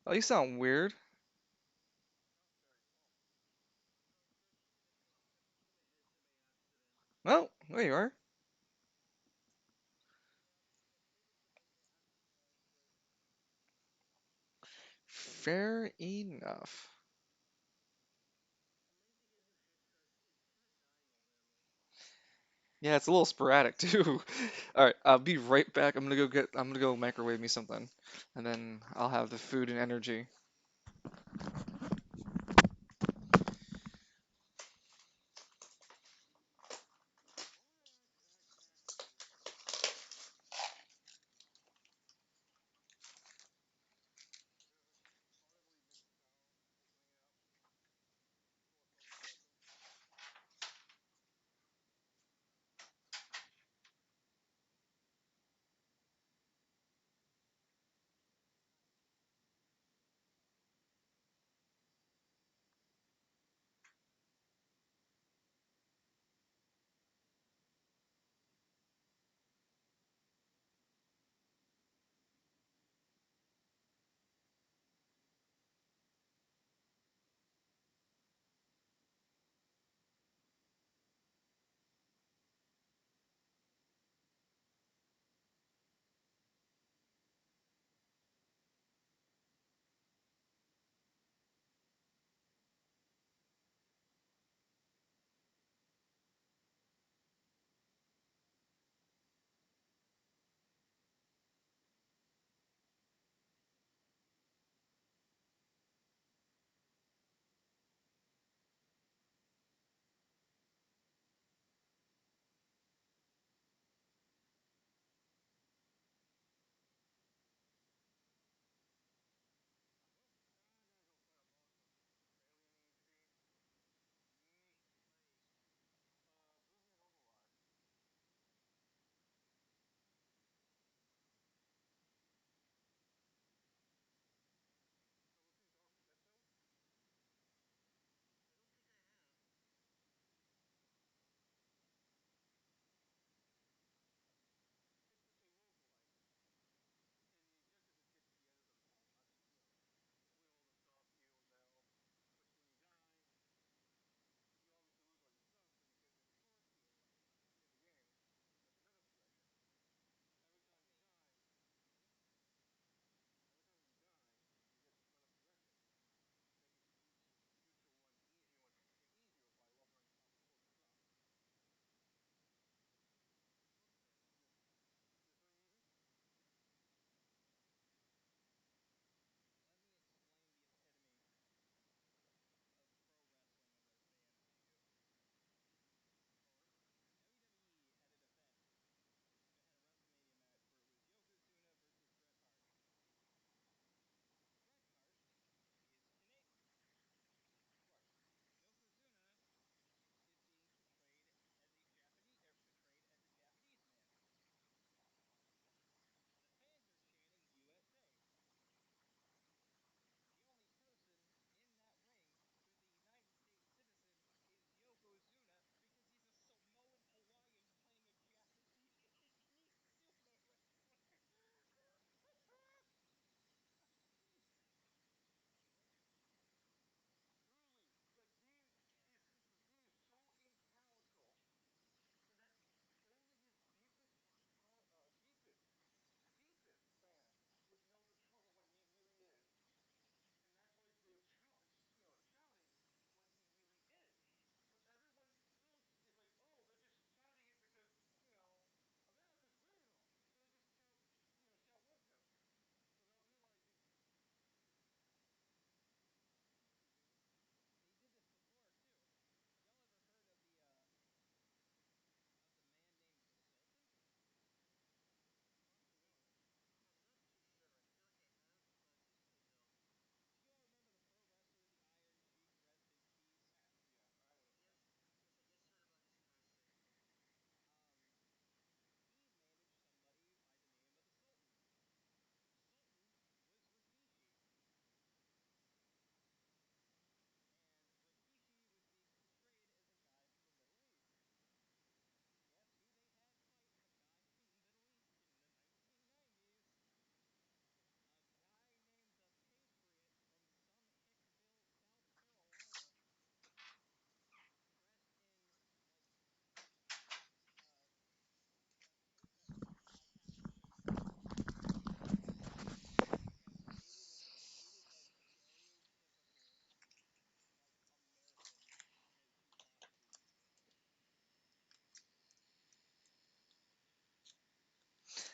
Oh, you sound weird. Oh, there you are. Fair enough. Yeah, it's a little sporadic too. All right, I'll be right back. I'm gonna go microwave me something, and then I'll have the food and energy.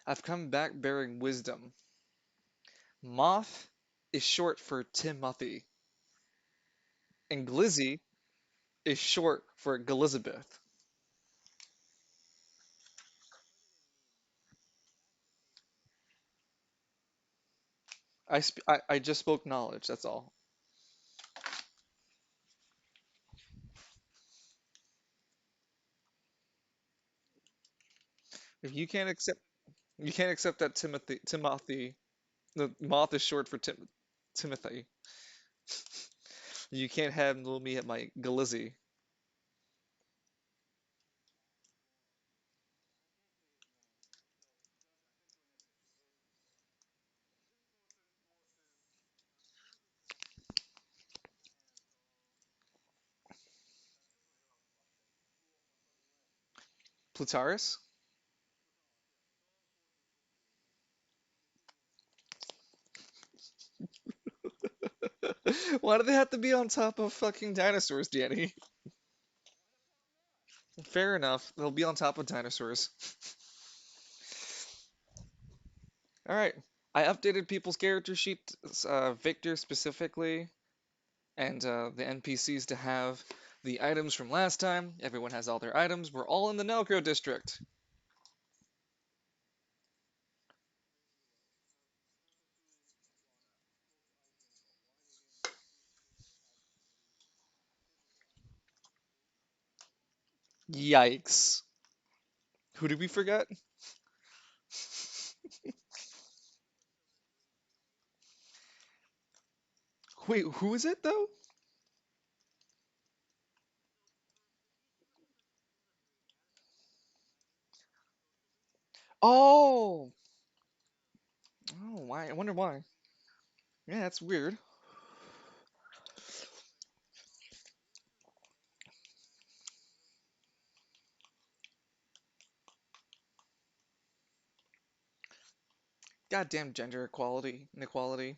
I've come back bearing wisdom. Moth is short for Timothy, and Glizzy is short for Elizabeth. I just spoke knowledge, that's all. If you can't accept that Timothy, the moth is short for Timothy. You can't handle me at my Glizzy. Plutaris? Why do they have to be on top of fucking dinosaurs, Danny? Fair enough. They'll be on top of dinosaurs. All right. I updated people's character sheets, Victor specifically, and the NPCs to have the items from last time. Everyone has all their items. We're all in the Nelcru district. Yikes. Who did we forget? Wait, who is it though? Oh, oh, why? I wonder why. Yeah, that's weird. Goddamn gender equality, inequality.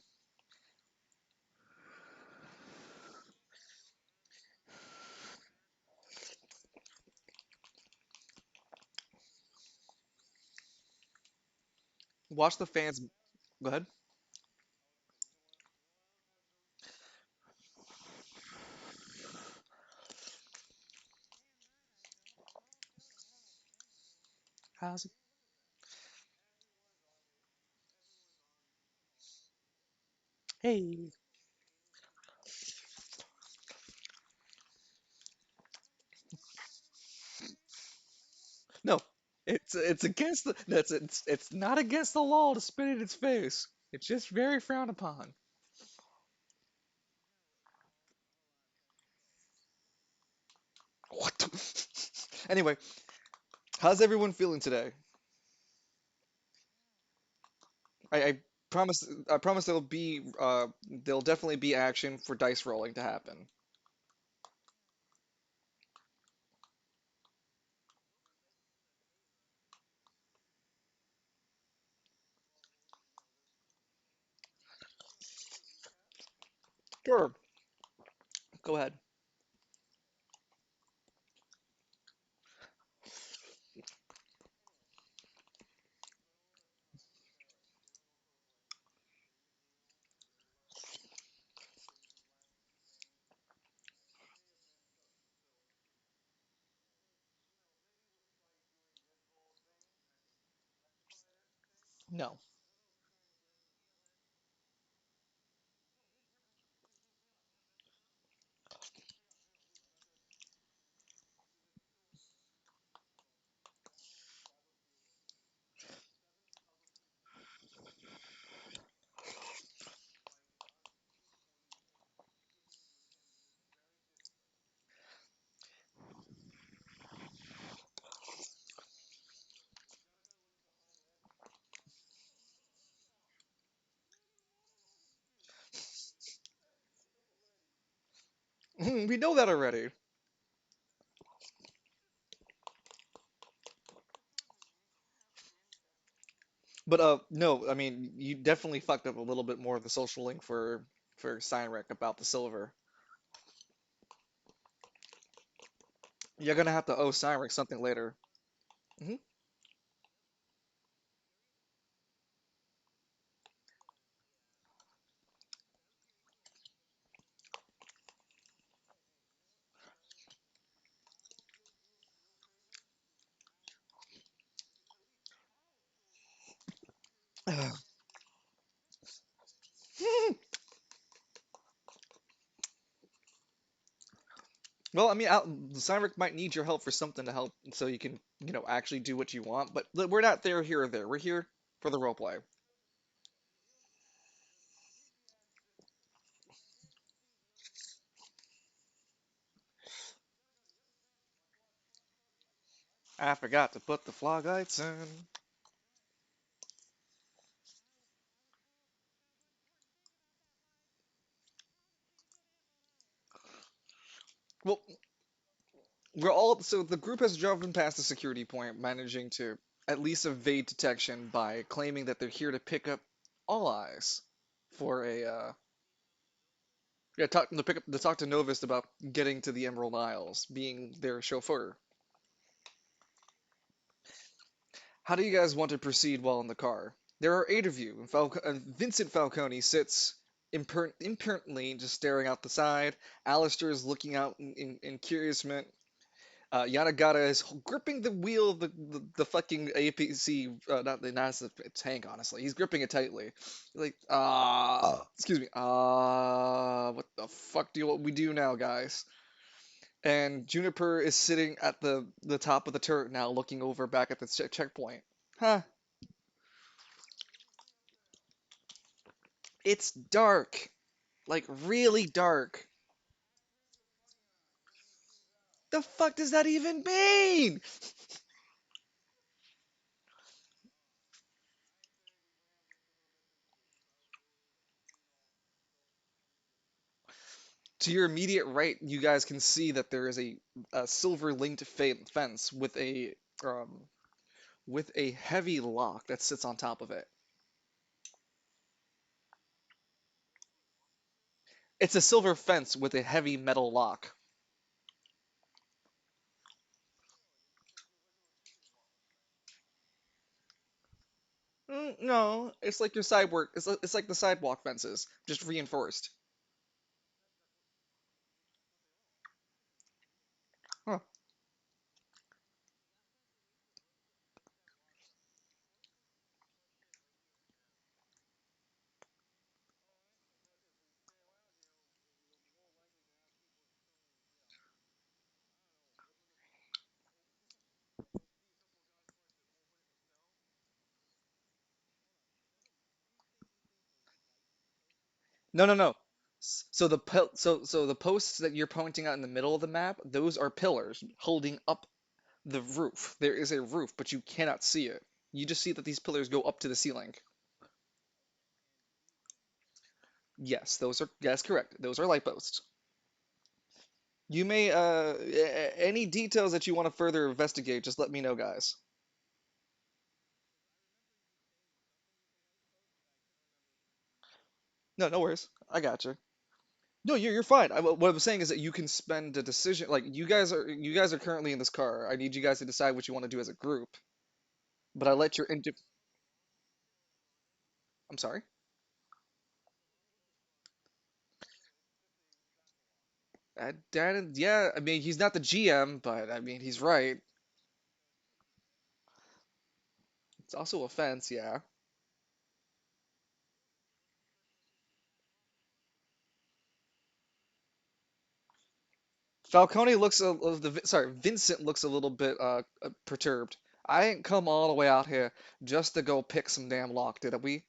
Watch the fans. Go ahead. How's it? Hey. No, it's against the that's it's not against the law to spit in its face. It's just very frowned upon. What? Anyway, how's everyone feeling today? I promise I promise there'll definitely be action for dice rolling to happen. Sure. Go ahead. No. We know that already. But no, I mean you definitely fucked up a little bit more of the social link for Cynric about the silver. You're gonna have to owe Cynric something later. Hmm. Well, I mean, Cynric might need your help for something to help, so you can, actually do what you want. But we're not there here or there. We're here for the roleplay. I forgot to put the floodlights in. Well, so the group has driven past the security point, managing to at least evade detection by claiming that they're here to pick up all eyes for a yeah, talk to Novus about getting to the Emerald Isles, being their chauffeur. How do you guys want to proceed while in the car? There are eight of you, and Vincent Falcone sits impertinently just staring out the side. Alistair is looking out in curiousment. Yanagata is gripping the wheel of the fucking APC, not the tank, honestly. He's gripping it tightly. Like, excuse me, what the fuck do we do now, guys? And Juniper is sitting at the top of the turret now, looking over back at the checkpoint. Huh, it's dark. Like, really dark. The fuck does that even mean? To your immediate right, you guys can see that there is a silver linked fence um, with a heavy lock that sits on top of it. It's a silver fence with a heavy metal lock. No, it's like your sidewalk. It's like the sidewalk fences, just reinforced. Huh. No, no, no. So the posts that you're pointing out in the middle of the map, those are pillars holding up the roof. There is a roof, but you cannot see it. You just see that these pillars go up to the ceiling. Yes, that's correct. Those are light posts. You may any details that you want to further investigate, just let me know, guys. No, no worries. I got you. No, you're fine. What I'm saying is that you can spend a decision like you guys are currently in this car. I need you guys to decide what you want to do as a group. But I let your indi I'm sorry. Yeah, I mean he's not the GM, but I mean he's right. It's also a fence, yeah. Falcone looks sorry, Vincent looks a little bit perturbed. I ain't come all the way out here just to go pick some damn lock, did we?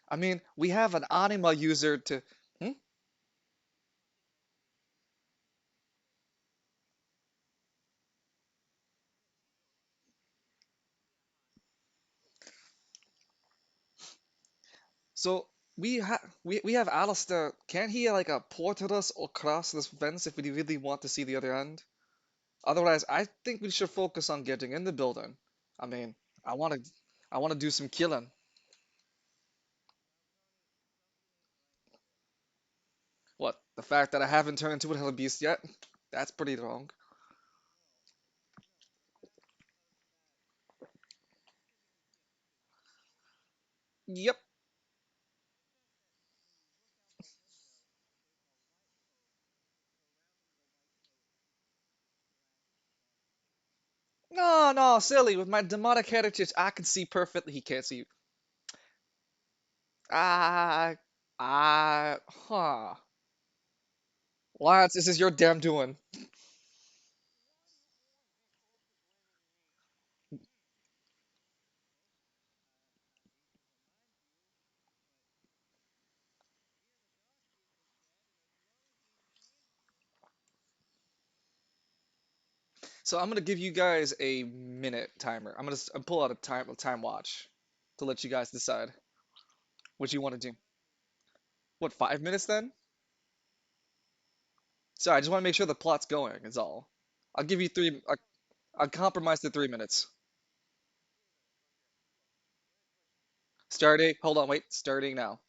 I mean, we have an anima user to. Hmm? So we have Alistair. Can't he like ported us across this fence if we really want to see the other end? Otherwise, I think we should focus on getting in the building. I mean, I want to I want to do some killing. What? The fact that I haven't turned into a hell beast yet? That's pretty wrong. Yep. No, no, silly. With my demonic heritage, I can see perfectly. He can't see. Ah, huh. Lance, this is your damn doing. So I'm gonna give you guys a minute timer. I'm pull out a time watch to let you guys decide what you want to do. What, 5 minutes then? Sorry, I just want to make sure the plot's going, is all. I'll give you three. I'll compromise to 3 minutes. Starting. Hold on, wait. Starting now.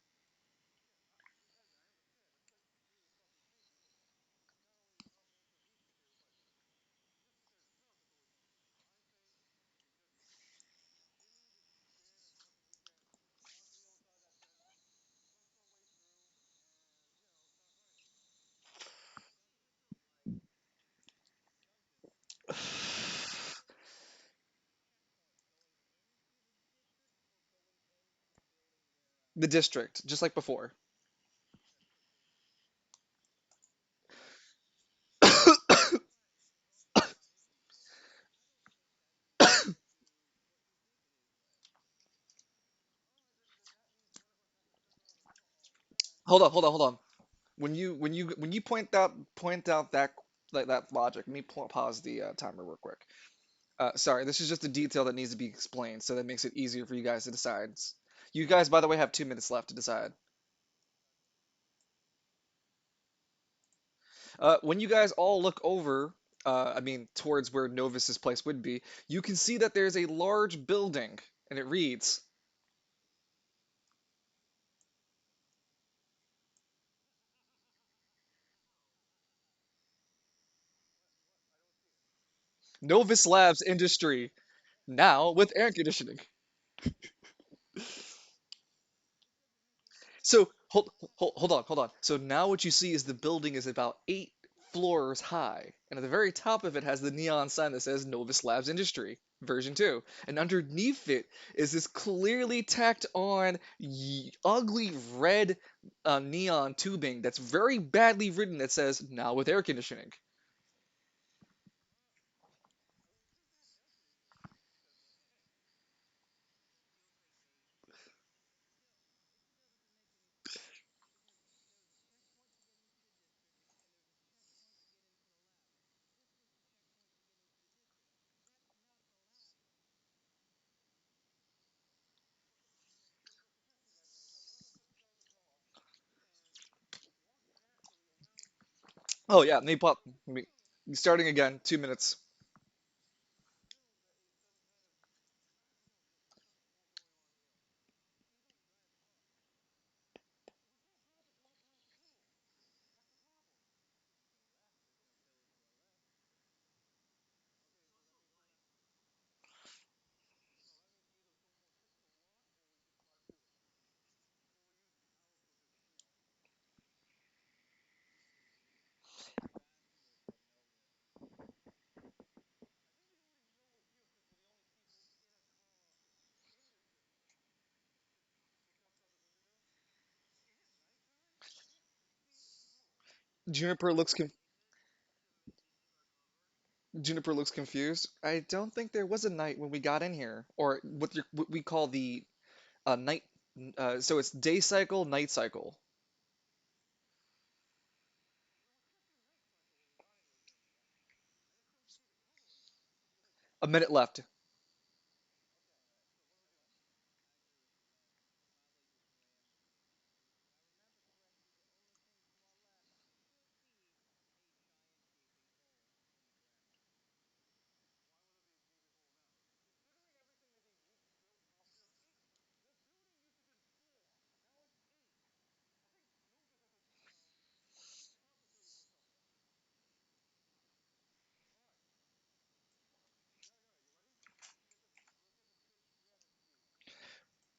The district, just like before. Hold on. When you point out that like that logic, let me pause the timer real quick. Sorry, this is just a detail that needs to be explained, so that makes it easier for you guys to decide. You guys, by the way, have 2 minutes left to decide. When you guys all look over, I mean, towards where Novus's place would be, you can see that there's a large building, and it reads, Novus Labs Industry, now with air conditioning. So hold on. So now what you see is the building is about 8 floors high, and at the very top of it has the neon sign that says Novus Labs Industry version 2, and underneath it is this clearly tacked on ugly red neon tubing that's very badly written that says now with air conditioning. Oh yeah, me pop. Me, starting again. 2 minutes. Juniper looks con Juniper looks confused. I don't think there was a night when we got in here, or what we call the night. So it's day cycle, night cycle. A minute left.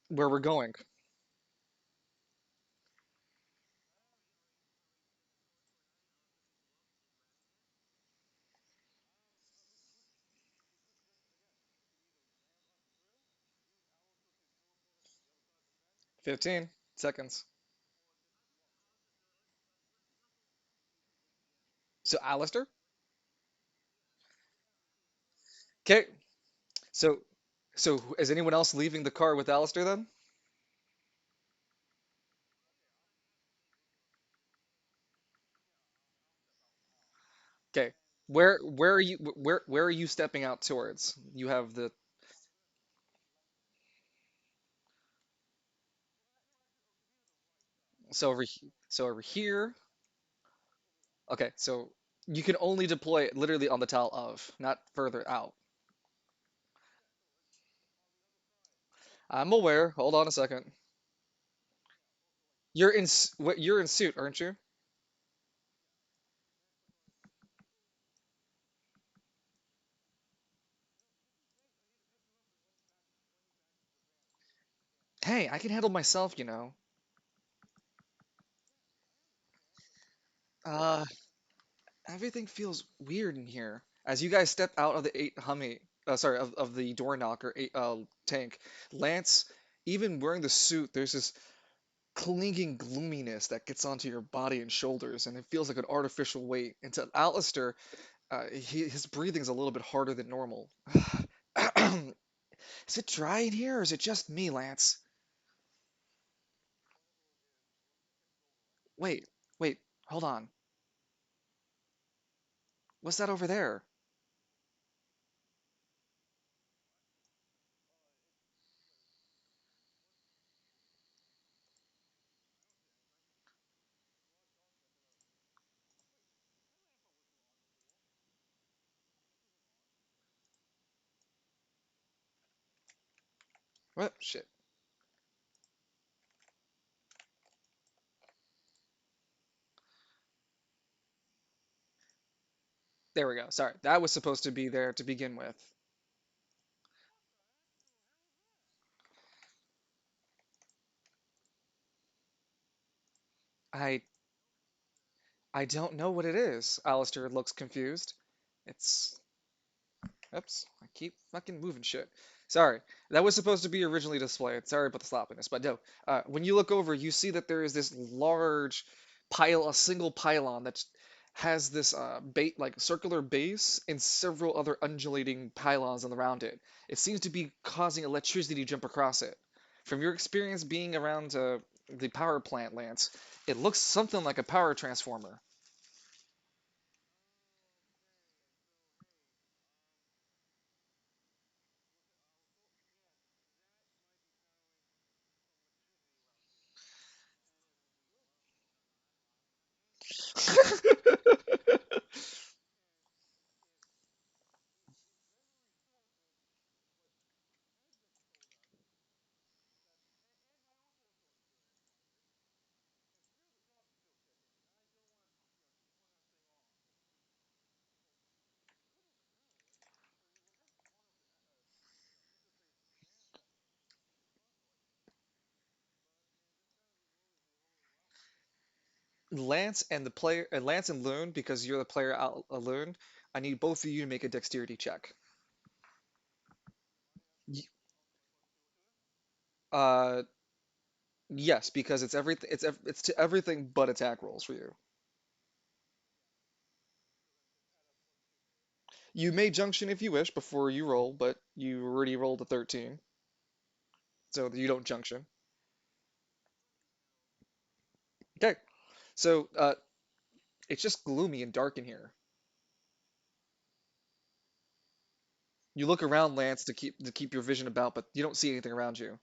Where we're going. 15 seconds. So Alistair. Okay. So is anyone else leaving the car with Alistair then? Okay. Where are you where are you stepping out towards? You have the so over here. Okay, so you can only deploy it literally on the tile of, not further out. I'm aware. Hold on a second. You're in suit, aren't you? Hey, I can handle myself, you know. Uh, Everything feels weird in here. As you guys step out of the eight Hummy, sorry, of the door knocker tank, Lance, even wearing the suit, there's this clinging gloominess that gets onto your body and shoulders, and it feels like an artificial weight. And to Alistair, his breathing's a little bit harder than normal. Is it dry in here, or is it just me, Lance? Wait, wait, hold on. What's that over there? What? Shit. There we go. Sorry, that was supposed to be there to begin with. I I don't know what it is. Alistair looks confused. It's Oops, I keep fucking moving shit. Sorry. That was supposed to be originally displayed. Sorry about the sloppiness, but no. When you look over, you see that there is this large a single pylon that has this bait like circular base and several other undulating pylons around it. It seems to be causing electricity to jump across it. From your experience being around the power plant, Lance, it looks something like a power transformer. Lance and Loon, because you're the player out Loon, I need both of you to make a dexterity check. Y- Uh, yes, because it's to everything but attack rolls for you. You may junction if you wish before you roll, but you already rolled a 13, so you don't junction. Okay, so it's just gloomy and dark in here. You look around, Lance, to keep your vision about, but you don't see anything around you.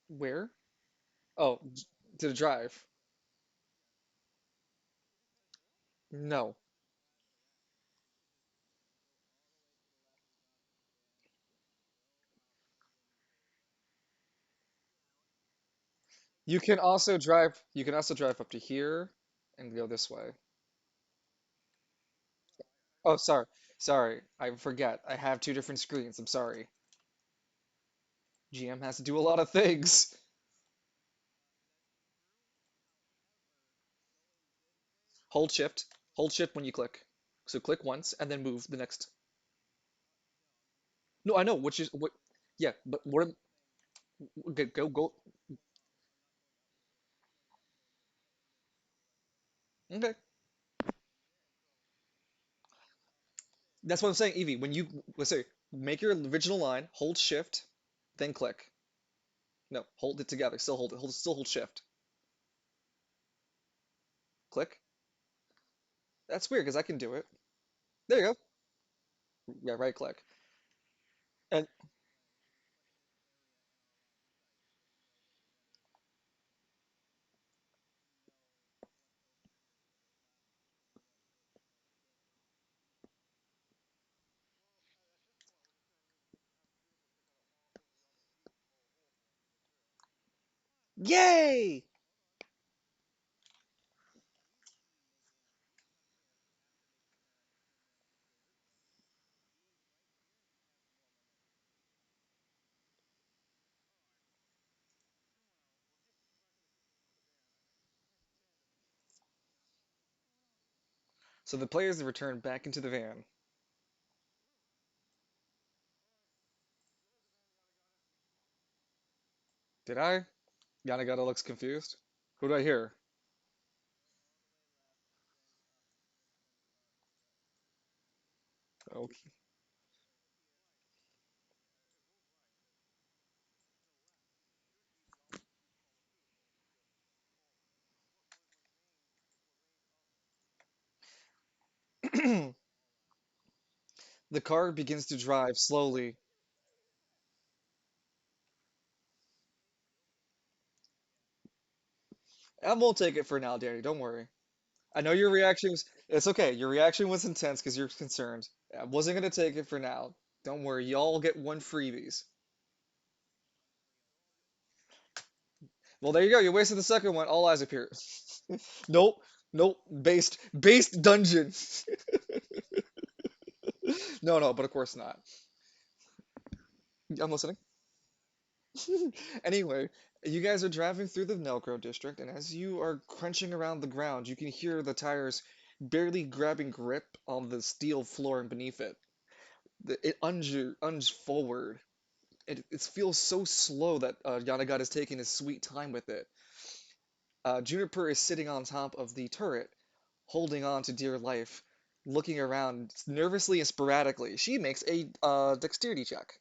Where? Oh, to the drive. No. You can also drive up to here and go this way. Oh, sorry. Sorry. I forget. I have two different screens. I'm sorry. GM has to do a lot of things. Hold shift. Hold shift when you click. So click once and then move the next. No, I know, which is what yeah, but what go. Okay. That's what I'm saying, Evie. When you let's say make your original line, hold shift, then click. No, hold it together. Still hold it. Still hold shift. Click. That's weird because I can do it. There you go. Yeah, right click. And yay! So the players return back into the van. Did I? Yanagata looks confused. Who do I hear? Okay. The car begins to drive slowly. I won't take it for now, Danny. Don't worry. I know your reaction was. It's okay. Your reaction was intense because you're concerned. I wasn't gonna take it for now. Don't worry. Y'all get one freebies. Well, there you go. You wasted the second one. All eyes appear. Nope. Nope. Based dungeon. No, no. But of course not. I'm listening. Anyway, you guys are driving through the Nelcru district, and as you are crunching around the ground, you can hear the tires barely grabbing grip on the steel flooring beneath it. It forward. It feels so slow that Yanagat is taking his sweet time with it. Juniper is sitting on top of the turret, holding on to dear life, looking around nervously and sporadically. She makes a dexterity check.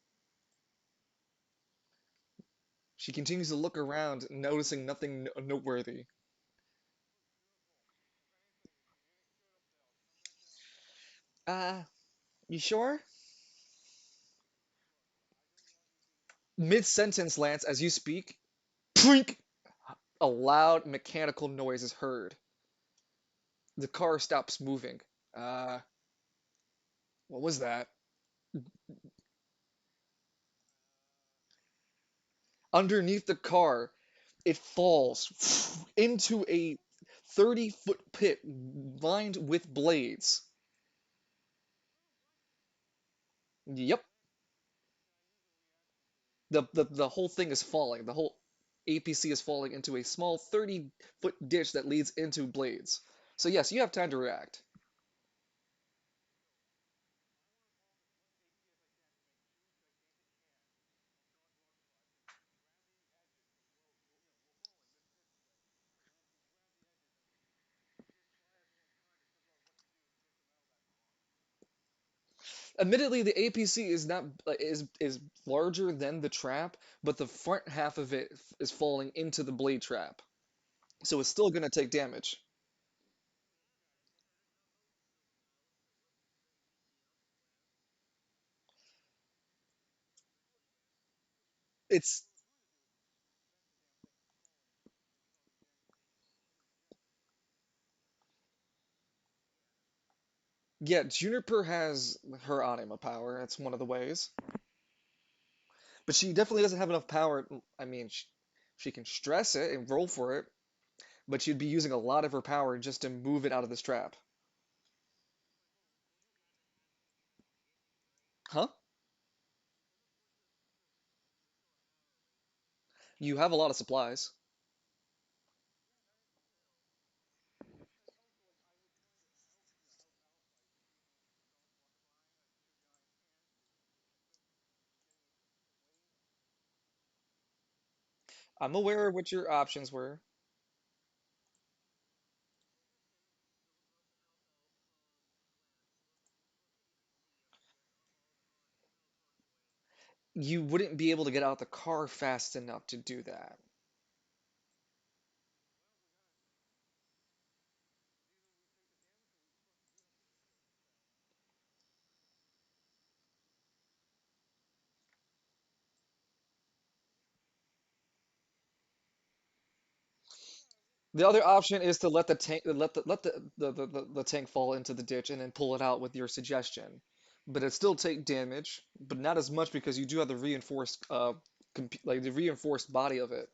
She continues to look around, noticing nothing noteworthy. Uh, you sure? Mid-sentence, Lance, as you speak, plink, a loud mechanical noise is heard. The car stops moving. Uh, what was that? Underneath the car, it falls into a 30-foot pit lined with blades. Yep, the whole thing is falling. The whole APC is falling into a small 30-foot ditch that leads into blades. So yes, you have time to react. Admittedly, the APC is not is larger than the trap, but the front half of it is falling into the blade trap, so it's still gonna take damage. It's Yeah, Juniper has her anima power. That's one of the ways. But she definitely doesn't have enough power. I mean, she can stress it and roll for it, but she'd be using a lot of her power just to move it out of this trap. Huh? You have a lot of supplies. I'm aware of what your options were. You wouldn't be able to get out the car fast enough to do that. The other option is to let the tank let the tank fall into the ditch and then pull it out with your suggestion. But it still take damage, but not as much because you do have the reinforced like the reinforced body of it.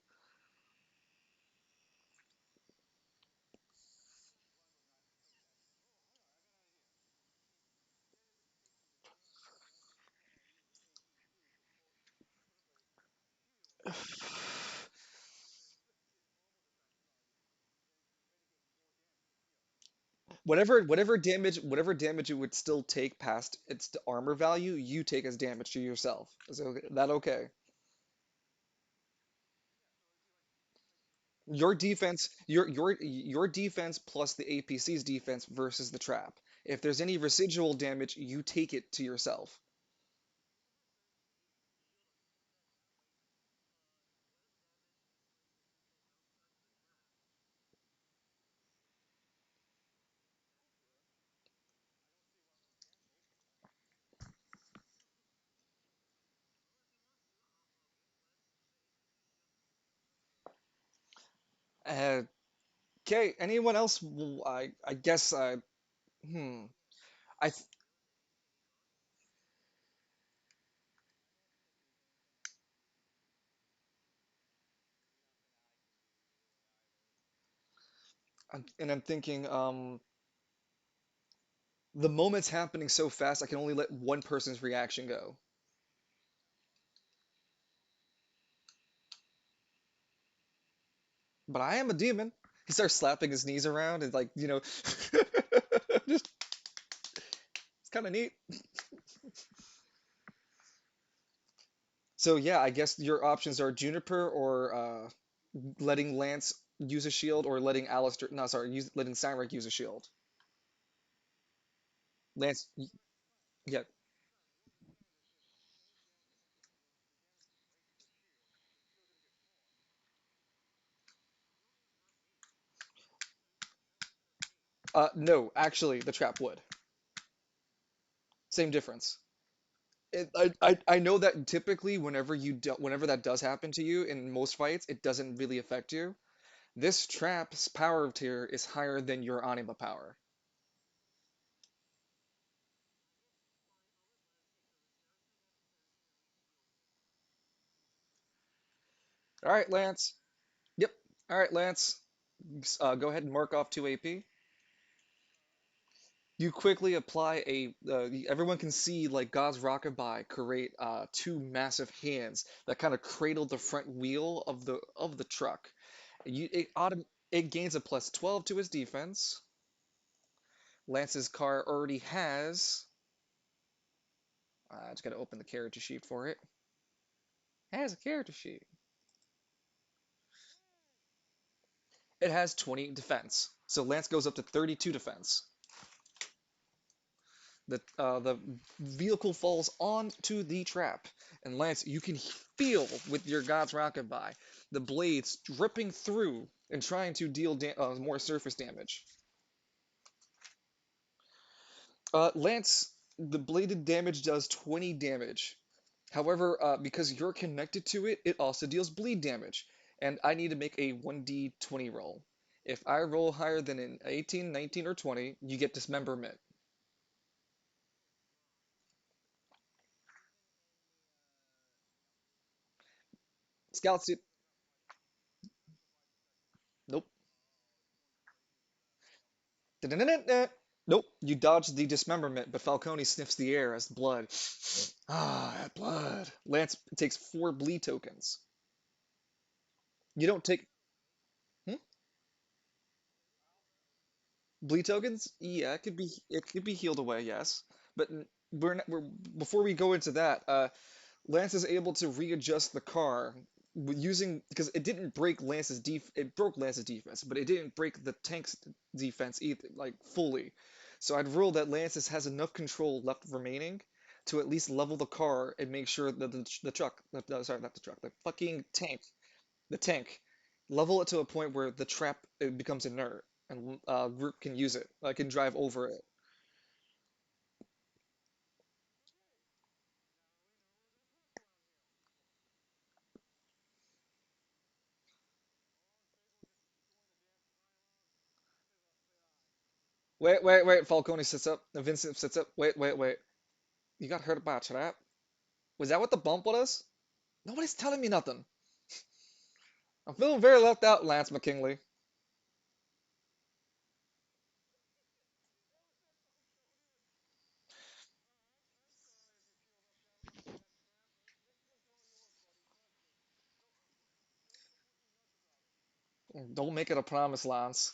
Whatever damage it would still take past its armor value, you take as damage to yourself. That okay? Your defense plus the APC's defense versus the trap. If there's any residual damage, you take it to yourself. Uh, okay, anyone else? I guess hmm. I th I'm thinking the moment's happening so fast I can only let one person's reaction go. But I am a demon. He starts slapping his knees around and like, just it's kind of neat. So yeah, I guess your options are Juniper or letting Lance use a shield or letting Alistair, no, sorry, letting Cynric use a shield. Lance, yeah, no, actually, the trap would. Same difference. I know that typically whenever that does happen to you in most fights, it doesn't really affect you. This trap's power tier is higher than your anima power. All right, Lance. Yep. All right, Lance. Go ahead and mark off 2 AP. You quickly apply everyone can see like God's Rockabye create two massive hands that kind of cradle the front wheel of the truck. It gains a plus 12 to his defense. Lance's car already has. I just gotta open the character sheet for it. It has a character sheet. It has 20 defense. So Lance goes up to 32 defense. The vehicle falls onto the trap, and Lance, you can feel with your God's Rockabye the blades dripping through and trying to deal more surface damage. Lance, the bladed damage does 20 damage. However, because you're connected to it, it also deals bleed damage, and I need to make a 1d20 roll. If I roll higher than an 18, 19, or 20, you get dismemberment. Scout suit. Nope. Da-da-da-da-da. Nope. You dodge the dismemberment, but Falcone sniffs the air as blood. Ah, that blood. Lance takes 4 bleed tokens. You don't take. Hmm? Bleed tokens? Yeah, it could be healed away, yes. But we're before we go into that, Lance is able to readjust the car using because it didn't break Lance's it broke Lance's defense, but it didn't break the tank's defense either, like fully. So I'd rule that Lance has enough control left remaining to at least level the car and make sure that the truck, sorry, not the truck, the fucking tank, the tank, level it to a point where the trap it becomes inert and Groot can use it, can drive over it. Wait, wait, wait. Falcone sits up. Vincent sits up. Wait, wait, wait. You got hurt by a trap? Was that what the bump was? Nobody's telling me nothing. I'm feeling very left out, Lance McKinley. Don't make it a promise, Lance.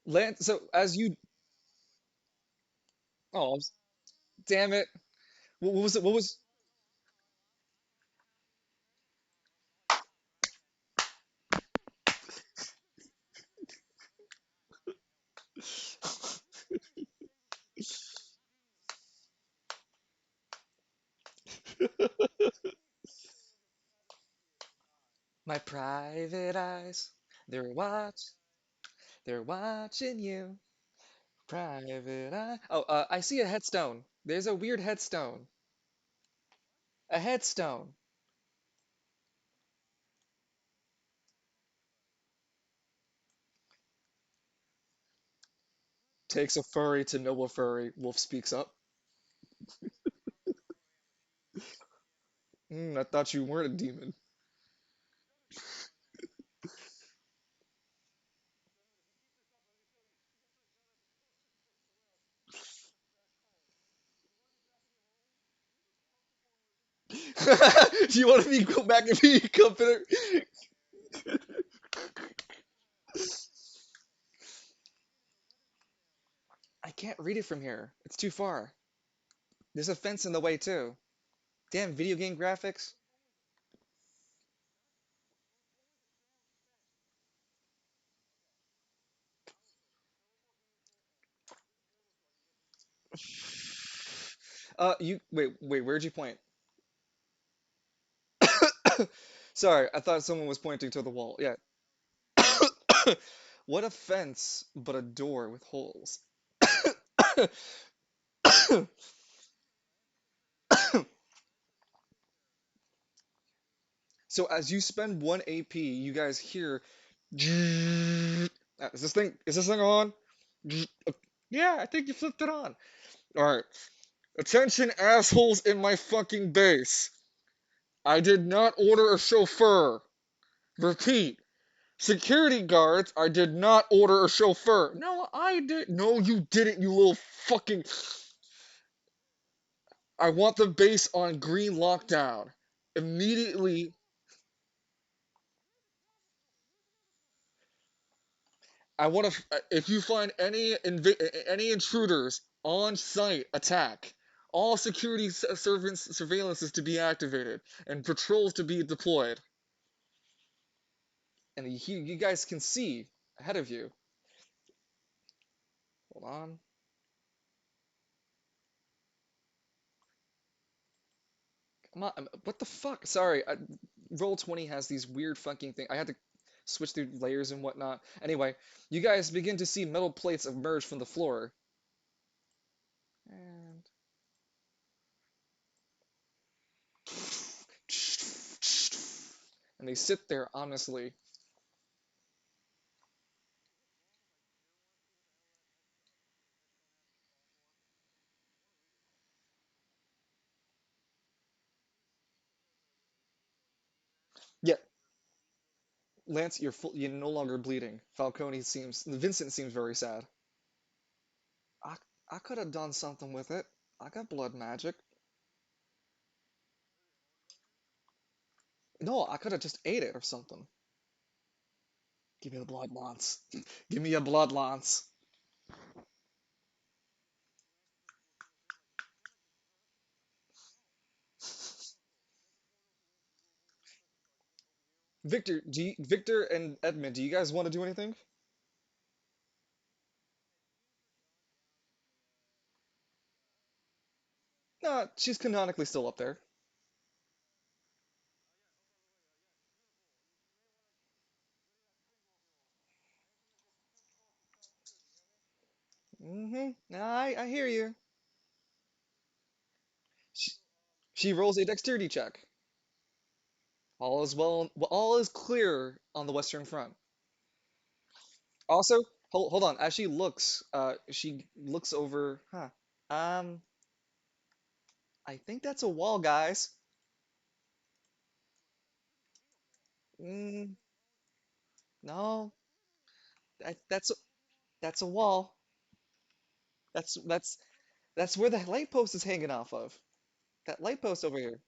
Lance, so as you, oh, damn it. What was it? What was my private eyes? They're watch, they're watching you. Private eye. Oh, I see a headstone. There's a weird headstone. A headstone. Takes a furry to know a furry. Wolf speaks up. I thought you weren't a demon. Do you want me to go back and be confident? I can't read it from here. It's too far. There's a fence in the way too. Damn video game graphics. You wait, wait. Where'd you point? Sorry, I thought someone was pointing to the wall. Yeah. What a fence, but a door with holes. So as you spend 1 AP, you guys hear. Is this thing on? Yeah, I think you flipped it on. All right. Attention, assholes in my fucking base. I did not order a chauffeur. Repeat. Security guards, I did not order a chauffeur. No, I did. No, you didn't, you little fucking. I want the base on green lockdown. Immediately. I want to. If you find any intruders on site, attack. All security servants surveillance is to be activated and patrols to be deployed. And you guys can see ahead of you. Hold on. Come on. What the fuck? Sorry. Roll 20 has these weird fucking thing. I had to switch through layers and whatnot. Anyway, you guys begin to see metal plates emerge from the floor. And they sit there honestly. Lance, you're no longer bleeding. Vincent seems very sad. I I could have done something with it. I got blood magic. No, I could have just ate it or something. Give me the blood lance. Give me a blood lance. Victor and Edmund, do you guys want to do anything? No, she's canonically still up there. Mm-hmm. No, I hear you. She, she rolls a dexterity check. All is all is clear on the Western Front. Also, hold on. As she looks over. Huh. Um, I think that's a wall, guys. Mm, no, that's a wall. That's that's where the light post is hanging off of. That light post over here.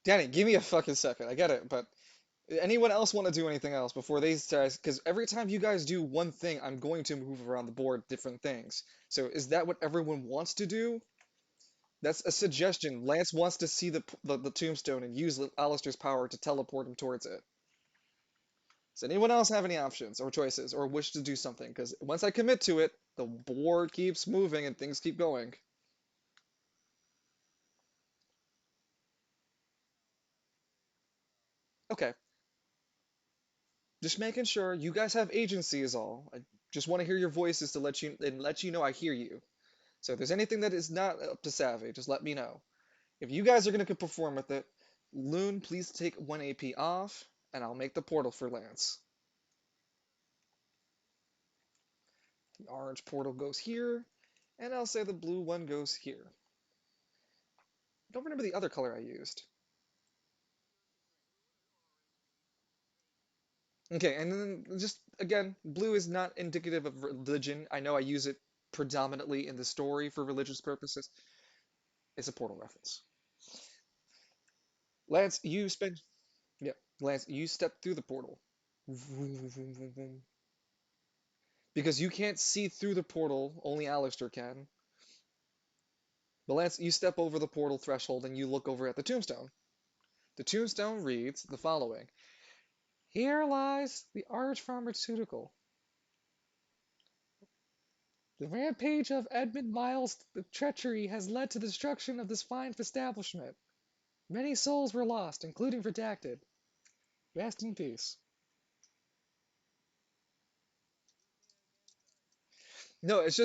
Danny, give me a fucking second. I get it, but anyone else want to do anything else before they start? Because every time you guys do one thing, I'm going to move around the board different things. So is that what everyone wants to do? That's a suggestion. Lance wants to see the tombstone and use Alistair's power to teleport him towards it. Does anyone else have any options or choices or wish to do something? Because once I commit to it, the board keeps moving and things keep going. Okay, just making sure you guys have agency is all. I just want to hear your voices to let you know I hear you. So if there's anything that is not up to Savvy, just let me know. If you guys are gonna perform with it, Loon, please take 1 AP off, and I'll make the portal for Lance. The orange portal goes here, and I'll say the blue one goes here. I don't remember the other color I used. Okay, and then just again, blue is not indicative of religion. I know I use it predominantly in the story for religious purposes. It's a portal reference. Lance, you spend yeah, Lance, you step through the portal. Vroom, vroom, vroom, vroom. Because you can't see through the portal, only Alistair can. But Lance, you step over the portal threshold and you look over at the tombstone. The tombstone reads the following: Here lies the Arch Pharmaceutical. The rampage of Edmund Miles' treachery has led to the destruction of this fine establishment. Many souls were lost, including redacted. Rest in peace. No, it's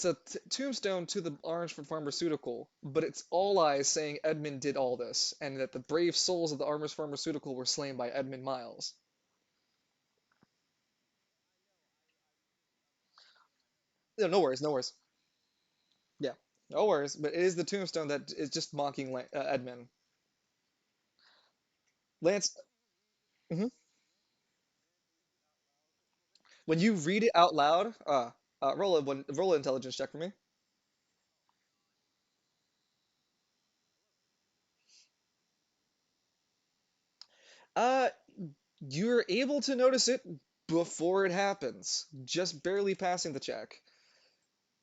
a tombstone to the Orange Pharmaceutical, but it's all eyes saying Edmund did all this, and that the brave souls of the Orange Pharmaceutical were slain by Edmund Miles. No, no worries, no worries. Yeah, no worries. But it is the tombstone that is just mocking Edmund. Lance, mhm. When you read it out loud, roll an intelligence check for me. Uh, you're able to notice it before it happens, just barely passing the check.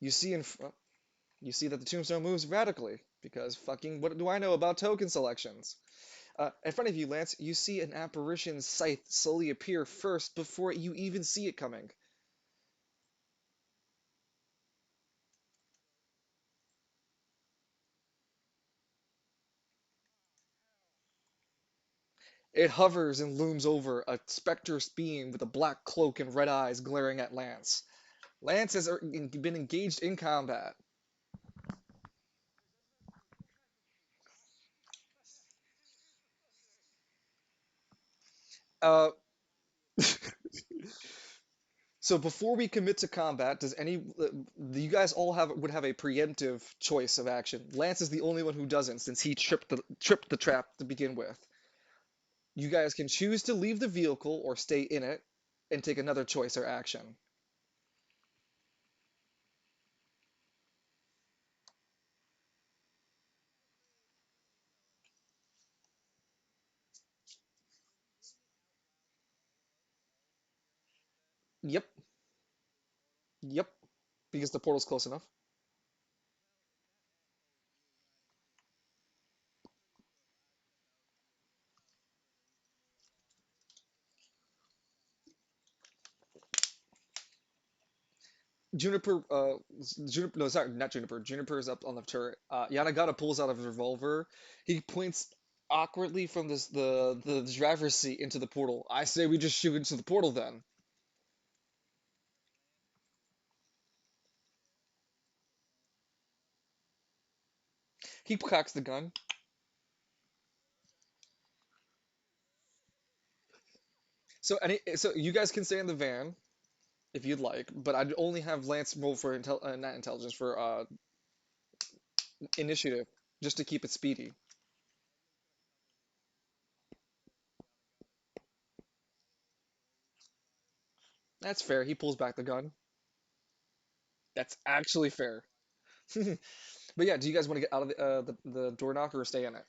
You see in fr- you see that the tombstone moves radically because fucking what do I know about token selections? In front of you, Lance, you see an apparition scythe slowly appear first before you even see it coming. It hovers and looms over, a specter's being with a black cloak and red eyes glaring at Lance. Lance has been engaged in combat. Uh, so before we commit to combat, does any you guys all have would have a preemptive choice of action? Lance is the only one who doesn't, since he tripped the trap to begin with. You guys can choose to leave the vehicle or stay in it and take another choice or action. Yep, yep, because the portal's close enough. Juniper, Juniper, no, sorry, not Juniper. Juniper is up on the turret. Yanagata pulls out of his revolver. He points awkwardly from the driver's seat into the portal. I say we just shoot into the portal then. He cocks the gun. So you guys can stay in the van if you'd like, but I'd only have Lance roll for not intelligence for initiative, just to keep it speedy. That's fair. He pulls back the gun. That's actually fair. But yeah, do you guys want to get out of the door knocker or stay in it?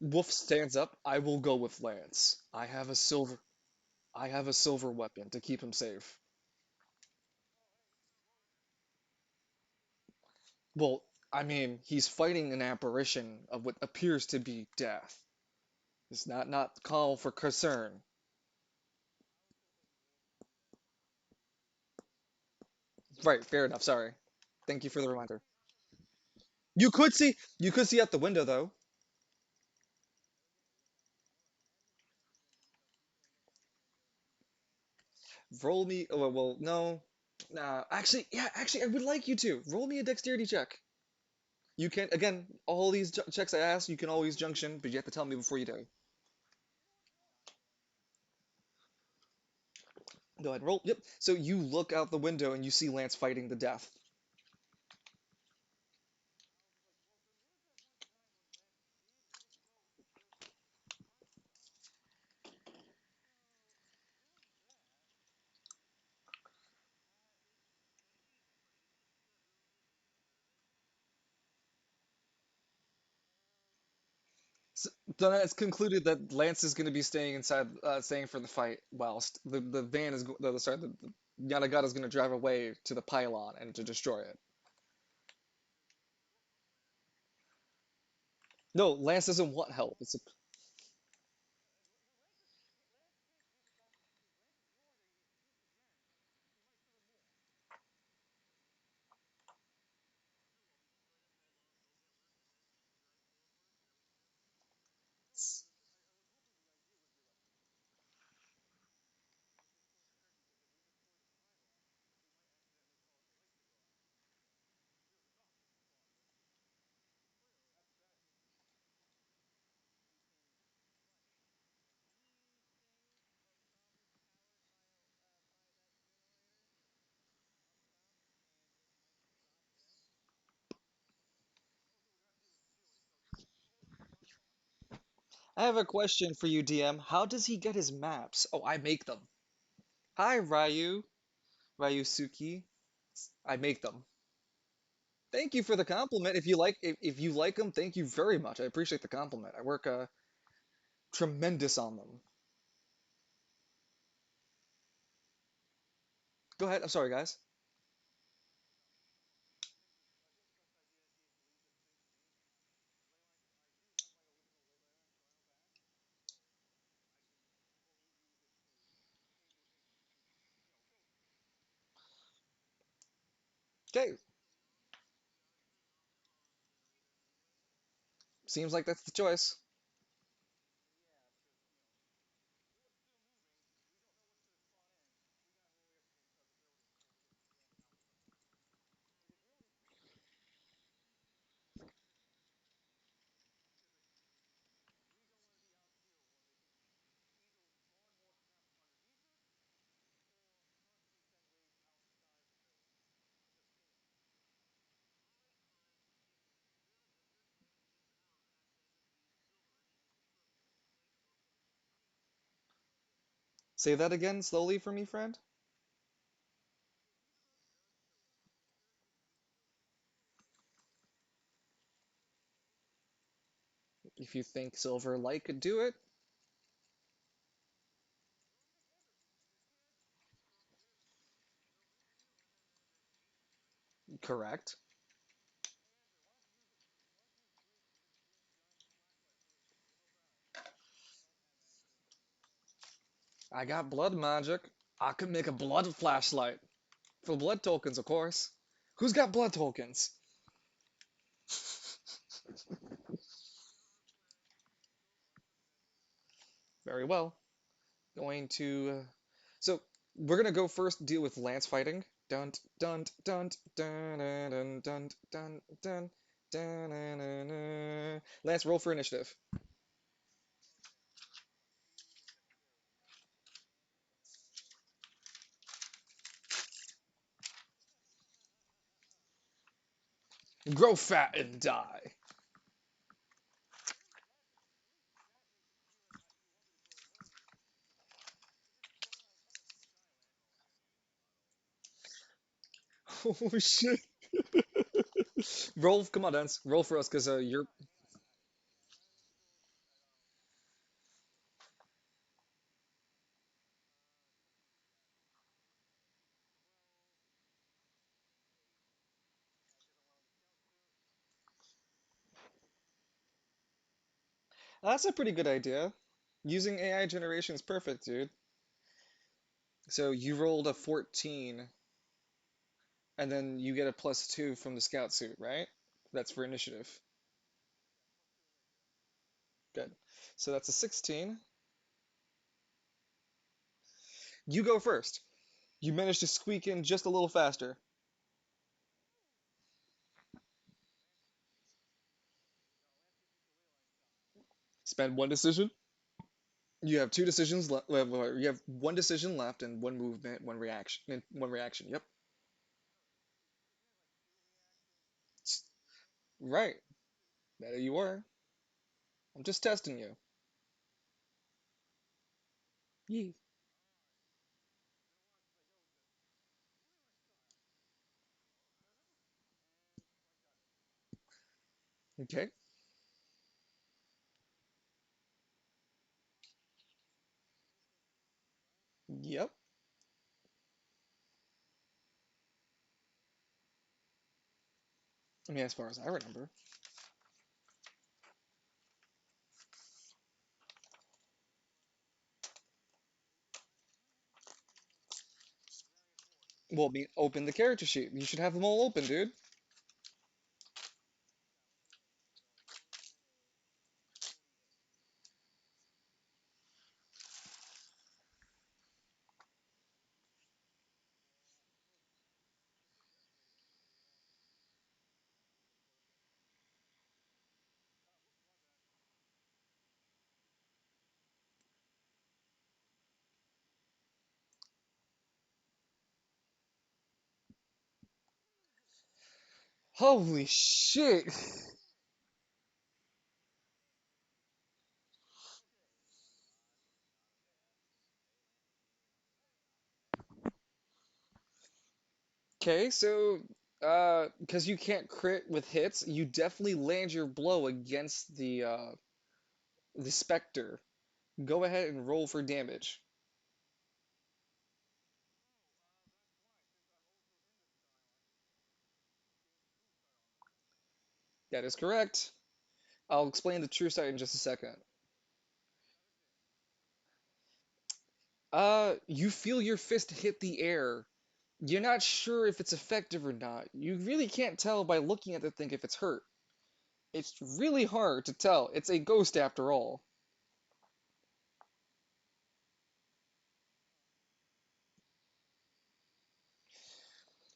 Wolf stands up. I will go with Lance. I have a silver weapon to keep him safe. Well, I mean, he's fighting an apparition of what appears to be death. It's not call for concern. Right, fair enough. Sorry. Thank you for the reminder. You could see out the window though. Roll me. Oh, well, no. Nah, actually, yeah, actually, I would like you to roll me a dexterity check. You can again, all these checks I asked, you can always junction, but you have to tell me before you do. Go ahead, roll. Yep. So you look out the window and you see Lance fighting the death. So then it's concluded that Lance is going to be staying inside, staying for the fight, whilst the van is sorry, the Yanagata is going to drive away to the pylon and to destroy it. No, Lance doesn't want help. I have a question for you, DM. How does he get his maps? Oh, I make them. Hi, Ryusuke. I make them. Thank you for the compliment. If you like them, thank you very much. I appreciate the compliment. I work tremendous on them. Go ahead. I'm sorry, guys. Okay, seems like that's the choice. Say that again slowly for me, friend. If you think Silver Light could do it, correct. I got blood magic. I could make a blood flashlight. For blood tokens, of course. Who's got blood tokens? Very well. Going to. So, we're gonna go first deal with lance fighting. Dun dun dun dun dun dun dun dun dun dun dun dun. Lance, roll for initiative. Grow fat and die. Oh shit. Roll, come on, Dance. Roll for us, because you're. That's a pretty good idea. Using AI generation is perfect, dude. So you rolled a 14, and then you get a +2 from the scout suit, right? That's for initiative. Good. So that's a 16. You go first. You managed to squeak in just a little faster. Spend one decision. You have two decisions left. You have one decision left and one movement, one reaction, and one reaction. Yep. Right. There you are. I'm just testing you. Yee. Okay. Yep. I mean, as far as I remember. Well, I mean, open the character sheet. You should have them all open, dude. Holy shit. Okay, so because you can't crit with hits, you definitely land your blow against the specter. Go ahead and roll for damage. That is correct. I'll explain the true sight in just a second. You feel your fist hit the air, You're not sure if it's effective or not. You really can't tell by looking at the thing if it's hurt. It's really hard to tell. It's a ghost after all.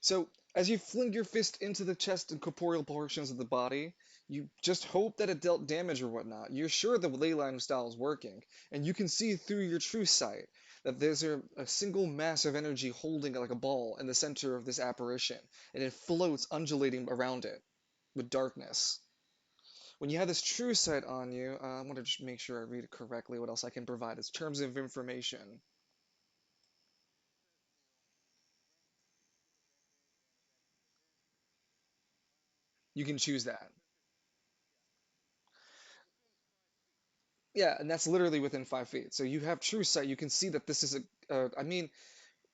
So, as you fling your fist into the chest and corporeal portions of the body, you just hope that it dealt damage or whatnot. You're sure the ley line style is working, and you can see through your true sight that there's a single mass of energy holding like a ball in the center of this apparition, and it floats undulating around it with darkness. When you have this true sight on you, I want to just make sure I read it correctly, what else I can provide as terms of information. You can choose that. Yeah, and that's literally within 5 feet. So you have true sight. You can see that this is a. I mean,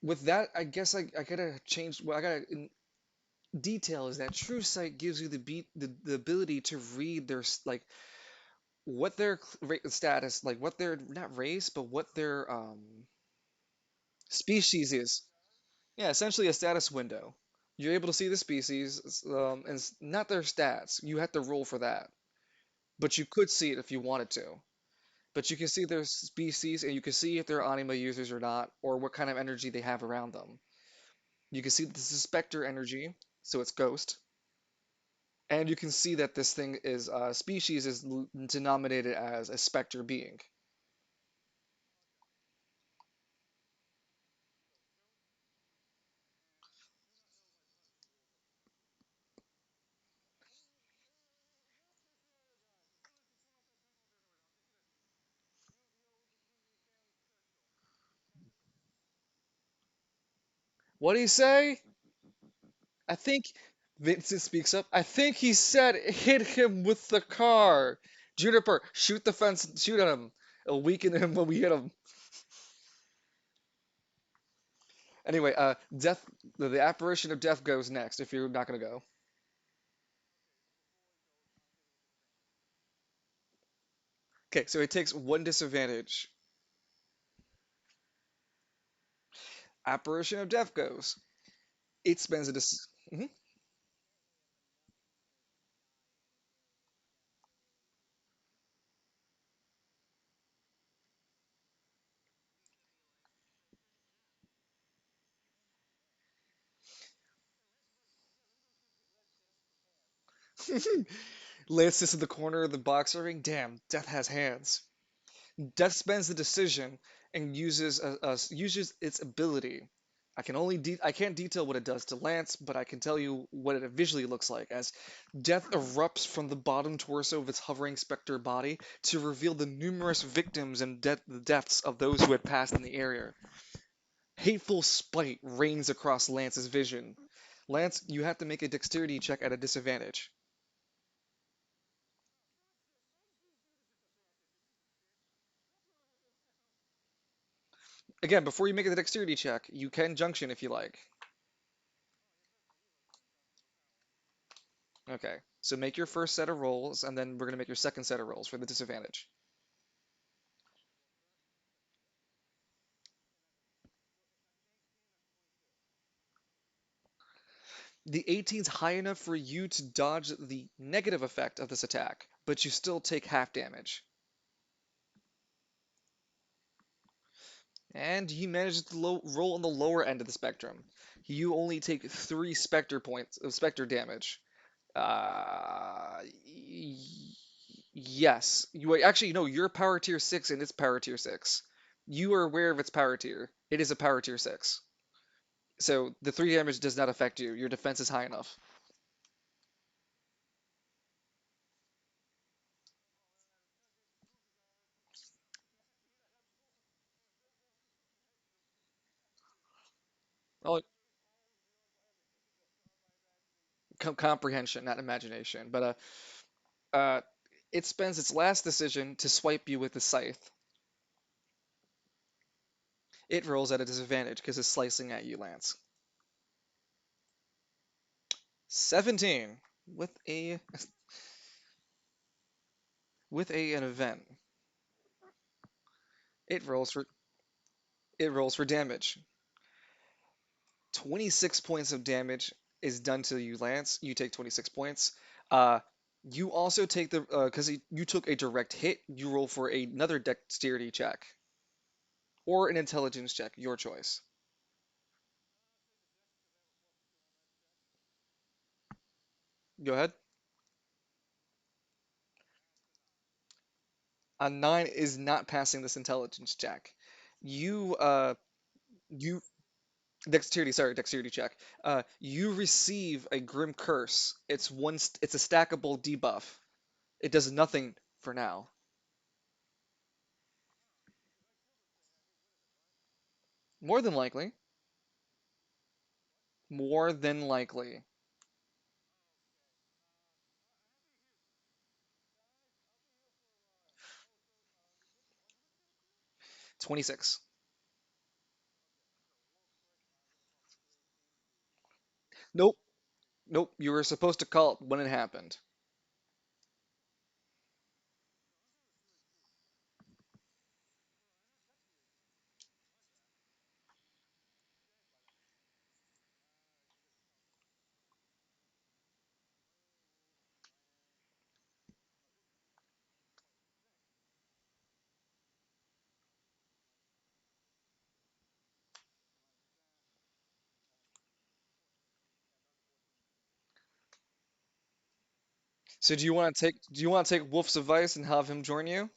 with that, I guess I gotta change. Well, I gotta detail is that true sight gives you the ability to read their like what their status, like what their not race, but what their species is. Yeah, essentially a status window. You're able to see the species, and not their stats. You have to roll for that, but you could see it if you wanted to. But you can see their species, and you can see if they're anima users or not, or what kind of energy they have around them. You can see that this is specter energy, so it's ghost, and you can see that this thing is species is denominated as a specter being. What do you say? I think Vincent speaks up. I think he said hit him with the car. Juniper, shoot the fence, shoot at him. It'll weaken him when we hit him. Anyway, death. The apparition of death goes next. If you're not gonna go. Okay, so it takes one disadvantage. Apparition of death goes. It spends a Mhm. Lays this in the corner of the boxer ring. Damn, death has hands. Death spends the decision and uses its ability. I can't detail what it does to Lance, but I can tell you what it visually looks like as death erupts from the bottom torso of its hovering specter body to reveal the numerous victims and the deaths of those who had passed in the area. Hateful spite reigns across Lance's vision. Lance, you have to make a dexterity check at a disadvantage. Again, before you make the dexterity check, you can junction if you like. Okay, so make your first set of rolls, and then we're going to make your second set of rolls for the disadvantage. The 18's high enough for you to dodge the negative effect of this attack, but you still take half damage. And he manages to roll on the lower end of the spectrum. You only take 3 specter points of specter damage. Yes. You actually no. You're power tier 6 and it's power tier 6. You are aware of its power tier. It is a power tier 6. So the 3 damage does not affect you. Your defense is high enough. Oh, comprehension, not imagination. But it spends its last decision to swipe you with the scythe. It rolls at a disadvantage because it's slicing at you, Lance. 17 with a an event. It rolls for it rolls for damage. 26 points of damage is done to you, Lance. You take 26 points. Uh, you also take the because you took a direct hit. You roll for another dexterity check or an intelligence check, your choice. Go ahead. A 9 is not passing this intelligence check. You you dexterity, sorry, dexterity check. You receive a grim curse. It's a stackable debuff. It does nothing for now. More than likely. More than likely. 26. Nope. Nope. You were supposed to call it when it happened. So do you want to take Wolf's advice and have him join you?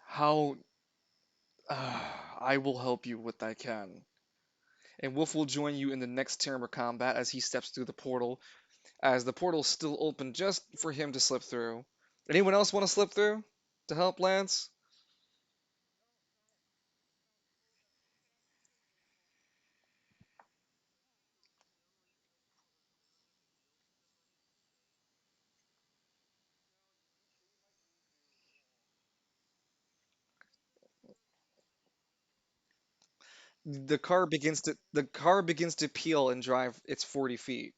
How I will help you with I can. And Wolf will join you in the next term of combat as he steps through the portal, as the portal's still open just for him to slip through. Anyone else want to slip through to help Lance? The car begins to peel and drive its 40 feet.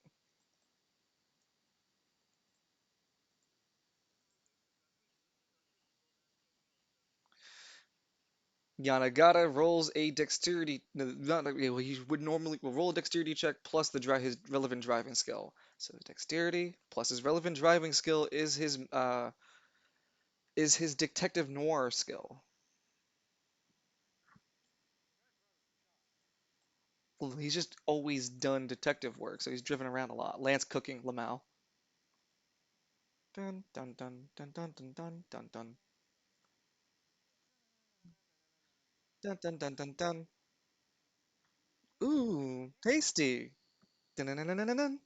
Yanagata rolls a dexterity. No, not well, he would normally will roll a dexterity check plus his relevant driving skill. So dexterity plus his relevant driving skill is his detective noir skill. Well, he's just always done detective work, so he's driven around a lot. Lance cooking Lamau. Dun dun dun dun dun dun dun dun dun dun dun dun dun dun. Ooh, tasty. Dun, dun, dun, dun, dun, dun.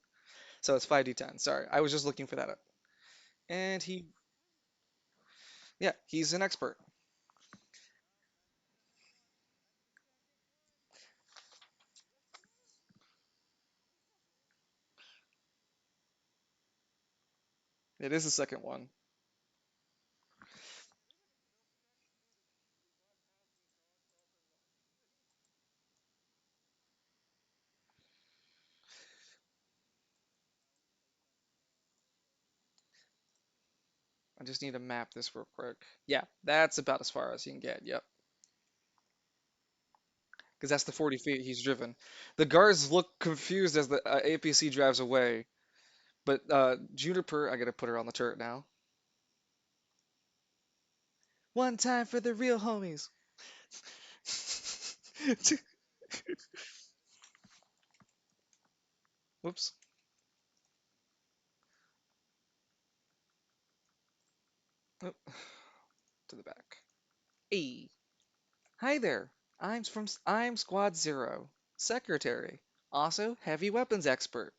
So it's 5d10. Sorry, I was just looking for that up. And yeah, he's an expert. It is the second one. I just need to map this real quick. Yeah, that's about as far as you can get. Yep, because that's the 40 feet he's driven. The guards look confused as the APC drives away, but Juniper, I gotta put her on the turret now. One time for the real homies. Whoops. Oh, to the back. E. Hi there. I'm Squad Zero, secretary, also heavy weapons expert,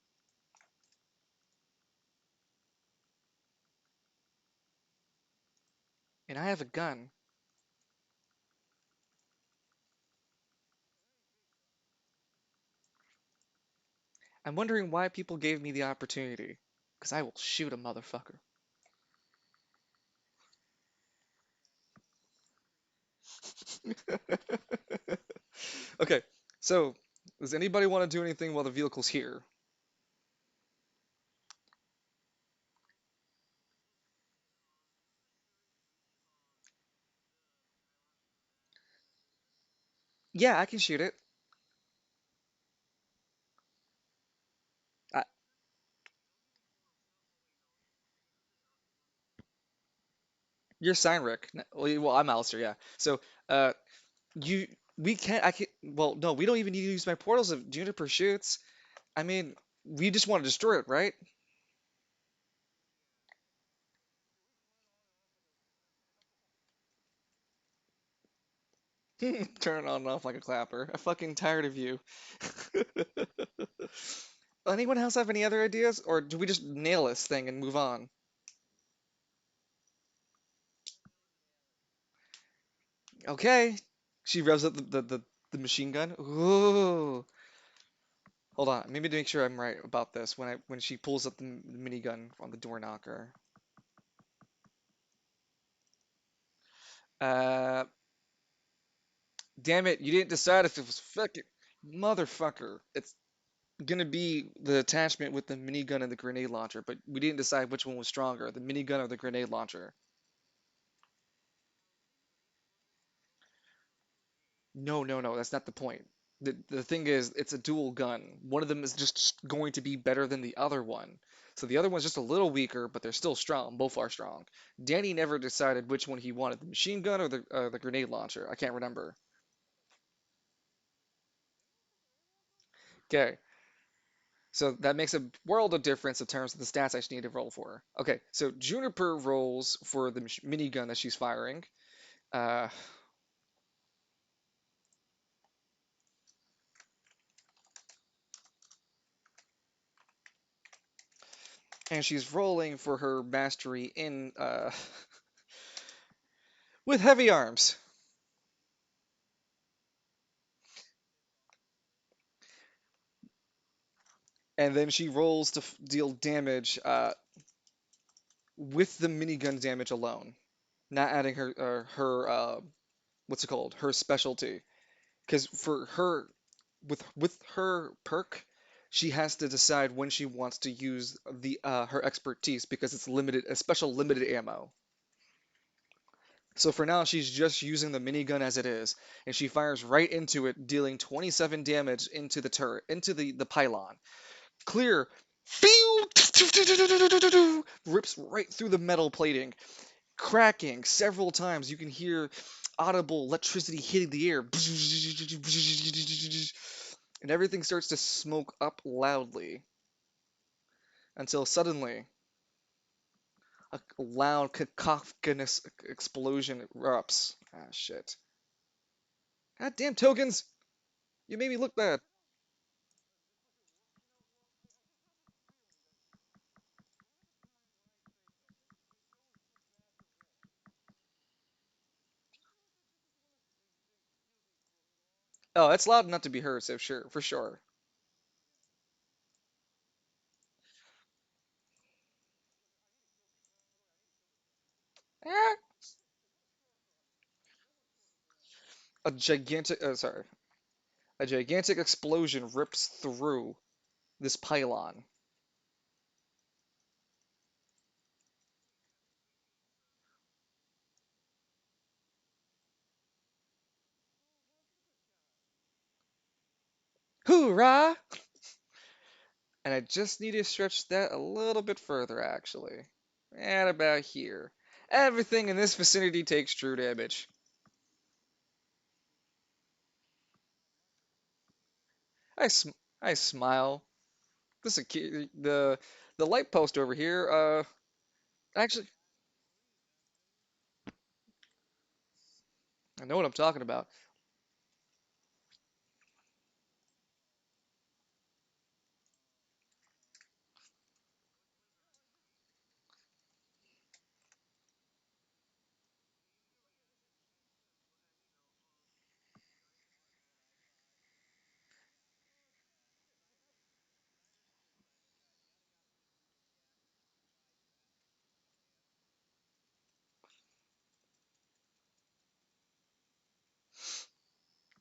and I have a gun. I'm wondering why people gave me the opportunity, because I will shoot a motherfucker. Okay, so does anybody want to do anything while the vehicle's here? Yeah, I can shoot it. I, you're Cynric. Well, I'm Alistair, yeah. So, uh, you, we can't, I can, well, no, we don't even need to use my portals if Juniper shoots. I mean, we just want to destroy it, right? Turn it on and off like a clapper. I'm fucking tired of you. Anyone else have any other ideas? Or do we just nail this thing and move on? Okay. She revs up the machine gun. Ooh. Hold on. Maybe to make sure I'm right about this. When she pulls up the minigun on the door knocker. Uh, damn it! You didn't decide if it was fucking motherfucker. It's gonna be the attachment with the minigun and the grenade launcher, but we didn't decide which one was stronger, the minigun or the grenade launcher. No, no, no, that's not the point. The thing is, it's a dual gun. One of them is just going to be better than the other one. So the other one's just a little weaker, but they're still strong. Both are strong. Danny never decided which one he wanted, the machine gun or the grenade launcher. I can't remember. Okay, so that makes a world of difference in terms of the stats I need to roll for. Okay, so Juniper rolls for the minigun that she's firing. Uh, and she's rolling for her mastery in with heavy arms. And then she rolls to deal damage with the minigun damage alone, not adding her what's it called, her specialty. Because for her, with her perk, she has to decide when she wants to use the her expertise because it's limited, a special limited ammo. So for now, she's just using the minigun as it is, and she fires right into it, dealing 27 damage into the turret, into the pylon. Clear. Phew! Rips right through the metal plating, cracking several times. You can hear audible electricity hitting the air. And everything starts to smoke up loudly until suddenly a loud cacophonous explosion erupts. Ah, shit. God damn tokens! You made me look bad. Oh, it's loud enough to be heard, so sure, for sure. Ah, a gigantic, sorry, a gigantic explosion rips through this pylon. Hoorah! And I just need to stretch that a little bit further, actually. At about here. Everything in this vicinity takes true damage. I sm I smile. This is the light post over here. Actually, I know what I'm talking about.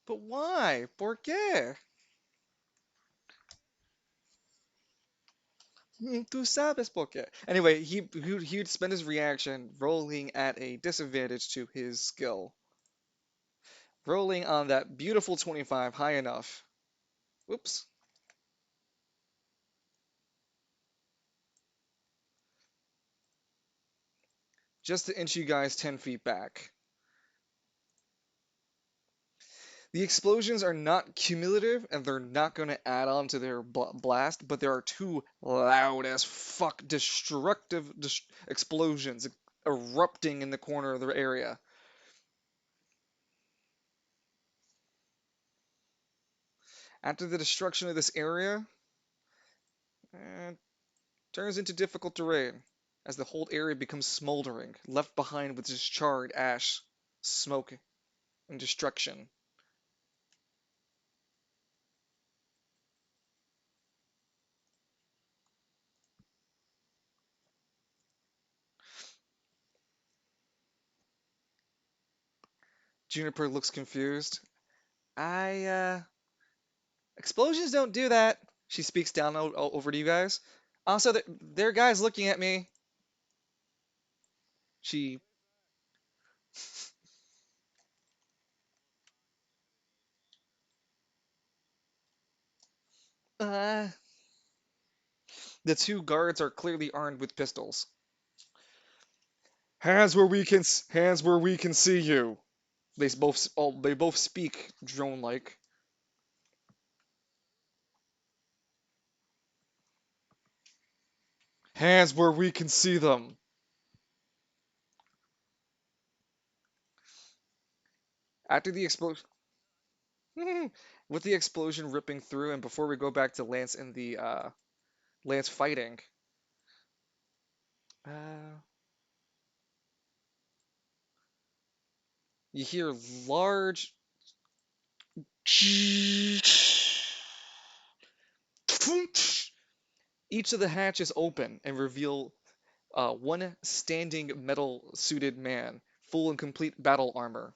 But why? ¿Por qué? Tú sabes por qué. Anyway, he'd spend his reaction rolling at a disadvantage to his skill. Rolling on that beautiful 25 high enough. Whoops. Just to inch you guys 10 feet back. The explosions are not cumulative and they're not going to add on to their blast, but there are two loud as fuck destructive explosions erupting in the corner of the area. After the destruction of this area, it turns into difficult terrain as the whole area becomes smoldering, left behind with just charred ash, smoke, and destruction. Juniper looks confused. Explosions don't do that. She speaks down over to you guys. Also, there are guys looking at me. She, uh, the two guards are clearly armed with pistols. Hands where we can see you. They both speak drone-like. Hands where we can see them. After the explosion, with the explosion ripping through, and before we go back to Lance and the Lance fighting, uh, you hear large. Each of the hatches open and reveal one standing metal suited man, full and complete battle armor.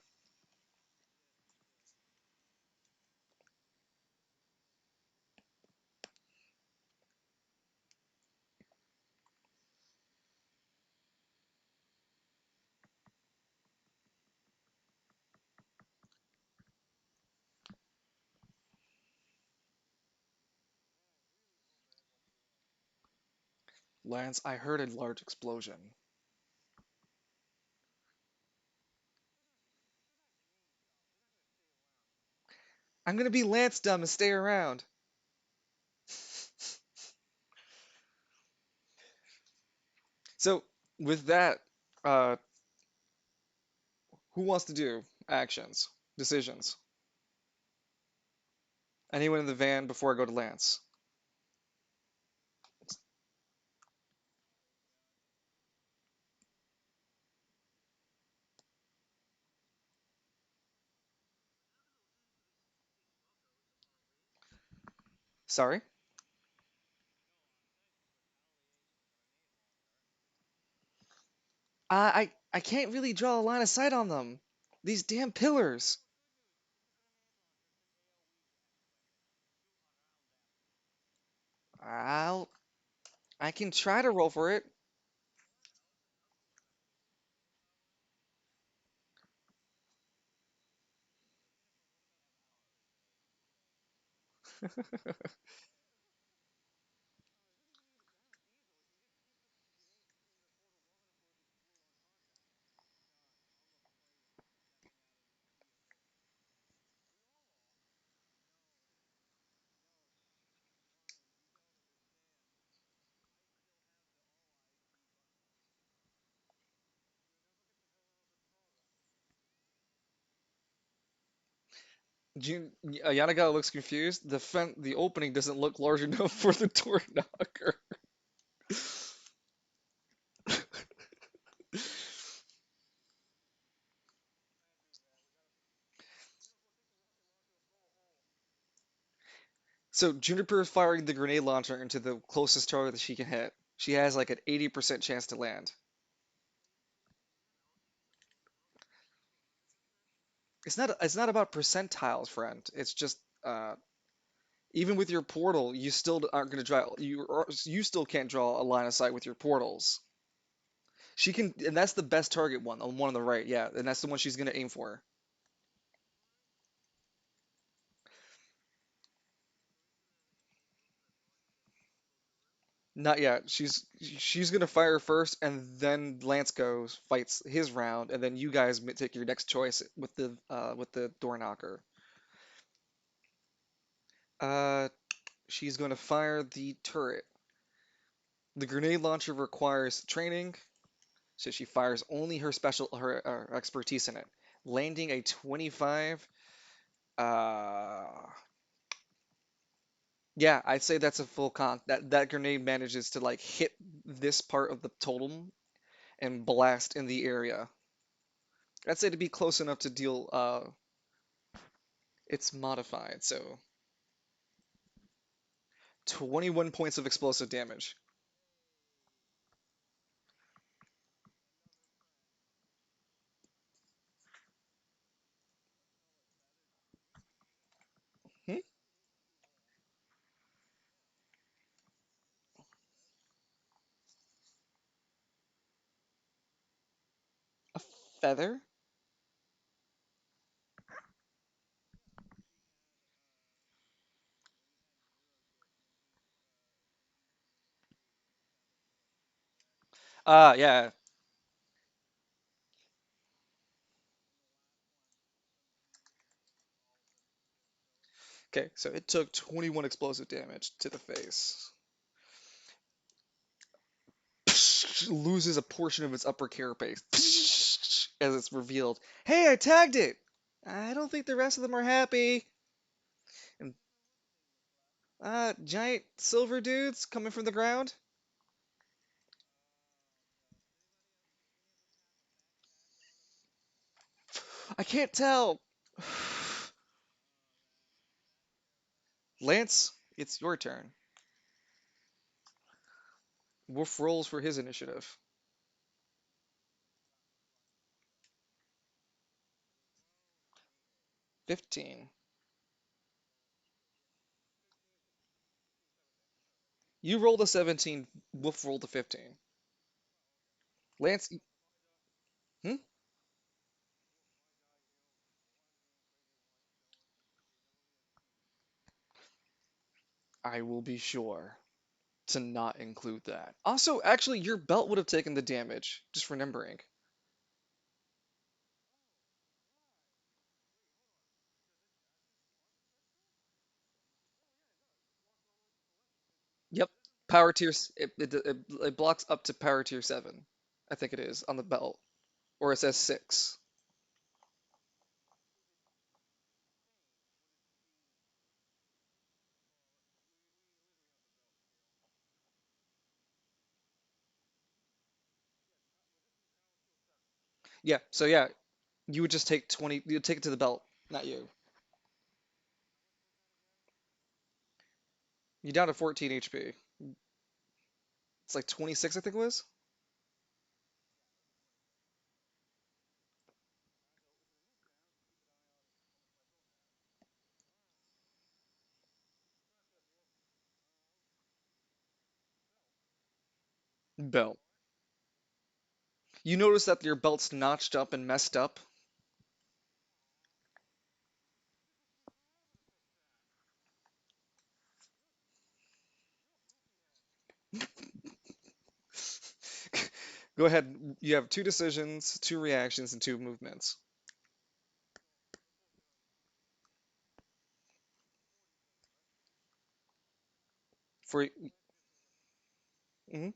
Lance, I heard a large explosion. I'm gonna be Lance dumb and stay around. So, with that, uh, who wants to do actions, decisions? Anyone in the van before I go to Lance? Sorry? I can't really draw a line of sight on them. These damn pillars. I'll I can try to roll for it. Yanagata looks confused. The opening doesn't look large enough for the door knocker. So Juniper is firing the grenade launcher into the closest target that she can hit. She has like an 80% chance to land. It's not about percentiles, friend. It's just even with your portal, you still aren't going to you still can't draw a line of sight with your portals. She can, and that's the best target one, the one on the right, yeah, and that's the one she's going to aim for. Not yet. She's gonna fire first, and then Lance goes fights his round, and then you guys take your next choice with the door knocker. Uh, she's gonna fire the turret. The grenade launcher requires training, so she fires only her expertise in it. Landing a 25. Uh, yeah, I'd say that's a full con. That grenade manages to like hit this part of the totem and blast in the area. I'd say to be close enough to deal. It's modified, so 21 points of explosive damage. Hmm? A feather? Yeah. Okay, so it took 21 explosive damage to the face. Loses a portion of its upper carapace as it's revealed. Hey, I tagged it! I don't think the rest of them are happy. And giant silver dudes coming from the ground. I can't tell. Lance, it's your turn. Wolf rolls for his initiative. 15. You rolled a 17. Wolf rolled a 15. Lance, hmm? I will be sure to not include that. Also, actually, your belt would have taken the damage. Just remembering. Yep. Power tier. It blocks up to power tier 7. I think it is on the belt. Or it says 6. Yeah, so yeah, you would just take 20. You would take it to the belt, not you. You're down to 14 HP. It's like 26, I think it was. Belt. You notice that your belt's notched up and messed up. Go ahead. You have two decisions, two reactions, and two movements. For mhm.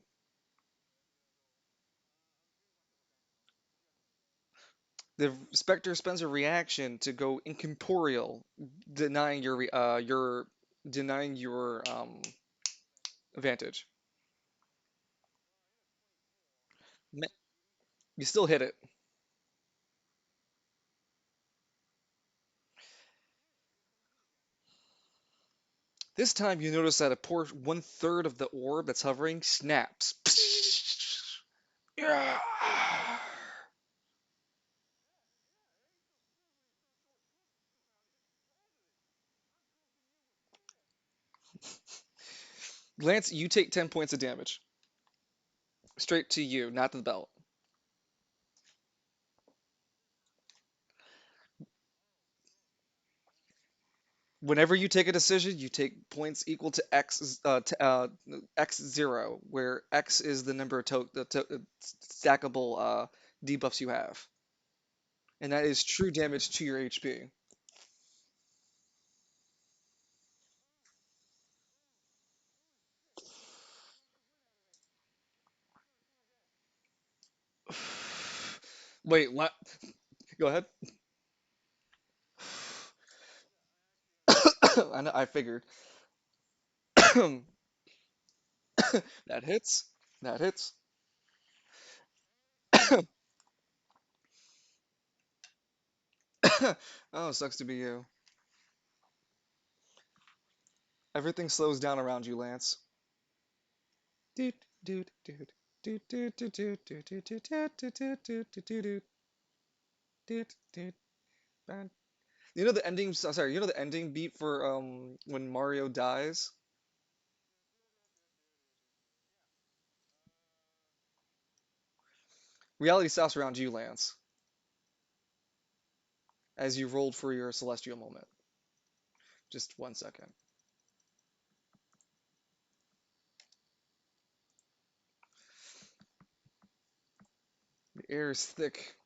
The Spectre spends a reaction to go incorporeal, denying your denying your advantage. Me- You still hit it. This time you notice that a poor 1/3 of the orb that's hovering snaps. Yeah. Lance, you take 10 points of damage. Straight to you, not to the belt. Whenever you take a decision, you take points equal to x0, where x is the number of stackable debuffs you have, and that is true damage to your HP. Wait, what? Go ahead. I know, I figured. That hits. That hits. Oh, sucks to be you. Everything slows down around you, Lance. Doot, doot, doot, doot, doot, doot, doot, doot, doot, doot, doot, doot, doot, doot, doot, doot, doot, doot, doot. You know the ending, sorry, you know the ending beat for when Mario dies? Reality stops around you, Lance, as you rolled for your celestial moment. Just 1 second. The air is thick.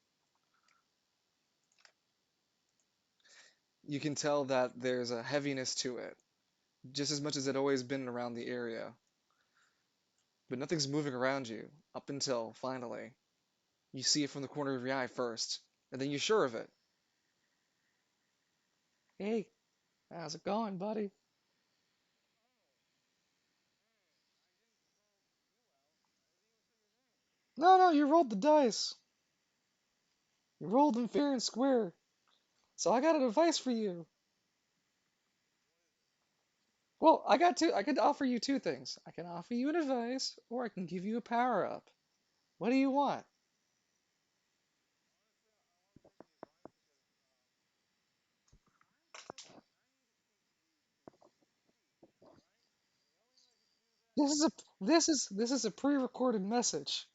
You can tell that there's a heaviness to it, just as much as it always been around the area. But nothing's moving around you, up until, finally, you see it from the corner of your eye first, and then you're sure of it. Hey, how's it going, buddy? No, no, you rolled the dice. You rolled them fair and square. So I got an advice for you. Well, I got two. I could offer you two things. I can offer you an advice, or I can give you a power up. What do you want? This is a pre-recorded message.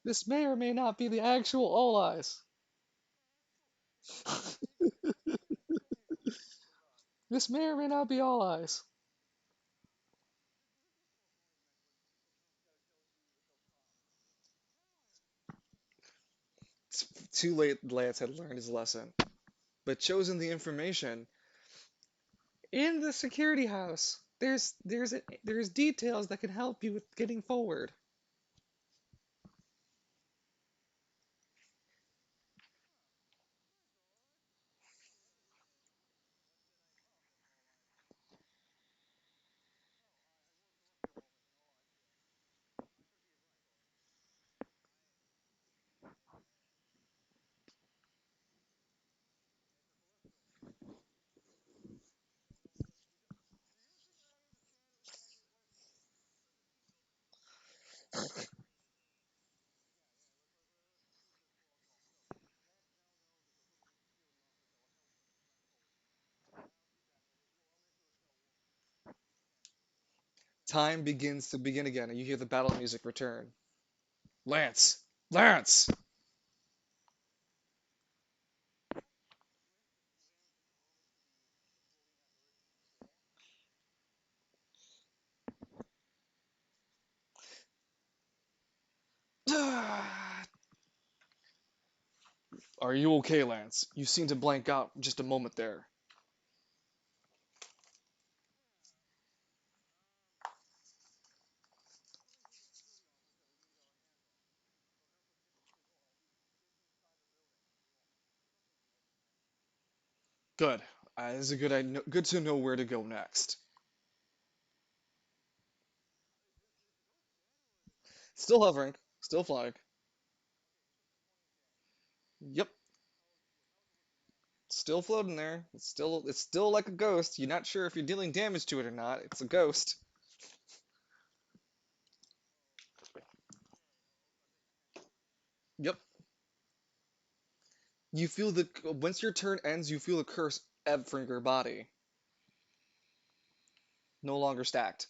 This may or may not be the actual All Eyes. This may or may not be All Eyes. It's too late. Lance had learned his lesson, but chosen the information in the security house. There's details that can help you with getting forward. Time begins to begin again, and you hear the battle music return. Lance! Lance! Are you okay, Lance? You seem to blank out just a moment there. Good. This is a good to know where to go next. Still hovering, still flying. Yep, still floating there. It's still like a ghost. You're not sure if you're dealing damage to it or not. It's a ghost. Yep. You feel the once your turn ends, you feel the curse ebb from your body. No longer stacked.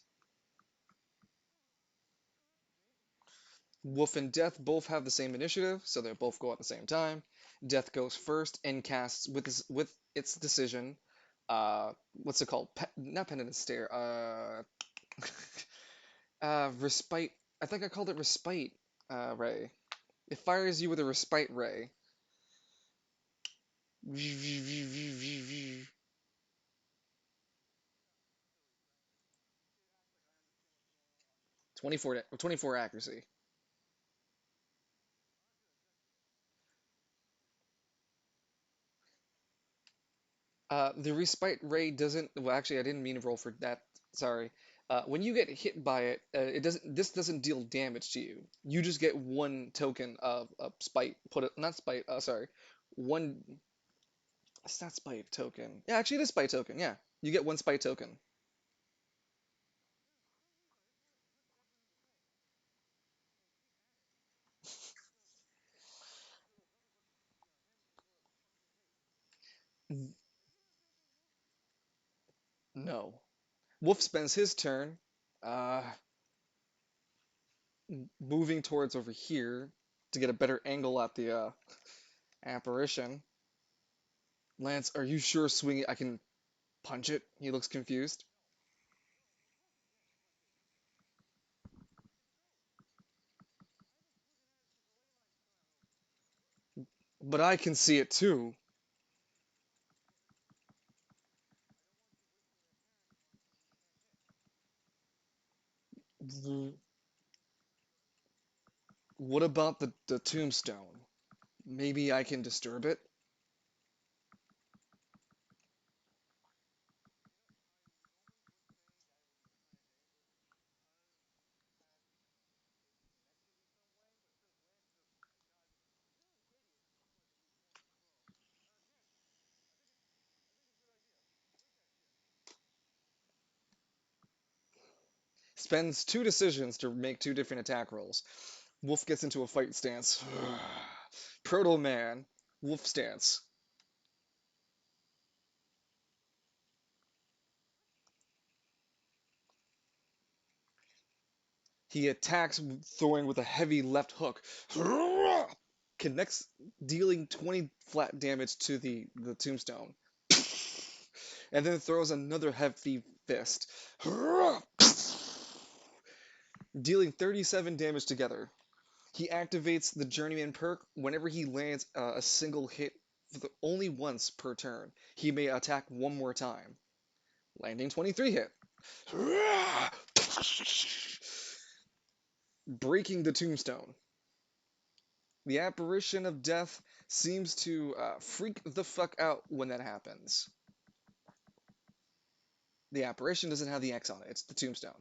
Wolf and Death both have the same initiative, so they both go at the same time. Death goes first and casts with its decision. what's it called? Not Penitence Stare. Respite. I think I called it Respite Ray. It fires you with a Respite Ray. 24 accuracy. The Respite Ray doesn't. Well, actually, I didn't mean to roll for that. Sorry. When you get hit by it, it doesn't. This doesn't deal damage to you. You just get one token of spite. Put it not spite. Sorry, one. It's not spite token. Yeah, actually, it is spite token. Yeah, you get one spite token. No. Wolf spends his turn, uh, moving towards over here to get a better angle at the apparition. Lance, are you sure swinging? I can punch it. He looks confused. But I can see it too. What about the tombstone? Maybe I can disturb it? Spends two decisions to make two different attack rolls. Wolf gets into a fight stance. Proto Man, Wolf stance. He attacks, throwing with a heavy left hook. Connects, dealing 20 flat damage to the tombstone. And then throws another heavy fist. Dealing 37 damage together. He activates the Journeyman perk whenever he lands a single hit only once per turn. He may attack one more time, landing 23 hit. Breaking the tombstone. The apparition of death seems to freak the fuck out when that happens. The apparition doesn't have the X on it, it's the tombstone.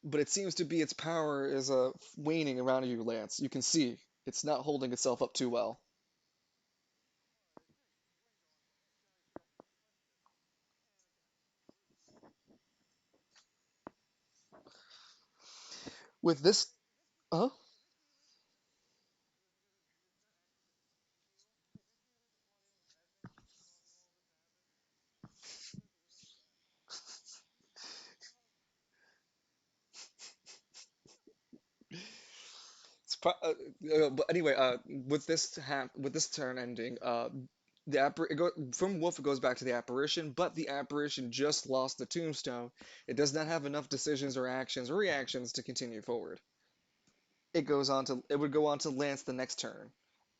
But it seems to be its power is waning around you, Lance. You can see it's not holding itself up too well. With this, huh? But anyway, with this turn ending, from Wolf it goes back to the apparition, but the apparition just lost the tombstone. It does not have enough decisions or actions or reactions to continue forward. It would go on to Lance the next turn,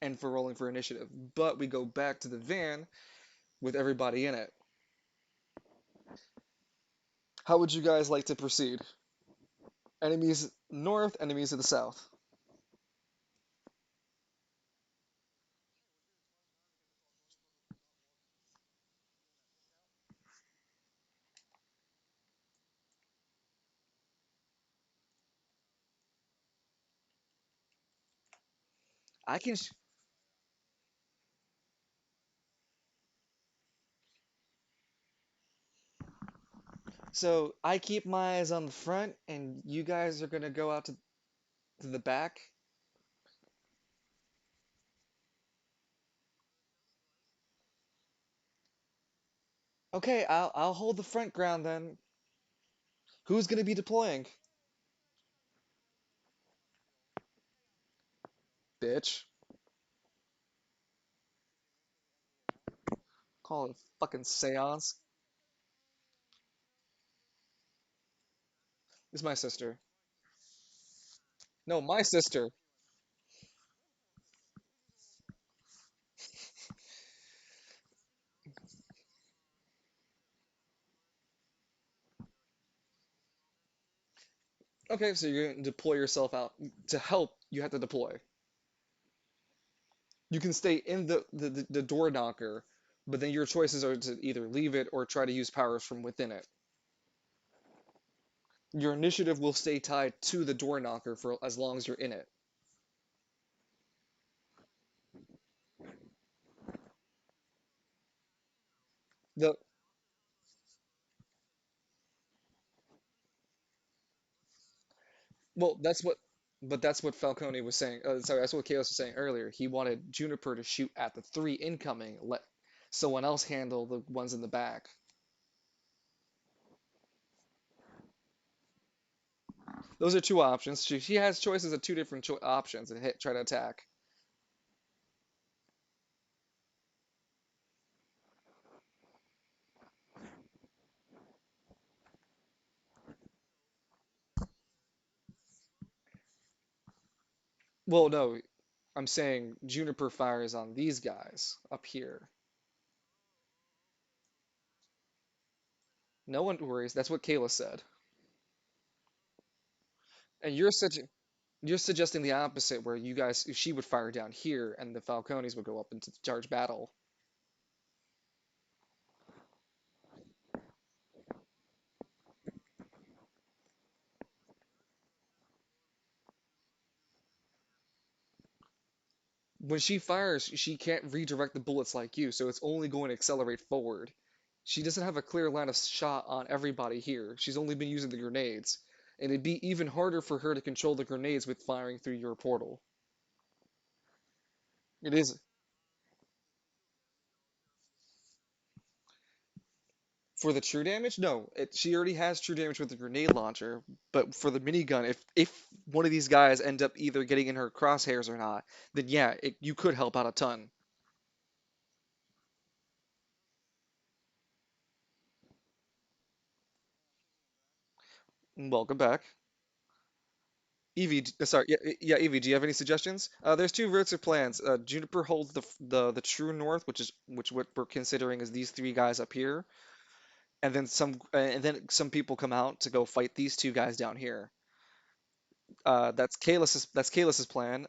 and for rolling for initiative. But we go back to the van with everybody in it. How would you guys like to proceed? Enemies north, enemies to the south. I can. So I keep my eyes on the front, and you guys are gonna go out to the back. Okay, I'll hold the front ground then. Who's gonna be deploying? Bitch. Call it a fucking seance. It's my sister. No, my sister. Okay, so you're gonna deploy yourself out. To help, you have to deploy. You can stay in the door knocker, but then your choices are to either leave it or try to use powers from within it. Your initiative will stay tied to the door knocker for as long as you're in it. The well, that's what Falcone was saying. Sorry, that's what Chaos was saying earlier. He wanted Juniper to shoot at the three incoming, let someone else handle the ones in the back. Those are two options. She has choices of two different options and try to attack. Well, no, I'm saying Juniper fires on these guys up here. No one worries. That's what Kayla said. And you're suggesting the opposite, where you guys she would fire down here and the Falcones would go up into charge battle. When she fires, she can't redirect the bullets like you, so it's only going to accelerate forward. She doesn't have a clear line of shot on everybody here. She's only been using the grenades, and it'd be even harder for her to control the grenades with firing through your portal. It is for the true damage. No, she already has true damage with the grenade launcher, but for the minigun, if one of these guys end up either getting in her crosshairs or not, then yeah, you could help out a ton. Welcome back. Evie, sorry, yeah, Evie, do you have any suggestions? There's two routes or plans. Juniper holds the true north, which what we're considering is these three guys up here, and then some people come out to go fight these two guys down here. That's Kalis's plan.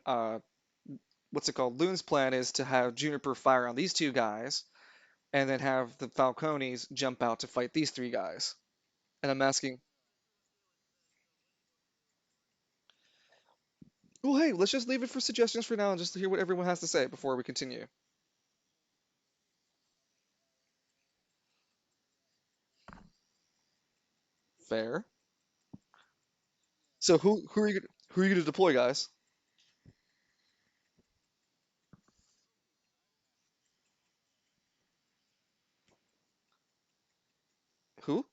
What's it called? Loon's plan is to have Juniper fire on these two guys, and then have the Falcones jump out to fight these three guys. And I'm asking, well, hey, let's just leave it for suggestions for now and just hear what everyone has to say before we continue. Fair. So who are you gonna deploy, guys? Who?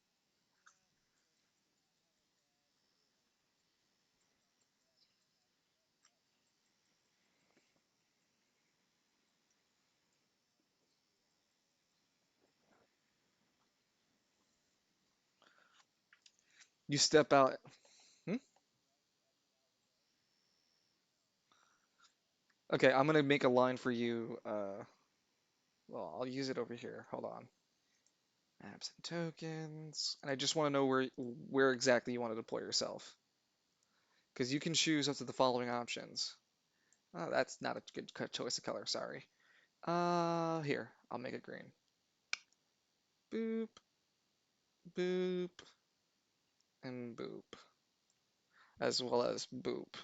You step out. Hmm? Okay, I'm gonna make a line for you. Well, I'll use it over here. Hold on. Apps and tokens. And I just want to know where exactly you want to deploy yourself, because you can choose up to the following options. Oh, that's not a good choice of color. Sorry. Here, I'll make it green. Boop, boop, and boop, as well as boop.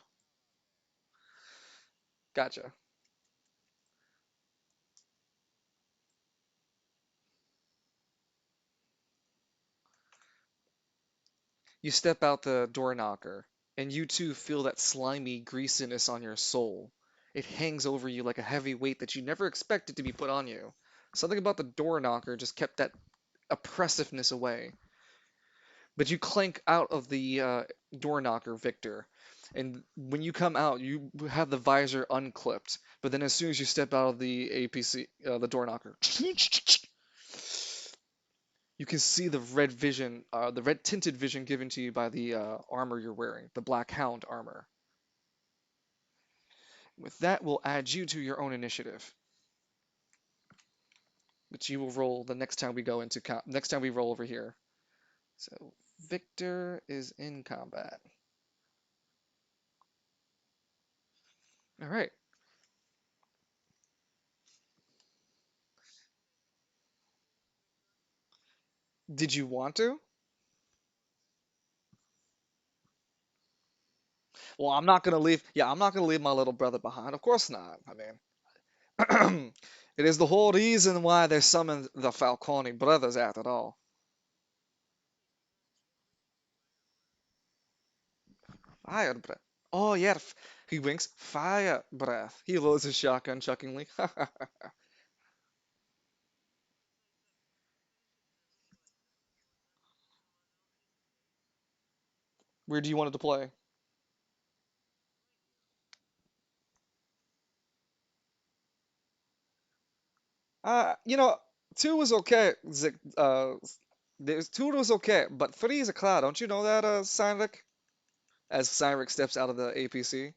Gotcha. You step out the door knocker, and you too feel that slimy greasiness on your soul. It hangs over you like a heavy weight that you never expected to be put on you. Something about the door knocker just kept that oppressiveness away. But you clank out of the door knocker, Victor. And when you come out, you have the visor unclipped. But then as soon as you step out of the APC, the door knocker, You can see the red vision, the red tinted vision given to you by the armor you're wearing, the Black Hound armor. With that, we'll add you to your own initiative, which you will roll the next time we go into next time we roll over here. So Victor is in combat. All right. Did you want to? Well, I'm not gonna leave. Yeah, I'm not gonna leave my little brother behind. Of course not. I mean, it is the whole reason why they summoned the Falcone brothers after all. Fire breath. Oh yeah, he winks. Fire breath. He loads his shotgun chuckingly. Where do you want it to play? You know, two was okay. There's two was okay, but three is a cloud. Don't you know that, Cynric? As Cynric steps out of the APC.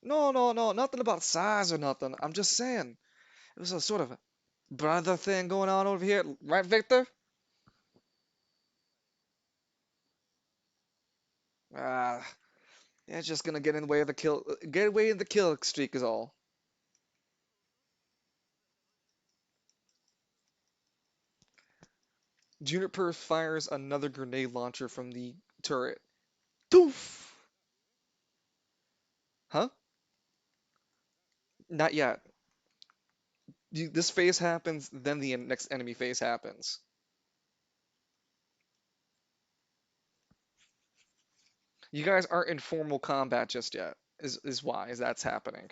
No, no, no, nothing about size or nothing. I'm just saying. It was a sort of brother thing going on over here, right, Victor? Ah, yeah, just gonna get in the way of the kill, get away in the kill streak is all. Juniper fires another grenade launcher from the turret. Doof! Huh? Not yet. This phase happens, then the next enemy phase happens. You guys aren't in formal combat just yet. Is why is that's happening.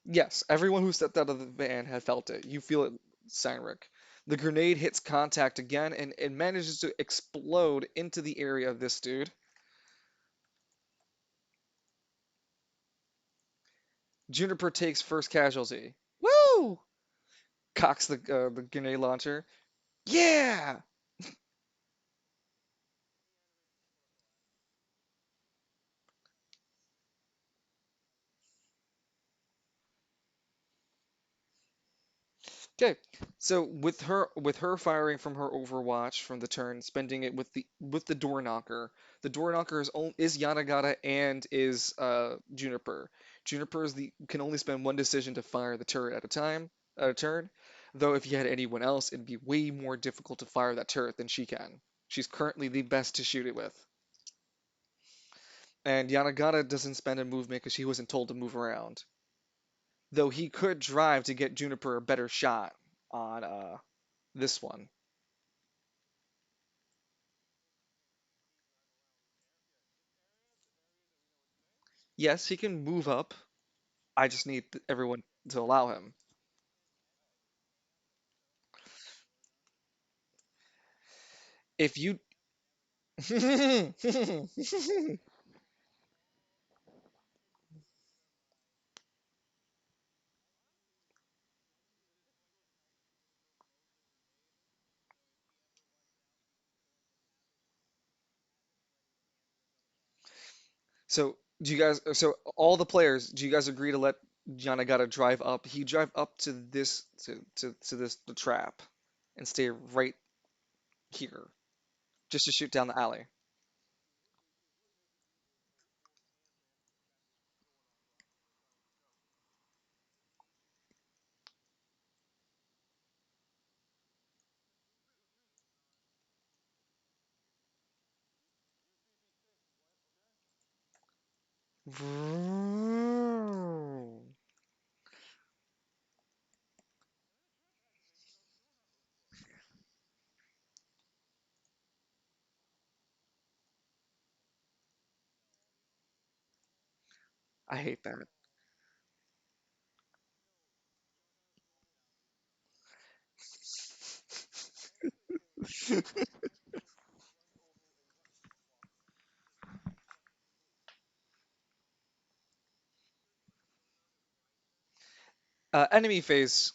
Yes, everyone who stepped out of the van had felt it. You feel it, Cynric. The grenade hits contact again and it manages to explode into the area of this dude. Juniper takes first casualty. Woo! Cocks the grenade launcher. Yeah! Okay, so with her firing from her Overwatch from the turn, spending it with the door knocker. The door knocker is Yanagata and is Juniper. Juniper can only spend one decision to fire the turret at a time at a turn. Though if you had anyone else, it'd be way more difficult to fire that turret than she can. She's currently the best to shoot it with. And Yanagata doesn't spend a movement because he wasn't told to move around. Though he could drive to get Juniper a better shot on this one. Yes, he can move up. I just need everyone to allow him. If you so all the players, do you guys agree to let Yanagata drive up? He drive up to this the trap and stay right here just to shoot down the alley. I hate that. Enemy phase.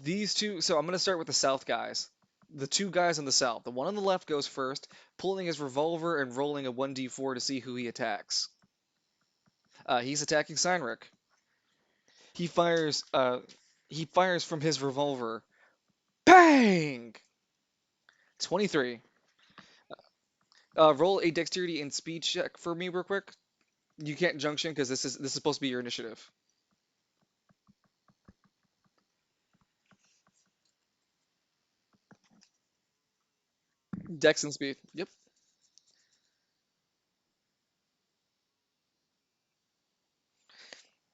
These two. So I'm gonna start with the south guys. The two guys on the south. The one on the left goes first, pulling his revolver and rolling a 1d4 to see who he attacks. He's attacking Seinrich. He fires. He fires from his revolver. Bang! 23. Roll a dexterity and speed check for me real quick. You can't junction because this is supposed to be your initiative. Dex and speed. Yep.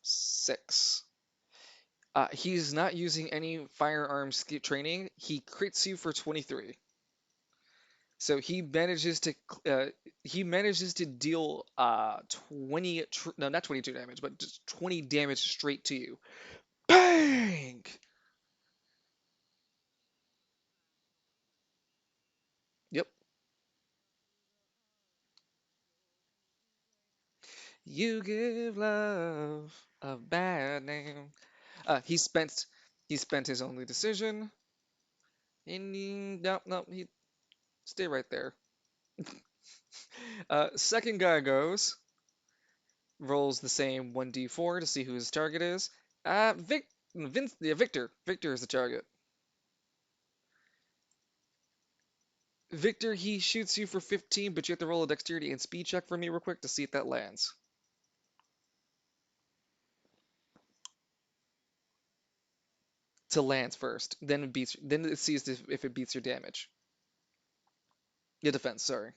6. He's not using any firearms training. He crits you for 23. So uh, he manages to deal 20 no, not 22 damage, but just 20 damage straight to you. Bang! Yep. You give love a bad name. He spent his only decision. No, no, he stay right there. Second guy goes, rolls the same 1d4 to see who his target is. Victor. Victor is the target. Victor, he shoots you for 15, but you have to roll a dexterity and speed check for me real quick to see if that lands. To lands first, then it beats. Then it sees if it beats your damage. Your defense, sorry.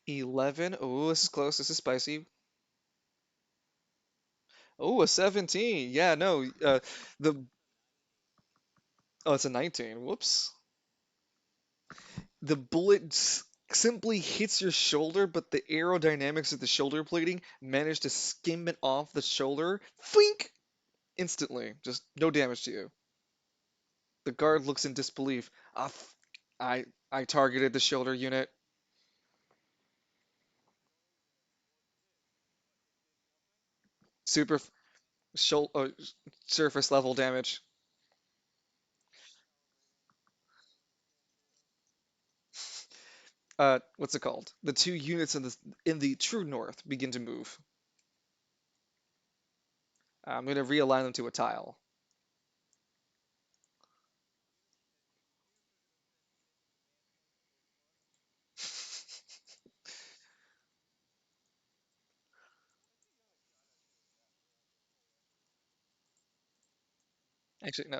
11. Oh, this is close. This is spicy. Oh, a 17. Yeah, no. The Oh, it's a 19. Whoops. The bullet simply hits your shoulder, but the aerodynamics of the shoulder plating managed to skim it off the shoulder. Fink! Instantly. Just no damage to you. The guard looks in disbelief. I I targeted the shoulder unit. Super shul surface level damage. What's it called? The two units in the true north begin to move. I'm gonna realign them to a tile. Actually, no.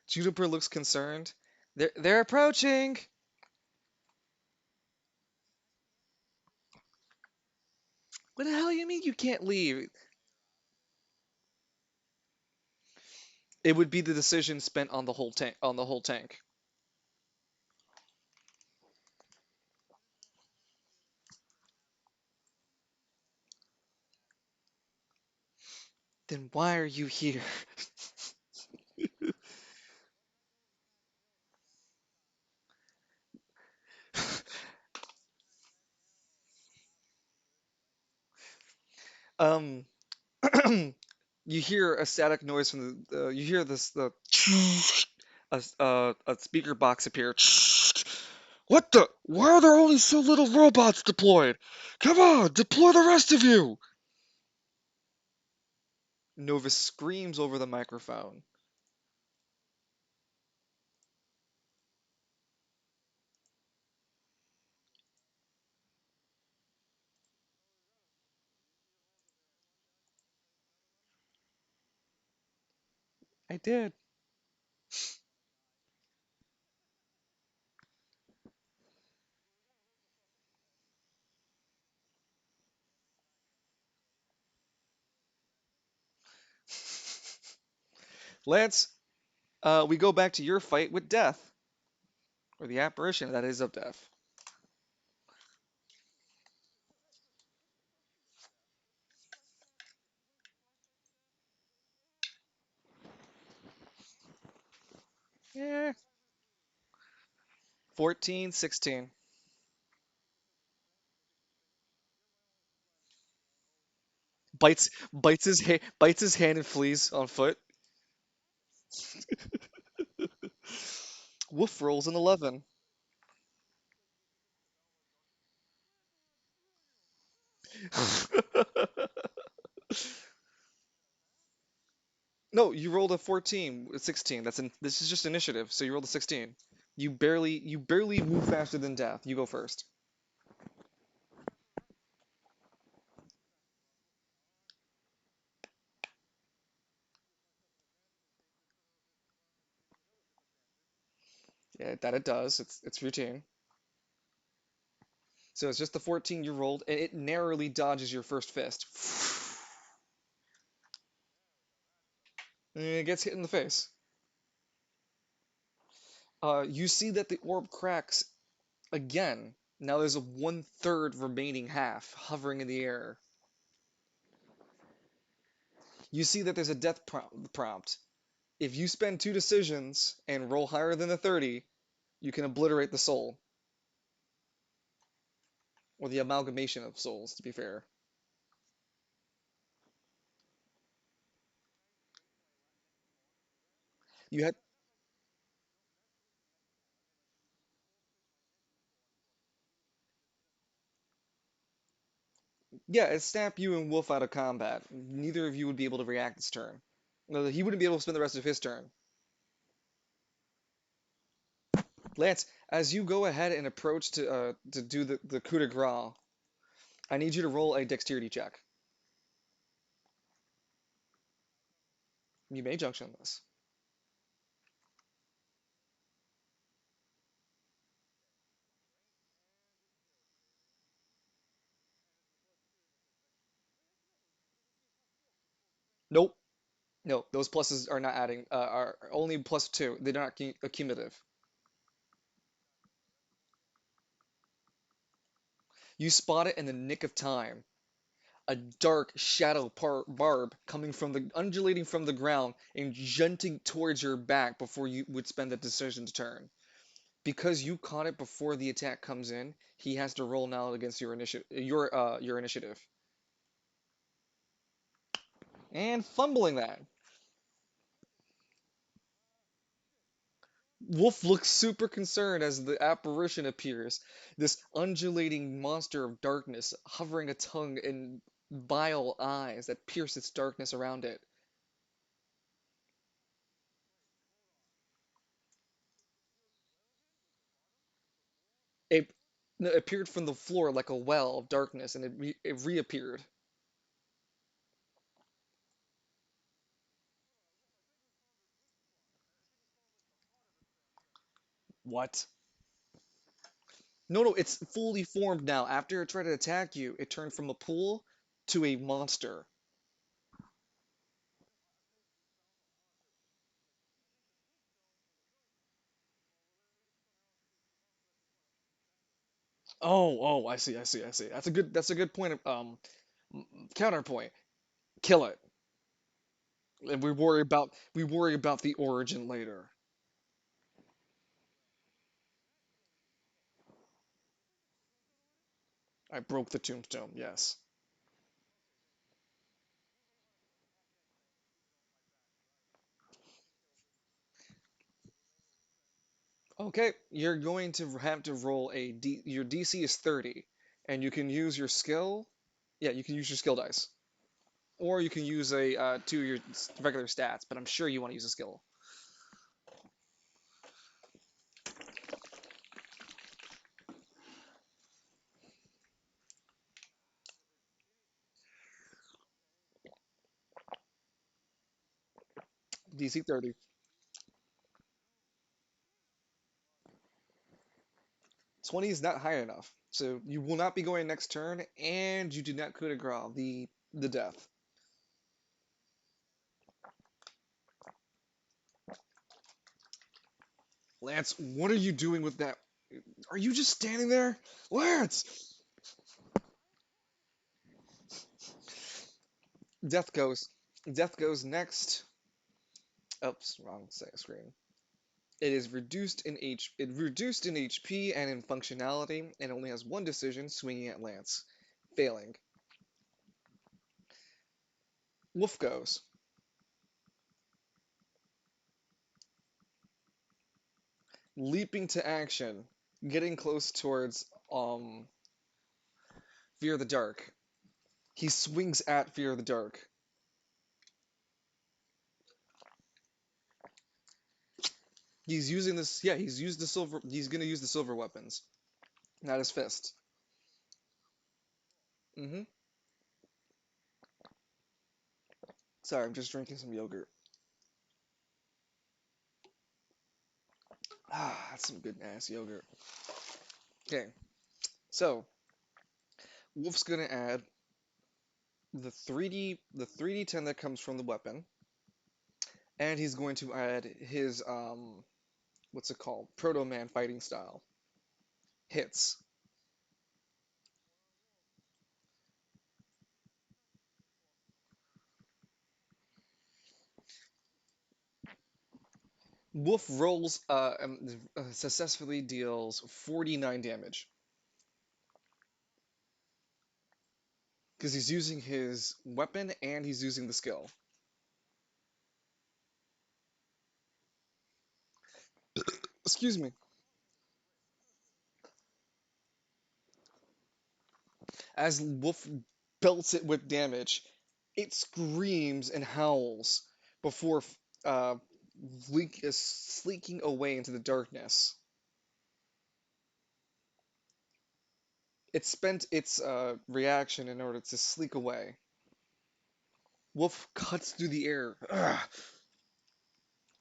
Juniper looks concerned. They're approaching. What the hell you mean you can't leave? It would be the decision spent on the whole tank. Then why are you here? um, you hear a static noise from you hear the a speaker box appear. What the? Why are there only so little robots deployed? Come on, deploy the rest of you! Nova screams over the microphone. I did. Lance, we go back to your fight with Death, or the apparition that is of Death. Yeah, 14, 16. Bites his hand and flees on foot. Wolf rolls an 11. No, you rolled a 14, 16. This is just initiative, so you rolled a 16. You barely move faster than Death. You go first. Yeah, that it does. It's routine. So it's just the 14 you rolled, and it narrowly dodges your first fist. And it gets hit in the face. You see that the orb cracks again. Now there's a one-third remaining half hovering in the air. You see that there's a death prompt. If you spend two decisions and roll higher than the 30, you can obliterate the soul, or the amalgamation of souls, to be fair. You had, yeah, it snapped you and Wolf out of combat. Neither of you would be able to react this turn. No, he wouldn't be able to spend the rest of his turn. Lance, as you go ahead and approach to do the coup de grace, I need you to roll a dexterity check. You may junction this. Nope. No, those pluses are not adding. Are only plus two. They're not accumulative. You spot it in the nick of time. A dark shadow barb coming from the undulating from the ground and junting towards your back before you would spend the decision to turn. Because you caught it before the attack comes in, he has to roll now against your initiative. And fumbling that. Wolf looks super concerned as the apparition appears. This undulating monster of darkness, hovering a tongue and vile eyes that pierce its darkness around it. It, no, it appeared from the floor like a well of darkness, and it reappeared. What? No, no, it's fully formed now. After it tried to attack you, it turned from a pool to a monster. Oh, I see. That's a good point of counterpoint. Kill it. And we worry about the origin later. I broke the tombstone, yes. Okay, you're going to have to roll your DC is 30, and you can use your skill. Yeah, you can use your skill dice. Or you can use a two of your regular stats, but I'm sure you want to use a skill. DC 30. 20 is not high enough. So you will not be going next turn, and you do not coup de grace the death. Lance, what are you doing with that? Are you just standing there? Lance! Death goes. Death goes next. Oops, wrong screen. It is reduced in HP and in functionality, and only has one decision, swinging at Lance. Failing. Wolf goes. Leaping to action. Getting close towards Fear the Dark. He swings at Fear the Dark. He's using this. Yeah, he's used the silver. He's gonna use the silver weapons, not his fist. Mm-hmm. Sorry, I'm just drinking some yogurt. Ah, that's some good ass yogurt. Okay, so Wolf's gonna add the 3D 10 that comes from the weapon, and he's going to add his what's it called? Proto Man fighting style. Hits. Wolf rolls successfully deals 49 damage because he's using his weapon and he's using the skill. Excuse me. As Wolf belts it with damage, it screams and howls before sleeking away into the darkness. It spent its reaction in order to sleek away. Wolf cuts through the air. Ugh.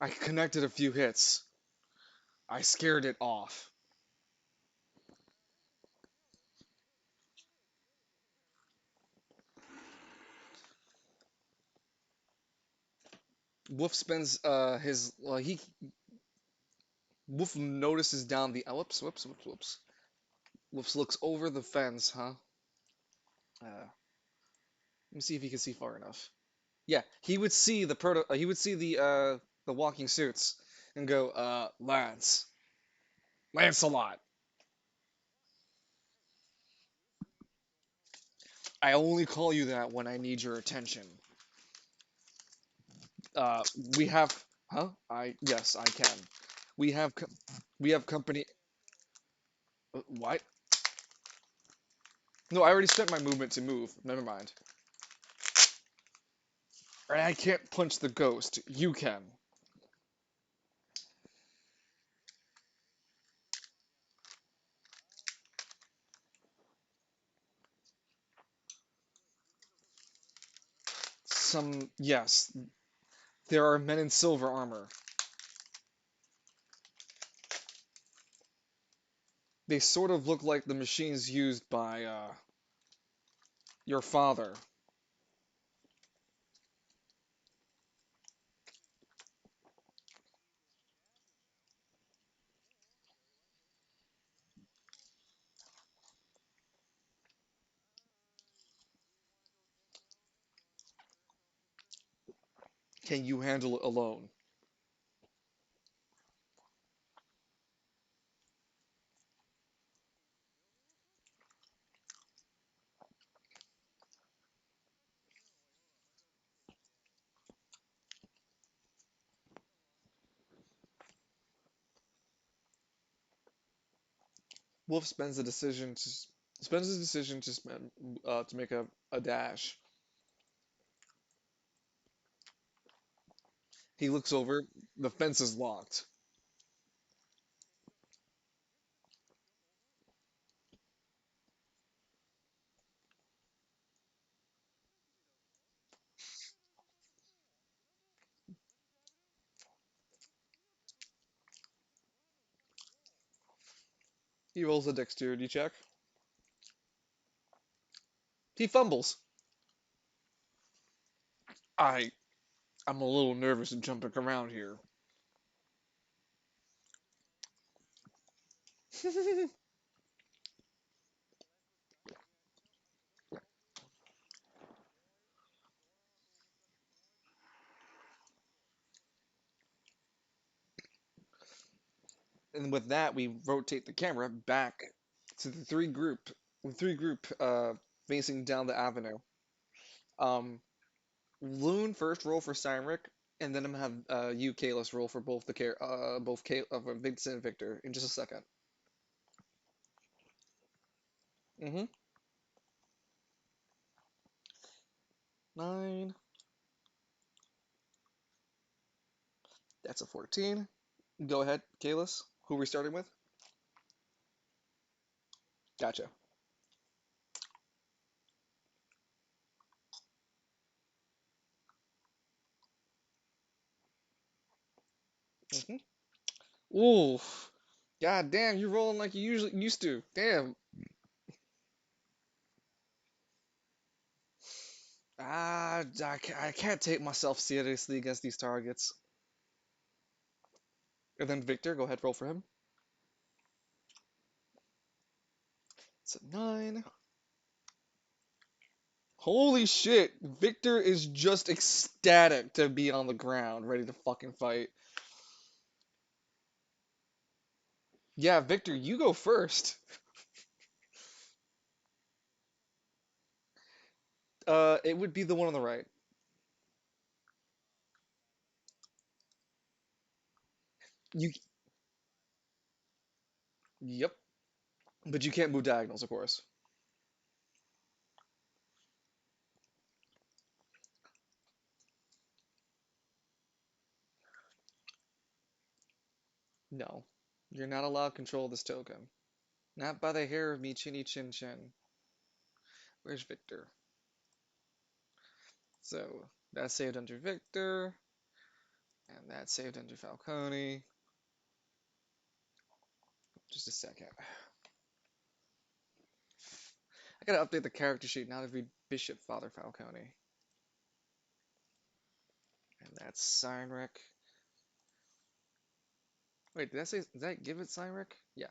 I connected a few hits. I scared it off. Wolf spends his he Wolf notices down the whoops. Wolf looks over the fence, huh? Let me see if he can see far enough. Yeah, he would see he would see the walking suits and go, Lancelot. I only call you that when I need your attention. Uh, we have, huh? Yes, I can. We have, we have company. What? No, I already spent my movement to move. Never mind. And I can't punch the ghost. You can. Yes, there are men in silver armor. They sort of look like the machines used by your father. Can you handle it alone? Wolf spends his decision to make a dash. He looks over. The fence is locked. He rolls a dexterity check. He fumbles. I I'm a little nervous and jumping around here. And with that, we rotate the camera back to the three group facing down the avenue. Um, Loon first roll for Cymric, and then I'm gonna have you, Kalis, roll for both Vincent and Victor in just a second. Mm-hmm. 9. That's a 14. Go ahead, Kalis. Who are we starting with? Gotcha. Mm-hmm. Oof. God damn, you're rolling like you usually used to. Damn. I can't take myself seriously against these targets. And then Victor, go ahead, roll for him. It's a 9. Holy shit, Victor is just ecstatic to be on the ground, ready to fucking fight. Yeah, Victor, you go first. It would be the one on the right. You, yep, but you can't move diagonals, of course. No, you're not allowed to control this token. Not by the hair of me, chinny chin chin. Where's Victor? So that's saved under Victor, and that's saved under Falcone. Just a second. I gotta update the character sheet now to read Bishop Father Falcone. And that's Cynric. Wait, did that give it Cynric? Yeah.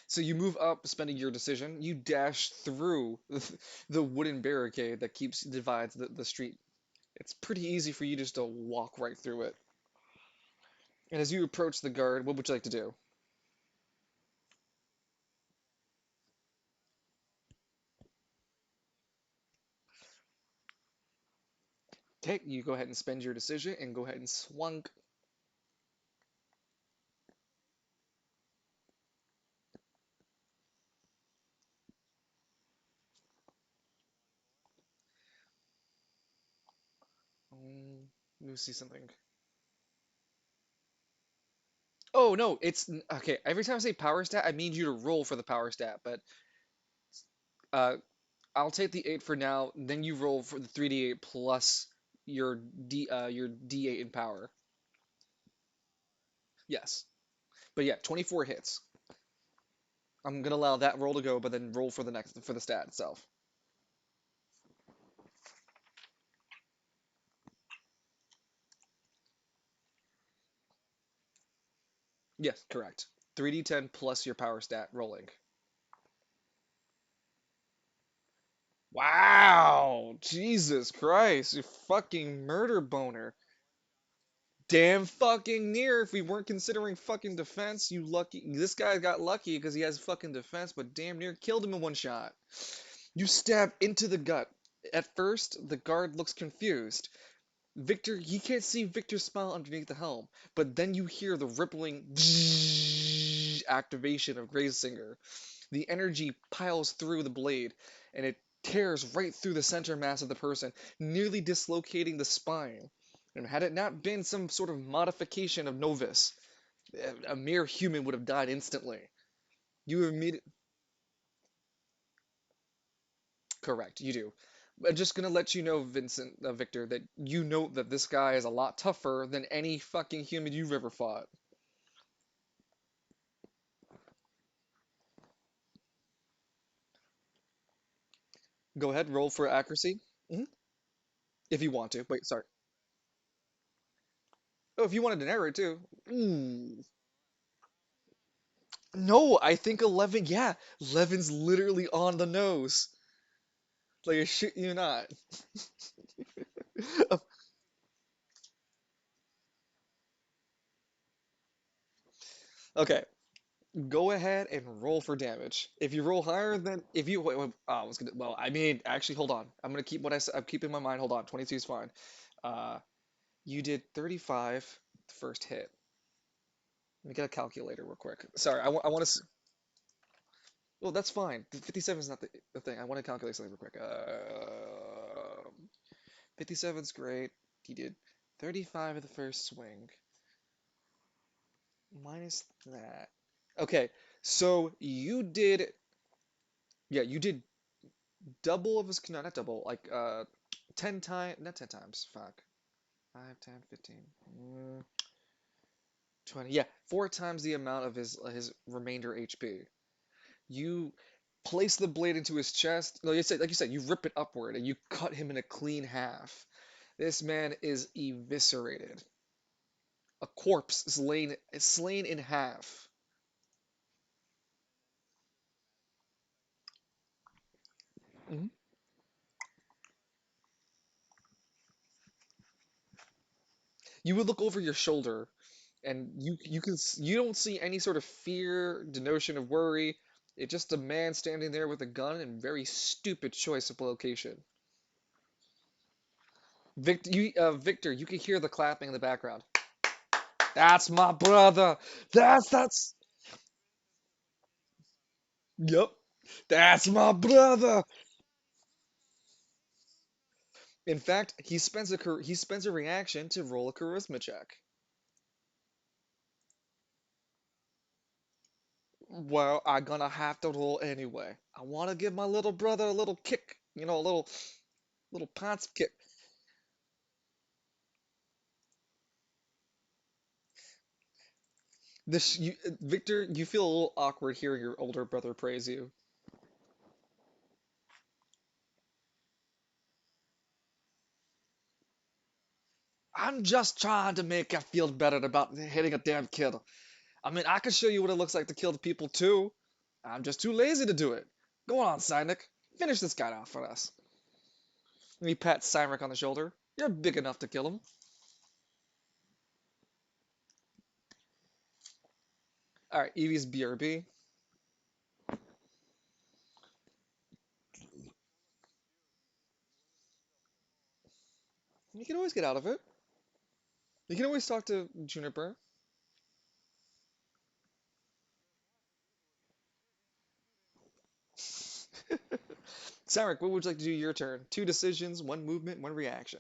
So you move up, spending your decision. You dash through the wooden barricade that keeps divides the street. It's pretty easy for you just to walk right through it. And as you approach the guard, what would you like to do? Okay, you go ahead and spend your decision and go ahead and swung. Let me see something. Oh no, it's okay. Every time I say power stat, I need you to roll for the power stat, but uh, I'll take the 8 for now. Then you roll for the 3d8 plus your d8 in power. Yes, but yeah, 24 hits. I'm gonna allow that roll to go, but then roll for the stat itself. Yes, correct. 3d10 plus your power stat rolling. Wow, Jesus Christ, you fucking murder boner. Damn fucking near if we weren't considering fucking defense, you lucky. This guy got lucky because he has fucking defense, but damn near killed him in one shot. You stab into the gut. At first, the guard looks confused. Victor, he can't see Victor's smile underneath the helm, but then you hear the rippling activation of Singer. The energy piles through the blade, and it tears right through the center mass of the person, nearly dislocating the spine. And had it not been some sort of modification of Novus, a mere human would have died instantly. You immediately. Correct, you do. I'm just gonna let you know, Victor, that you know that this guy is a lot tougher than any fucking human you've ever fought. Go ahead, roll for accuracy. Mhm. If you want to. Wait, sorry. Oh, if you wanted to narrate too. Ooh. No, I think 11. Yeah, 11's literally on the nose. Like I shit you not. Okay, go ahead and roll for damage. If you roll higher than if you wait, I was gonna. Well, I mean, actually, hold on. I'm gonna keep what I'm keeping in my mind. Hold on, 22 is fine. Uh, you did 35 the first hit. Let me get a calculator real quick. Sorry, I want to. Well, that's fine. 57 is not the thing. I want to calculate something real quick. 57's great. He did 35 of the first swing. Minus that. Okay, so you did. Yeah, you did double of his. No, not double. Like 10 times. Not 10 times. Fuck. 5, 10, 15. 20. Yeah, 4 times the amount of his remainder HP. You place the blade into his chest. Like you said, you rip it upward and you cut him in a clean half. This man is eviscerated. A corpse is slain in half. Mhm. You would look over your shoulder, and you don't see any sort of fear, denotion of worry. It's just a man standing there with a gun and very stupid choice of location. Victor, you can hear the clapping in the background. That's my brother. That's. Yep. That's my brother. In fact, he spends a reaction to roll a charisma check. Well, I'm gonna have to roll anyway. I want to give my little brother a little kick, a little pants kick. Victor, you feel a little awkward hearing your older brother praise you. I'm just trying to make you feel better about hitting a damn kid. I mean, I can show you what it looks like to kill the people too. I'm just too lazy to do it. Go on, Cynic. Finish this guy off for us. And he pats Cyric on the shoulder. You're big enough to kill him. Alright, Evie's BRB. You can always get out of it. You can always talk to Juniper. Cyric, what would you like to do your turn? Two decisions, one movement, one reaction.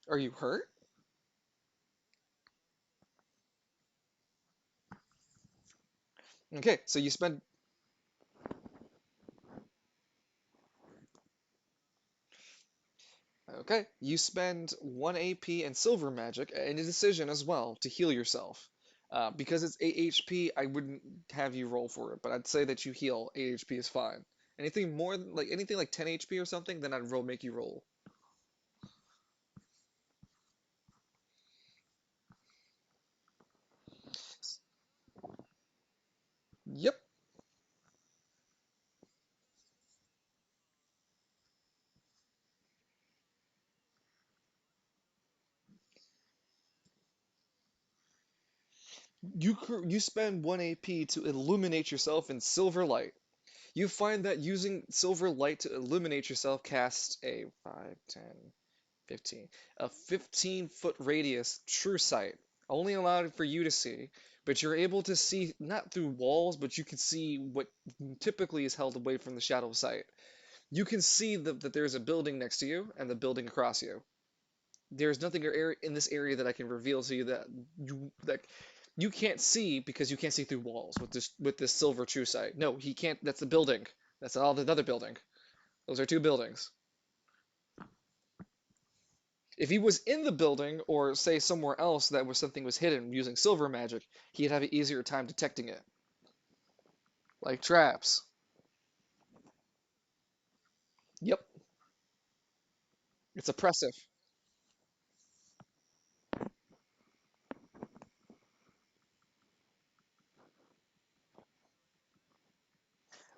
Are you hurt? Okay, so you spend. Okay, you spend 1 AP and silver magic and a decision as well to heal yourself. Because it's 8 HP, I wouldn't have you roll for it, but I'd say that you heal. 8 HP is fine. Anything like 10 HP or something, then I'd make you roll. Yep. You spend 1 AP to illuminate yourself in silver light. You find that using silver light to illuminate yourself casts a 5, 10, 15. A 15-foot radius true sight, only allowed for you to see, but you're able to see not through walls, but you can see what typically is held away from the shadow of sight. You can see that there's a building next to you and the building across you. There's nothing in this area that I can reveal to you that you can't see because you can't see through walls with this silver true sight. No, he can't. That's the building. That's all the other building. Those are two buildings. If he was in the building, or say somewhere else that was something was hidden using silver magic, he'd have an easier time detecting it. Like traps. Yep, it's oppressive.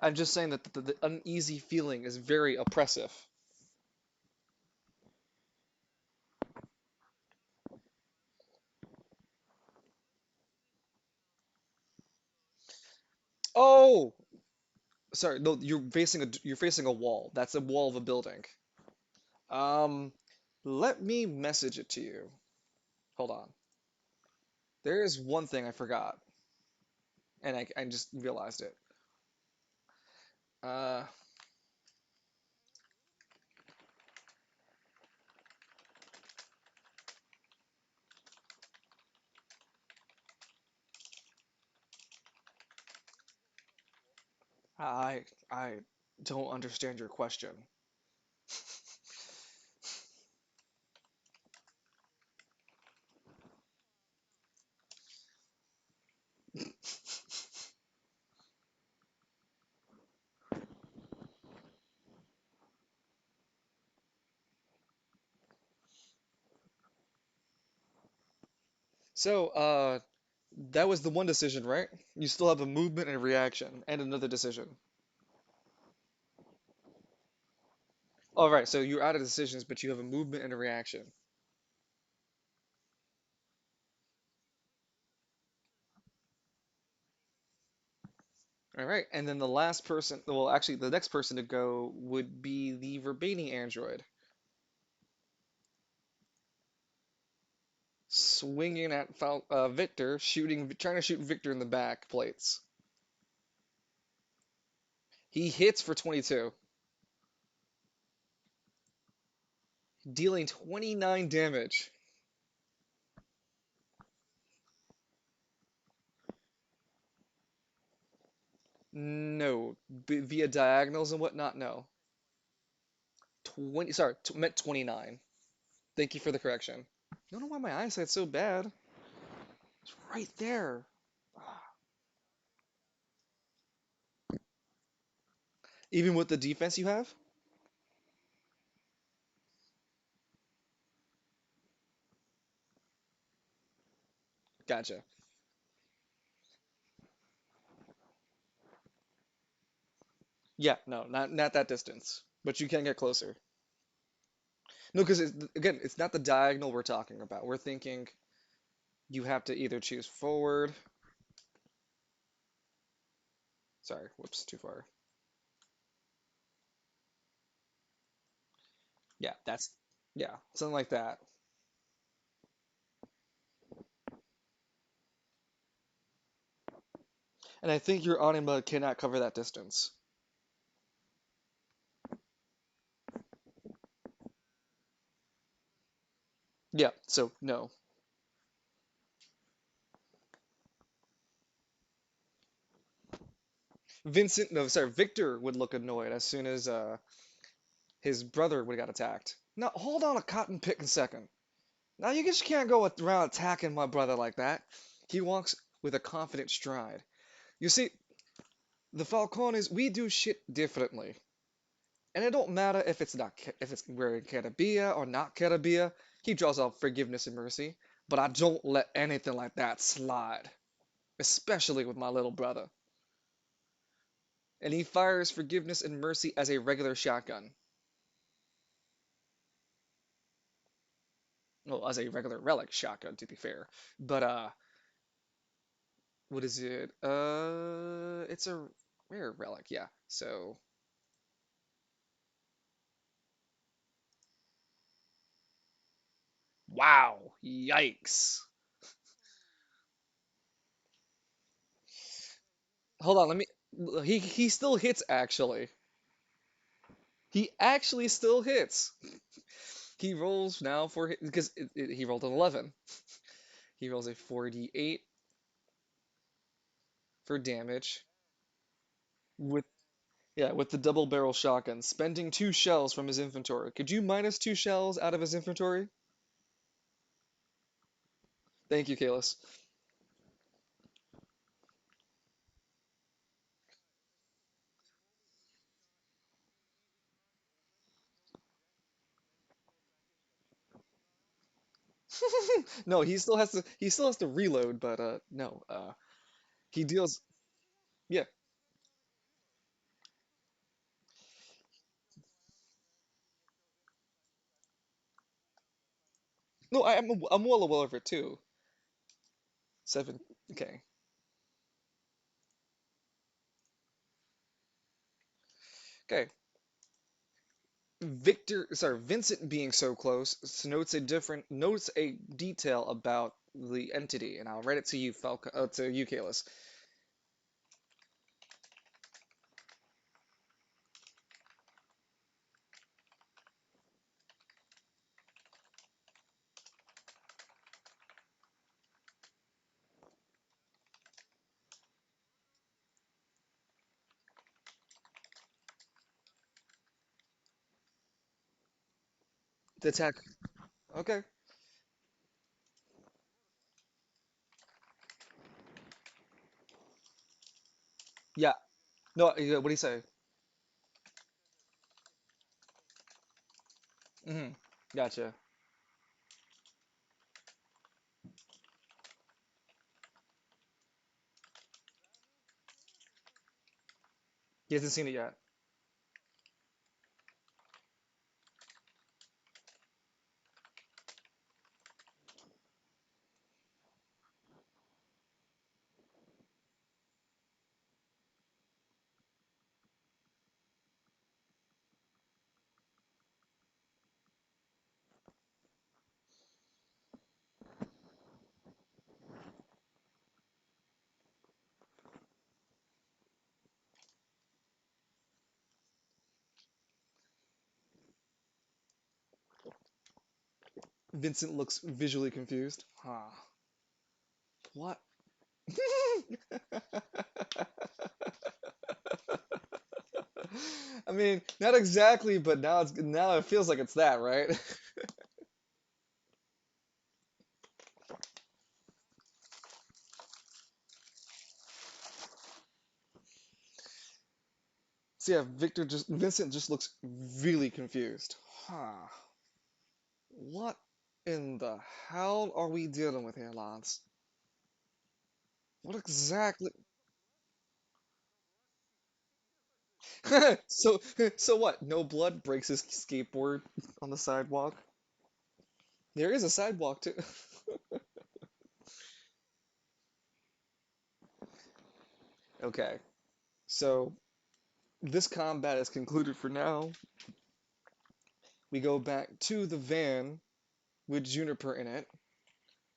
I'm just saying that the uneasy feeling is very oppressive. Oh, sorry. No, you're facing a wall. That's a wall of a building. Um, Let me message it to you. Hold on. There is one thing I forgot, and I just realized it. Uh, I don't understand your question. So, that was the one decision, right? You still have a movement and a reaction, and another decision. All right, so you're out of decisions, but you have a movement and a reaction. All right, and then the last person, well, actually, the next person to go would be the Verbani android, swinging at Victor, trying to shoot Victor in the back plates. He hits for 22, dealing 29 damage. No, via diagonals and whatnot. No, 20. Sorry, meant 29. Thank you for the correction. I don't know why my eyesight's so bad. It's right there. Ah, even with the defense you have? Gotcha. Yeah, no, not that distance, but you can get closer. No, because again, it's not the diagonal we're talking about. We're thinking you have to either choose forward. Sorry, whoops, too far. Yeah, yeah, something like that. And I think your Anima cannot cover that distance. Yeah, so no. No, sorry, Victor would look annoyed as soon as his brother would have got attacked. Now, hold on a cotton picking second. Now you just can't go around attacking my brother like that. He walks with a confident stride. You see, the Falcones, we do shit differently. And it don't matter if it's not if it's wearing Carabia or not Carabia. He draws out forgiveness and mercy, but I don't let anything like that slide, especially with my little brother. And he fires forgiveness and mercy as a regular shotgun. Well, as a regular relic shotgun, to be fair. But what is it? It's a rare relic, yeah. So, wow, yikes. Hold on, let me. He still hits actually. He actually still hits. He rolls now for because he rolled an 11. He rolls a 48 for damage with with the double barrel shotgun, spending 2 shells from his inventory. Could you minus 2 shells out of his inventory? Thank you, Kalis. No, he still has to reload, but no. He deals yeah. No, I'm well aware of it too. Seven. Okay. Okay. Vincent being so close notes a detail about the entity, and I'll read it to you, to you, Kalis. The attack. Okay. Yeah. No. Yeah, what do you say? Hmm. Gotcha. He hasn't seen it yet. Vincent looks visually confused. Huh. What? I mean, not exactly, but now it feels like it's that, right? So yeah, Vincent just looks really confused. Huh. What in the hell are we dealing with here, Lance? What exactly? So so what? No blood breaks his skateboard on the sidewalk. There is a sidewalk too. Okay. So this combat is concluded for now. We go back to the van with Juniper in it.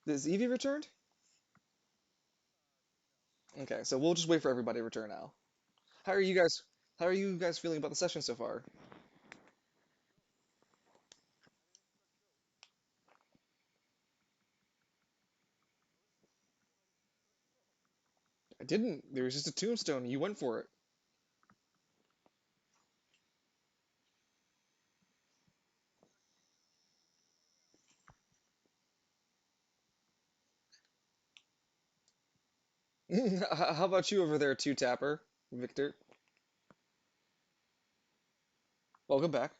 Has Evie returned? Okay, so we'll just wait for everybody to return now. How are you guys? How are you guys feeling about the session so far? I didn't. There was just a tombstone. You went for it. How about you over there, two tapper, Victor? Welcome back,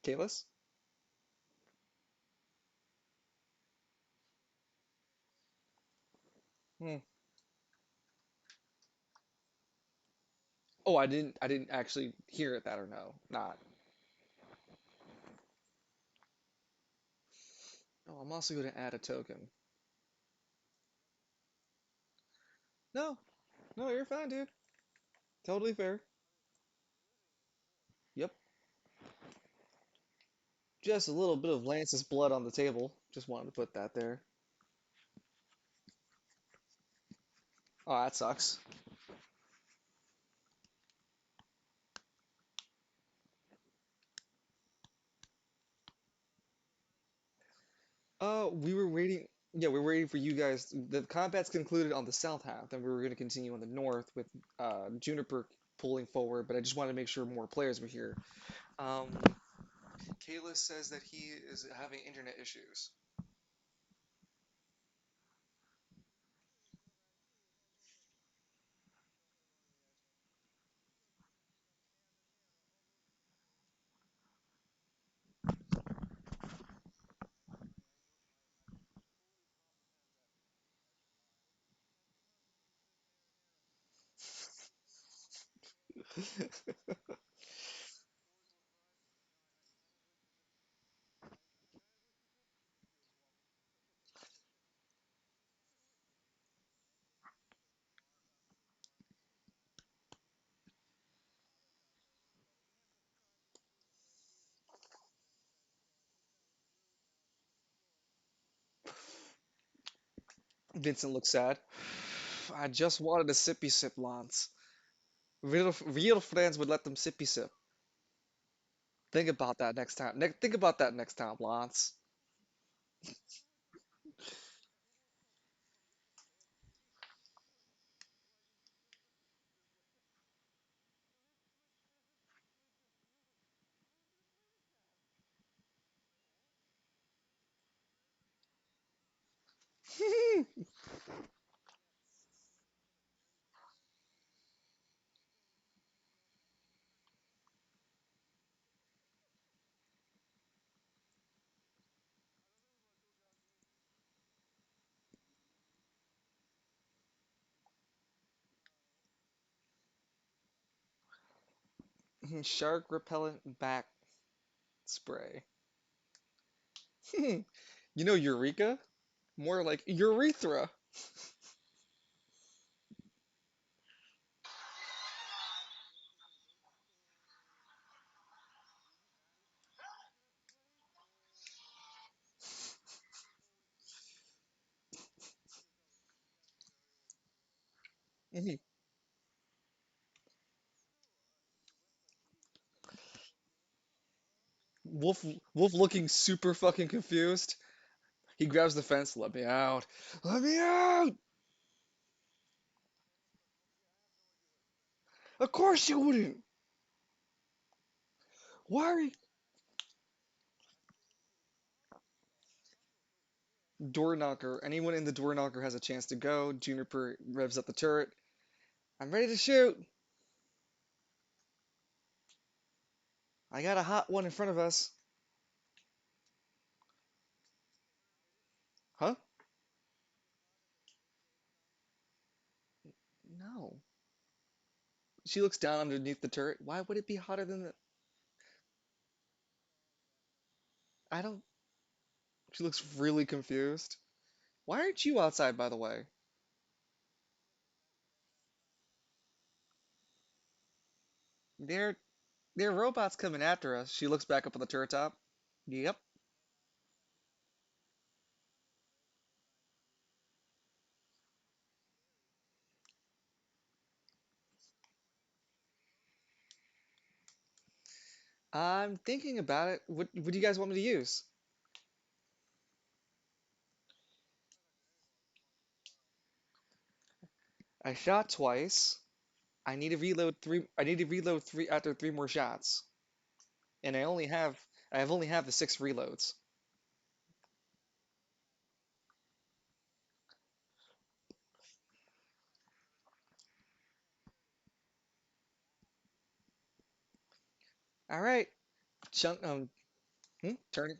Kalis. Hmm. Oh, I didn't actually hear it. That or no, not. Oh, I'm also going to add a token. No, no, you're fine, dude. Totally fair. Yep. Just a little bit of Lance's blood on the table. Just wanted to put that there. Oh, that sucks. We were waiting. Yeah, we were waiting for you guys. The combat's concluded on the south half, and we were going to continue on the north with Juniper pulling forward. But I just wanted to make sure more players were here. Um, Kayla says that he is having internet issues. Vincent looks sad. I just wanted a sippy sip, Lance. Real friends would let them sippy sip. Think about that next time. Think about that next time, Lance. Shark repellent back spray. You know Eureka? More like urethra. Mhm. Wolf, Wolf looking super fucking confused. He grabs the fence. Let me out. Let me out. Of course you wouldn't. Why are you? Door knocker. Anyone in the door knocker has a chance to go. Juniper revs up the turret. I'm ready to shoot. I got a hot one in front of us. Huh? No. She looks down underneath the turret. Why would it be hotter than the? I don't. She looks really confused. Why aren't you outside, by the way? They're they're robots coming after us. She looks back up at the turret top. Yep. I'm thinking about it. What do you guys want me to use? I shot twice. I need to reload three. I need to reload three after three more shots, and I have only have the six reloads. All right, chunk. Turn it.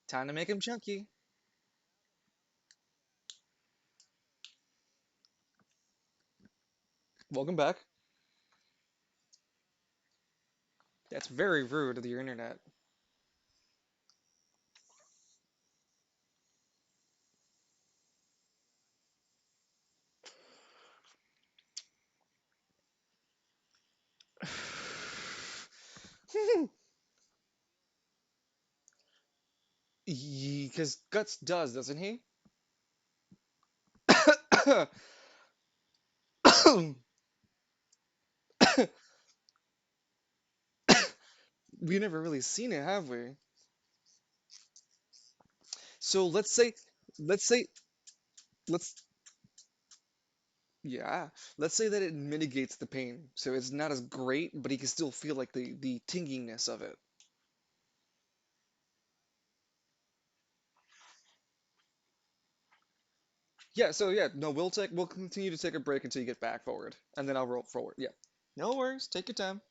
Time to make him chunky. Welcome back. That's very rude of your internet. Because Guts does, doesn't he? We never really seen it, have we? So let's say, let's yeah, let's say that it mitigates the pain, so it's not as great, but he can still feel like the tinginess of it. Yeah, so yeah, no, we'll continue to take a break until you get back forward, and then I'll roll forward. Yeah, no worries, take your time.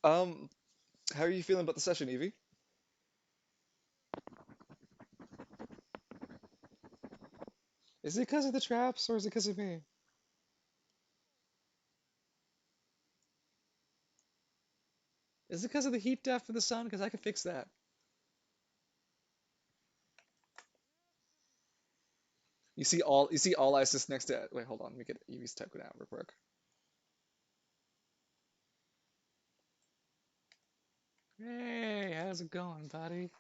Um, how are you feeling about the session, Evie? Is it because of the traps, or is it because of me? Is it because of the heat death for the sun? Because I can fix that. You see all ISIS next to. Wait, hold on. Let me get Evie's type it out real quick. Hey, how's it going, buddy?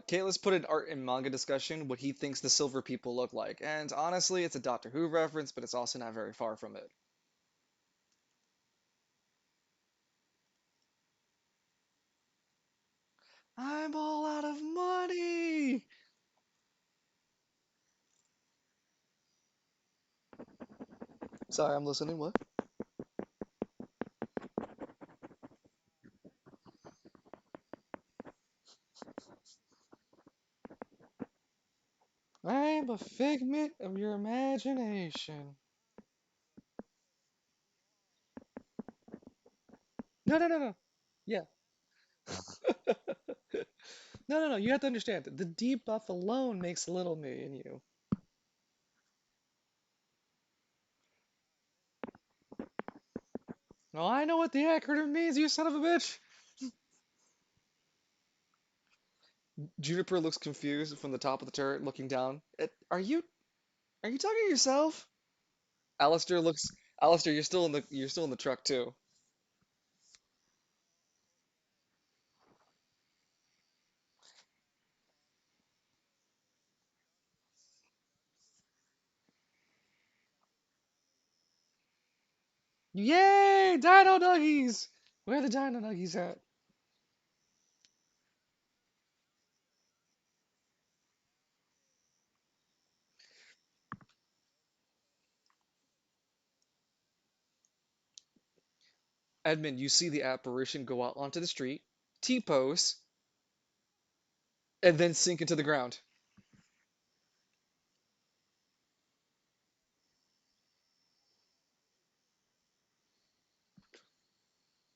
Kayla's put in art and manga discussion what he thinks the Silver People look like, and honestly, it's a Doctor Who reference, but it's also not very far from it. I'm all out of money! Sorry, I'm listening. What? I'm a figment of your imagination. No, no, no, no. Yeah. No, no, no. You have to understand. The debuff alone makes little me in you. Oh, I know what the acronym means, you son of a bitch! Juniper looks confused from the top of the turret, looking down. Are you talking to yourself? Alistair looks. Alistair, you're still in the truck too. Yay! Dino Nuggies! Where are the Dino Nuggies at? Edmund, you see the apparition go out onto the street, T-pose, and then sink into the ground.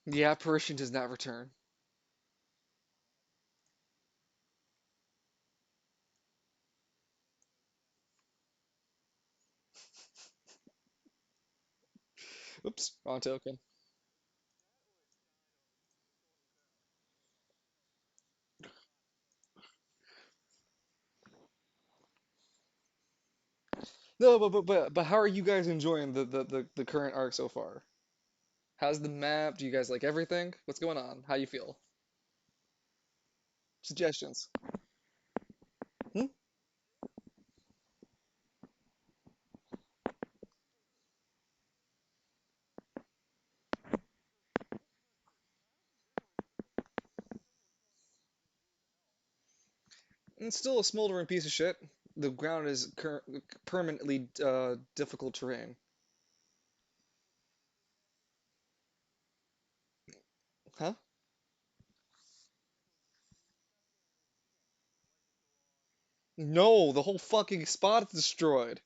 The apparition does not return. Oops, wrong token. No, but how are you guys enjoying the current arc so far? How's the map? Do you guys like everything? What's going on? How you feel? Suggestions? Hmm? It's still a smoldering piece of shit. The ground is permanently difficult terrain. Huh? No, the whole fucking spot is destroyed.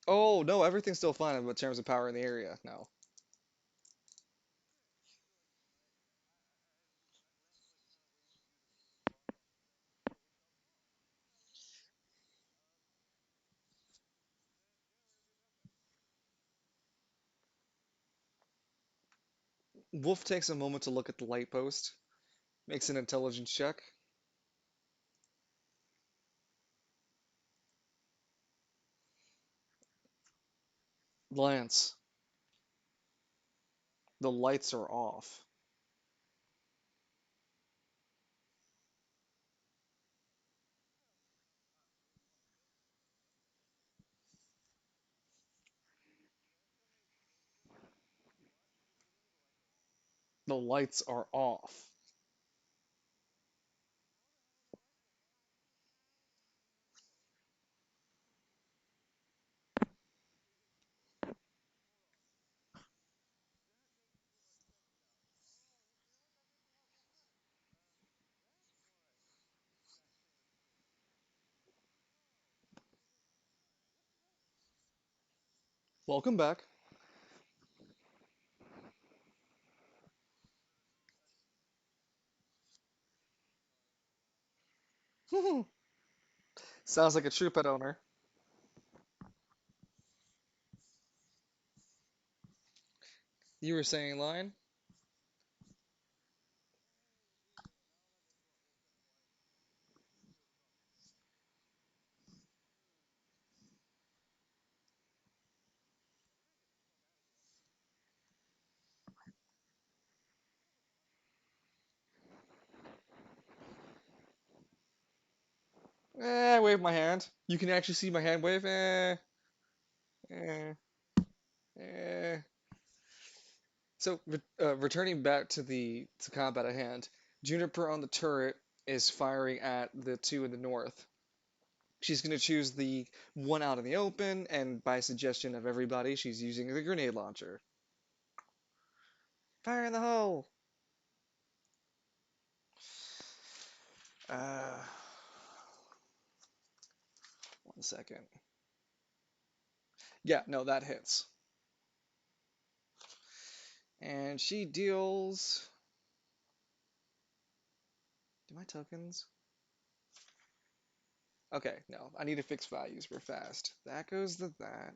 Oh, no, everything's still fine in terms of power in the area now. Wolf takes a moment to look at the light post, makes an intelligence check. Lance, the lights are off. The lights are off. Welcome back. Sounds like a true pet owner. You were saying line? Wave my hand. You can actually see my hand wave. Eh, eh. So, returning back to the to combat at hand, Juniper on the turret is firing at the two in the north. She's going to choose the one out in the open, and by suggestion of everybody, she's using the grenade launcher. Fire in the hole! Uh, 1 second. Yeah, no, that hits. And she deals. Do my tokens? Okay, no, I need to fix values real fast. That goes to that.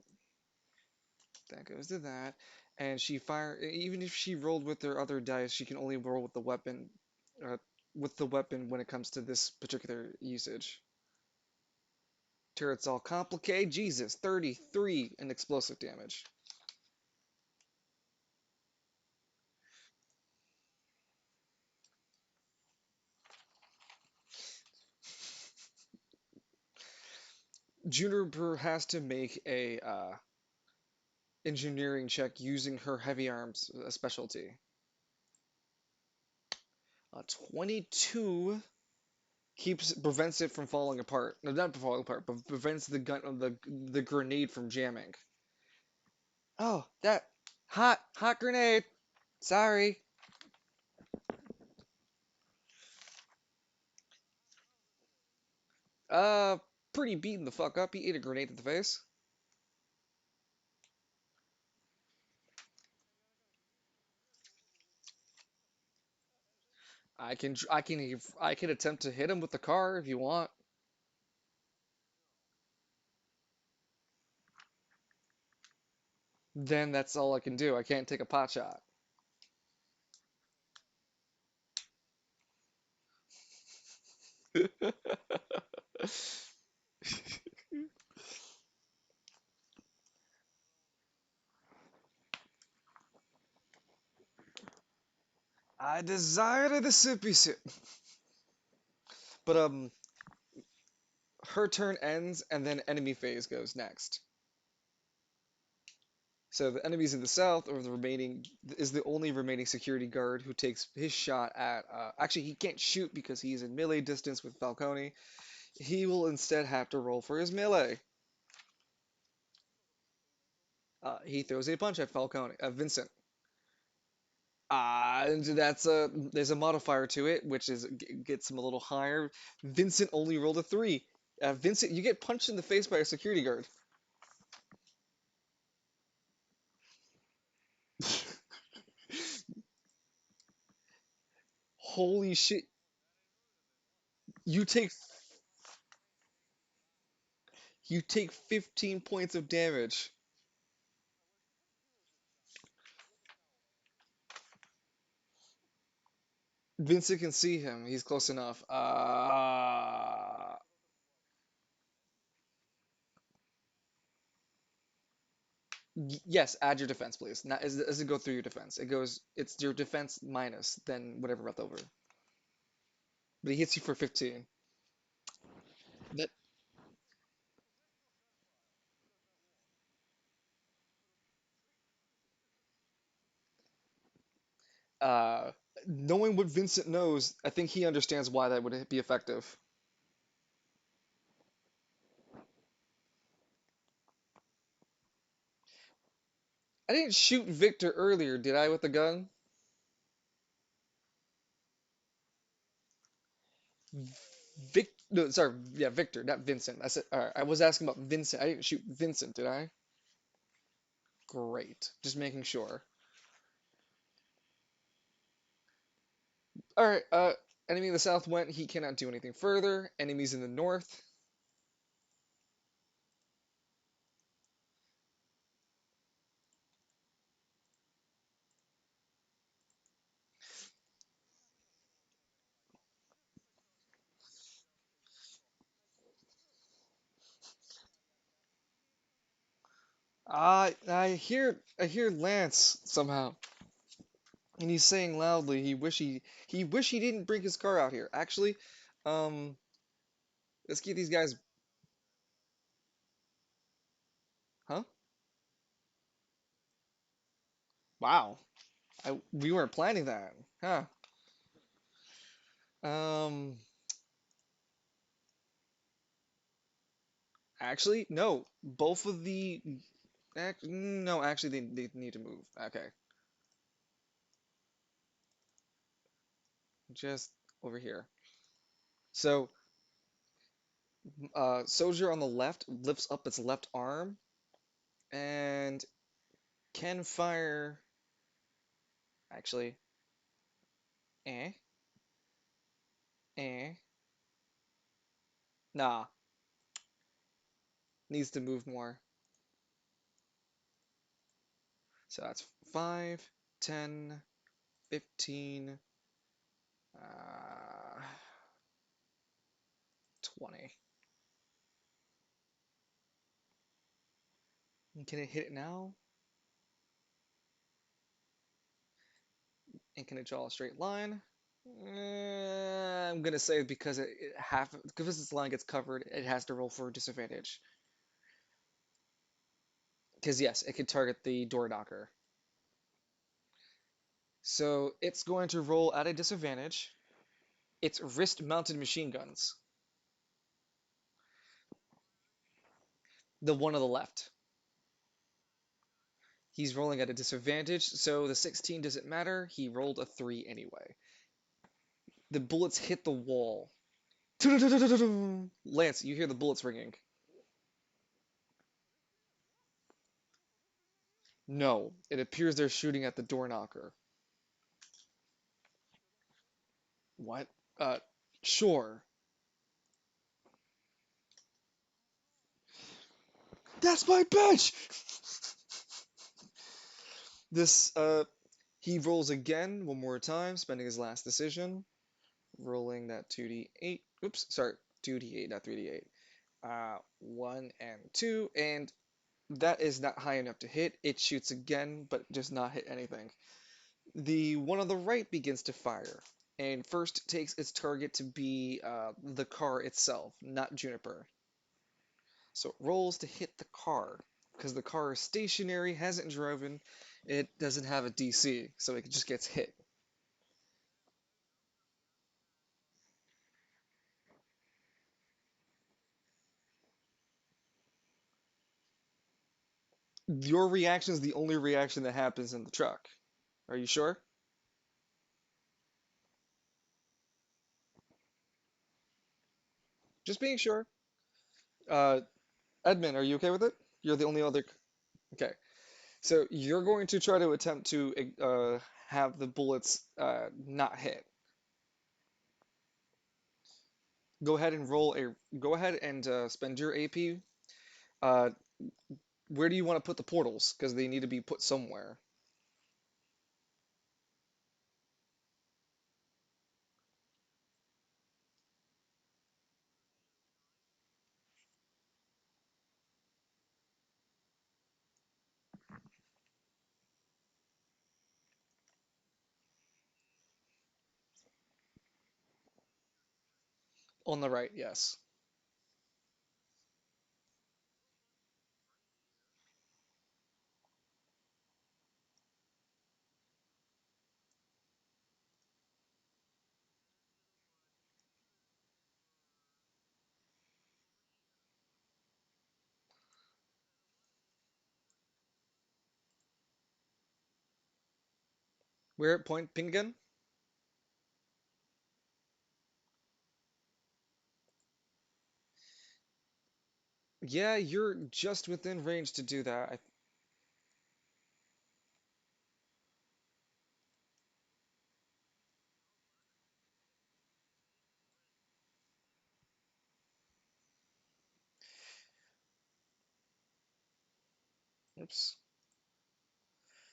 That goes to that. And she fire. Even if she rolled with her other dice, she can only roll uh, with the weapon when it comes to this particular usage. Turret's all complicated. Jesus, 33 in explosive damage. Juniper has to make a engineering check using her heavy arms specialty. 22 prevents it from falling apart. No, not falling apart, but prevents the grenade from jamming. Oh, that hot grenade. Sorry. Uh, Pretty beaten the fuck up. He ate a grenade to the face. I can attempt to hit him with the car if you want. Then that's all I can do. I can't take a pot shot. I desire the sippy sip. But her turn ends and then enemy phase goes next. So the enemies in the south or the remaining is the only remaining security guard who takes his shot at. Actually, he can't shoot because he's in melee distance with Falcone. He will instead have to roll for his melee. He throws a punch at Falcone, Vincent. And that's a there's a modifier to it, which is gets him a little higher. Vincent only rolled a 3. Vincent, you get punched in the face by a security guard. Holy shit! You take you take 15 points of damage. Vincent can see him. He's close enough. Yes, add your defense, please. Not, does it go through your defense? It goes. It's your defense minus then whatever left over. But he hits you for 15. That uh, knowing what Vincent knows, I think he understands why that would be effective. I didn't shoot Victor earlier, did I, with the gun? No, sorry, yeah, Victor, not Vincent. I said, all right, I was asking about Vincent. I didn't shoot Vincent, did I? Great, just making sure. All right, Enemy in the south went. He cannot do anything further. Enemies in the north. I hear Lance somehow, and he's saying loudly he wish he didn't bring his car out here. Actually, um, let's get these guys. Huh? Wow. We weren't planning that. Huh. Um, actually, no. Both of the no, actually they need to move. Okay. Just over here. So, Soldier on the left lifts up its left arm and can fire. Actually, eh, eh, nah, needs to move more. So that's 5, 10, 15, 20. And can it hit it now? And can it draw a straight line? I'm gonna say because because this line gets covered, it has to roll for disadvantage. Because yes, it could target the door knocker. So it's going to roll at a disadvantage. It's wrist-mounted machine guns. The one on the left. He's rolling at a disadvantage, so the 16 doesn't matter. He rolled a 3 anyway. The bullets hit the wall. Lance, you hear the bullets ringing. No, it appears they're shooting at the door knocker. What? Uh, sure. That's my bench! This, he rolls again one more time, spending his last decision. Rolling that 2d8. Oops, sorry, 2d8, not 3d8. 1 and 2, and that is not high enough to hit. It shoots again, but does not hit anything. The one on the right begins to fire, and first takes its target to be the car itself, not Juniper. So it rolls to hit the car. Because the car is stationary, hasn't driven, it doesn't have a DC, so it just gets hit. Your reaction is the only reaction that happens in the truck. Are you sure? Just being sure. Uh, Edmund, are you okay with it? You're the only other. Okay. So you're going to try to attempt to have the bullets not hit. Go ahead and roll a. Go ahead and spend your AP. Uh, where do you want to put the portals? Because they need to be put somewhere. On the right, yes. Where point ping again? Yeah, you're just within range to do that. Oops.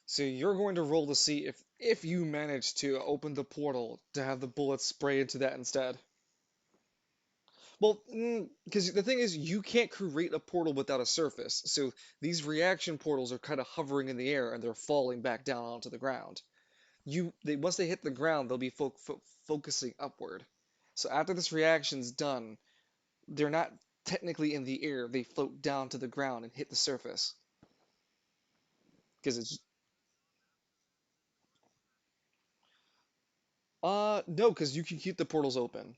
So you're going to roll to see if you manage to open the portal to have the bullets spray into that instead. Well, because the thing is, you can't create a portal without a surface. So these reaction portals are kind of hovering in the air and they're falling back down onto the ground. Once they hit the ground, they'll be focusing upward. So after this reaction's done, they're not technically in the air. They float down to the ground and hit the surface. Because it's no, because you can keep the portals open.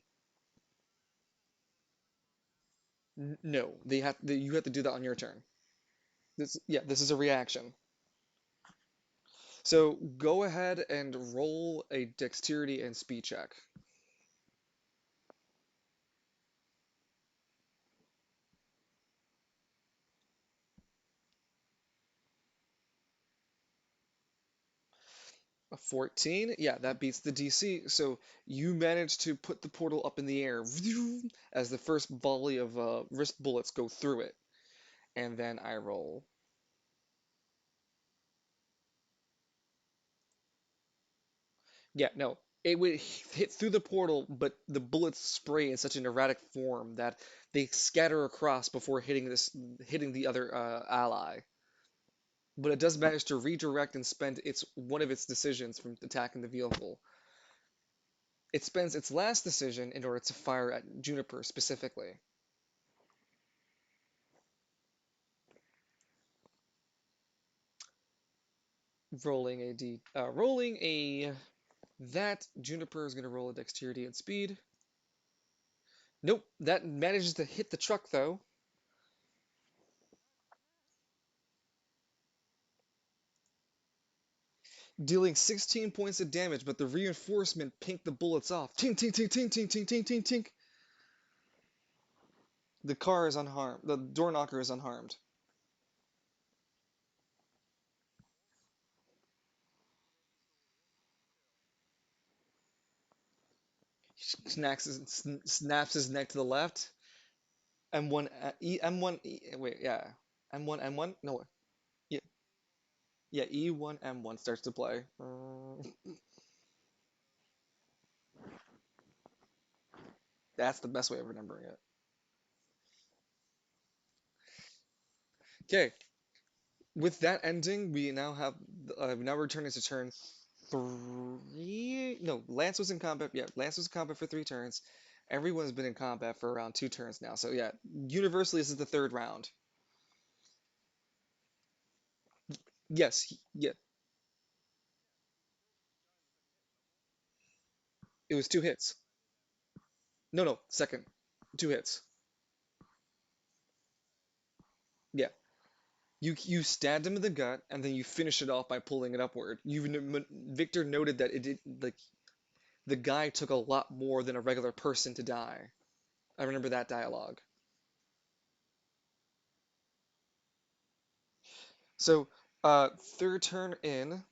No, you have to do that on your turn. This is a reaction. So go ahead and roll a dexterity and speed check. A 14? Yeah, that beats the DC. So you manage to put the portal up in the air as the first volley of wrist bullets go through it. And then I roll. Yeah, no. It would hit through the portal, but the bullets spray in such an erratic form that they scatter across before hitting the other ally. But it does manage to redirect and spend its one of its decisions from attacking the vehicle. It spends its last decision in order to fire at Juniper specifically. Rolling a that Juniper is going to roll a dexterity and speed. Nope, that manages to hit the truck though, dealing 16 points of damage, but the reinforcement pinked the bullets off. Tink, tink, tink, tink, tink, tink, tink, tink, tink. The car is unharmed. The door knocker is unharmed. Snaps his neck to the left. M1, M1, wait, yeah. M1, M1? No, yeah, yeah, E1, M1 starts to play. That's the best way of remembering it. Okay, with that ending, we now returning to turn three. No, Lance was in combat. Yeah, Lance was in combat for 3 turns. Everyone's been in combat for around 2 turns now. So yeah, universally this is the third round. Yes, yeah, it was 2 hits. No, no, second, 2 hits. Yeah, you stabbed him in the gut, and then you finish it off by pulling it upward. Victor noted that it did like the guy took a lot more than a regular person to die. I remember that dialogue. So, third turn in.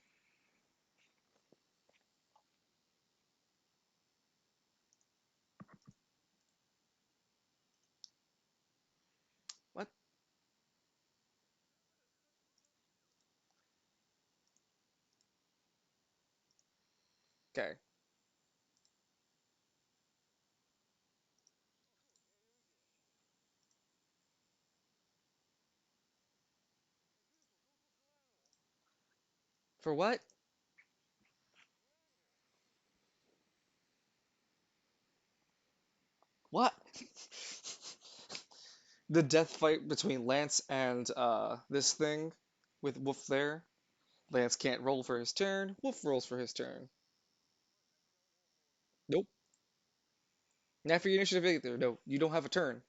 What? Okay. For what? What? The death fight between Lance and this thing with Wolf there. Lance can't roll for his turn. Wolf rolls for his turn. Nope. Not for your initiative either. No, you don't have a turn.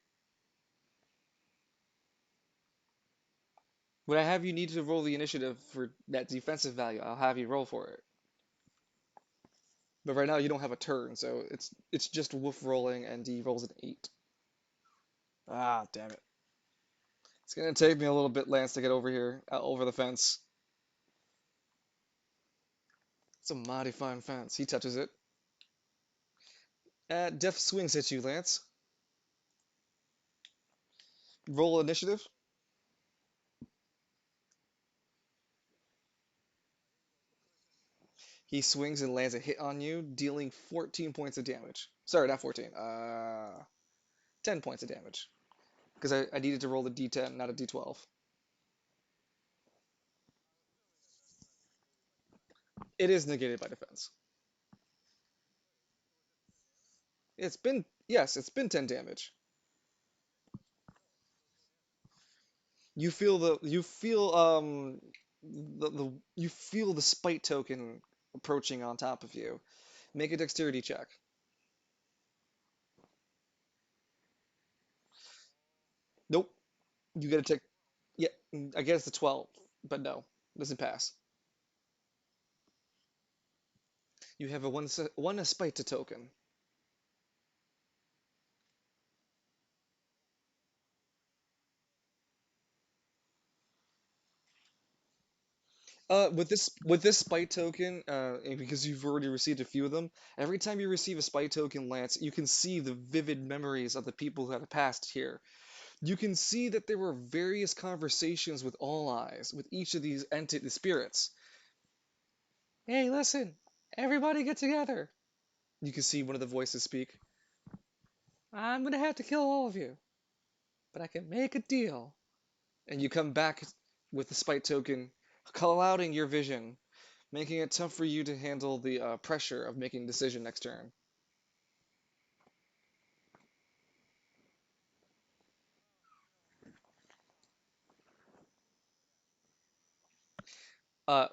When I have you need to roll the initiative for that defensive value, I'll have you roll for it. But right now you don't have a turn, so it's just Wolf rolling and he rolls an 8. Ah, damn it. It's gonna take me a little bit, Lance, to get over here, over the fence. It's a mighty fine fence. He touches it. Def swings at you, Lance. Roll initiative. He swings and lands a hit on you, dealing 14 points of damage. Sorry, not 14. 10 points of damage. Because I needed to roll the d10, not a d12. It is negated by defense. Yes, it's been 10 damage. You feel the spite token approaching on top of you. Make a dexterity check. Nope. You gotta take. Yeah, I guess the 12, but no, doesn't pass. You have a one spite to token. With this spite token, and because you've already received a few of them, every time you receive a spite token, Lance, you can see the vivid memories of the people who have passed here. You can see that there were various conversations with All Eyes, with each of these entity spirits. Hey, listen, everybody get together. You can see one of the voices speak. I'm gonna have to kill all of you, but I can make a deal. And you come back with the spite token, clouding your vision, making it tough for you to handle the pressure of making a decision next turn.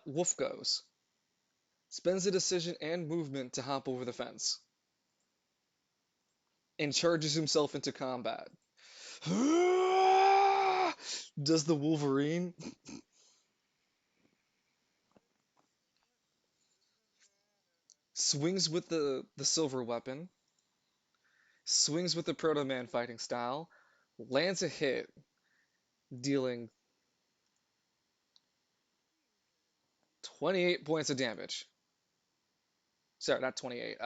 Wolf goes, spends a decision and movement to hop over the fence, and charges himself into combat. Does the Wolverine? Swings with the silver weapon, swings with the Proto Man fighting style, lands a hit, dealing 28 points of damage. Sorry, not 28,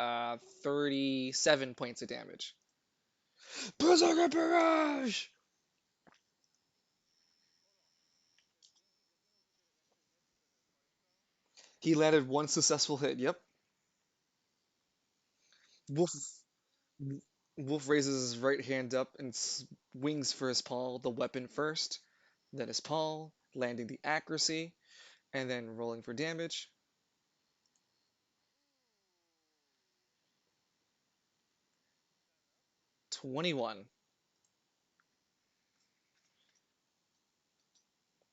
37 points of damage. Berserker Barrage! He landed one successful hit, yep. Wolf, Wolf raises his right hand up and swings for his paw, the weapon first, then his paw, landing the accuracy, and then rolling for damage. 21.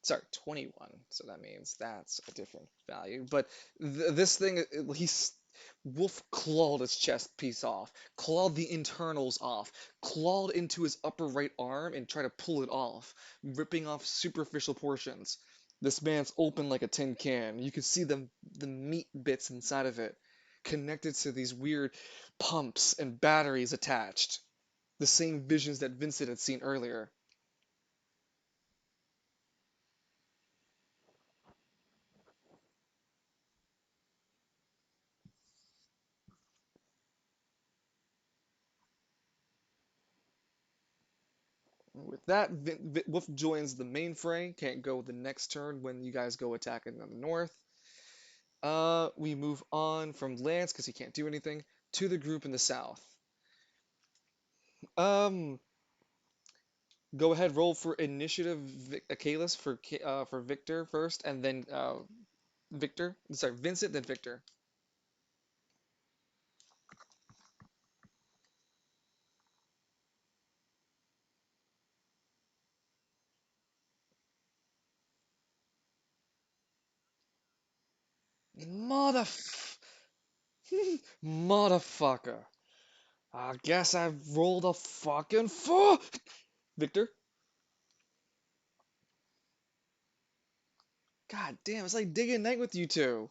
Sorry, 21. So that means that's a different value. But this thing, he's Wolf clawed his chest piece off, clawed the internals off, clawed into his upper right arm and tried to pull it off, ripping off superficial portions. This man's open like a tin can. You can see the meat bits inside of it, connected to these weird pumps and batteries attached. The same visions that Vincent had seen earlier. With that, Wolf joins the main fray. Can't go the next turn when you guys go attacking on the north. We move on from Lance because he can't do anything to the group in the south. Um, Go ahead, roll for initiative, Kalis for Victor first, and then Victor. Sorry, Vincent, then Victor. Motherf Motherfucker. I guess I rolled a fucking four. Victor. God damn, it's like digging night with you two.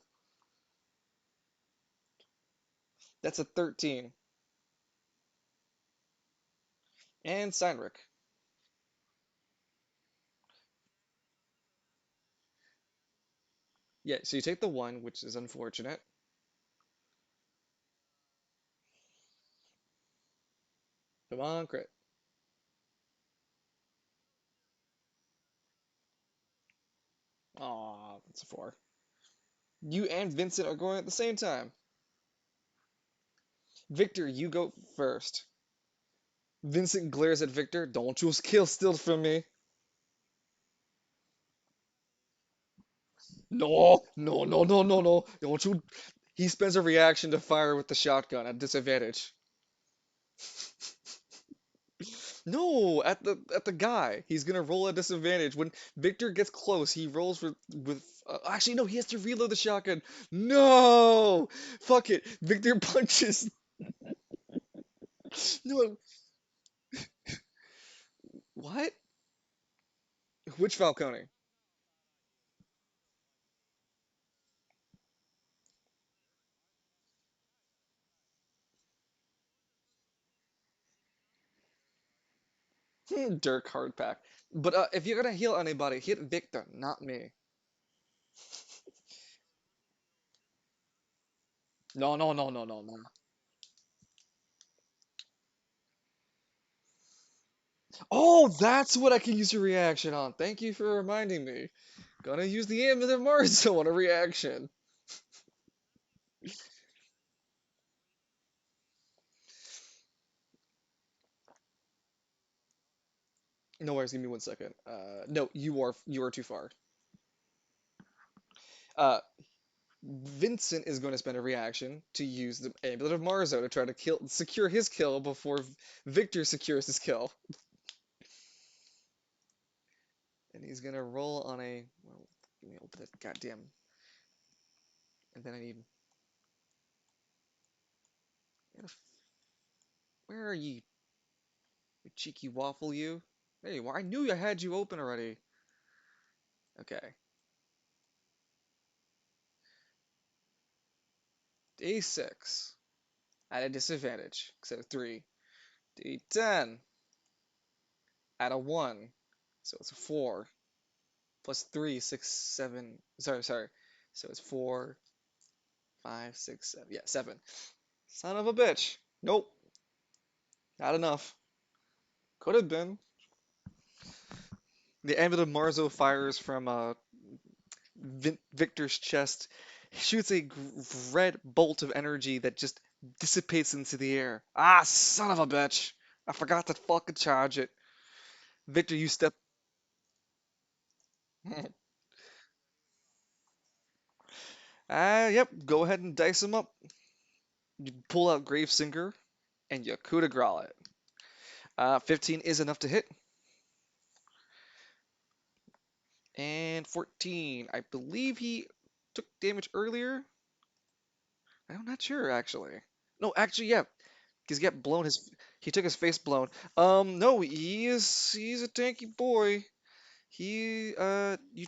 That's a 13. And Steinrich. Yeah, so you take the one, which is unfortunate. Come on, crit. Aw, that's a 4. You and Vincent are going at the same time. Victor, you go first. Vincent glares at Victor. Don't you kill still from me. No, no, no, no, no, no. Don't you. He spends a reaction to fire with the shotgun at disadvantage. No, at the guy. He's gonna roll at disadvantage. When Victor gets close, he rolls with actually no, he has to reload the shotgun. No! Fuck it. Victor punches. No. What? Which Falcone? Dirk Hardpack. But if you're gonna heal anybody, hit Victor, not me. No, no, no, no, no, no. Oh, that's what I can use your reaction on. Thank you for reminding me. Gonna use the Amulet of Mars on a reaction. No worries, give me 1 second. No, you are too far. Uh, Vincent is going to spend a reaction to use the Amulet of Marzo to try to secure his kill before Victor secures his kill. And he's gonna roll on a. Well, let me open it. Goddamn. And then I need. Where are you, you cheeky waffle? You. There you are. I knew I had you open already. Okay. D6 at a disadvantage. Instead of 3. D10 at a 1. So it's a 4. Plus 3, 6, 7. Sorry, sorry. So it's 4, 5, 6, 7. Yeah, 7. Son of a bitch. Nope. Not enough. Could have been. The Amulet of Marzo fires from Victor's chest, shoots a red bolt of energy that just dissipates into the air. Ah, son of a bitch! I forgot to fucking charge it. Victor, you step. Yep, go ahead and dice him up. You pull out Gravesinger and you coup de grace it. 15 is enough to hit. And 14. I believe he took damage earlier. I'm not sure, actually. No, actually, yeah. He's got blown his. He took his face blown. No, he's a tanky boy. You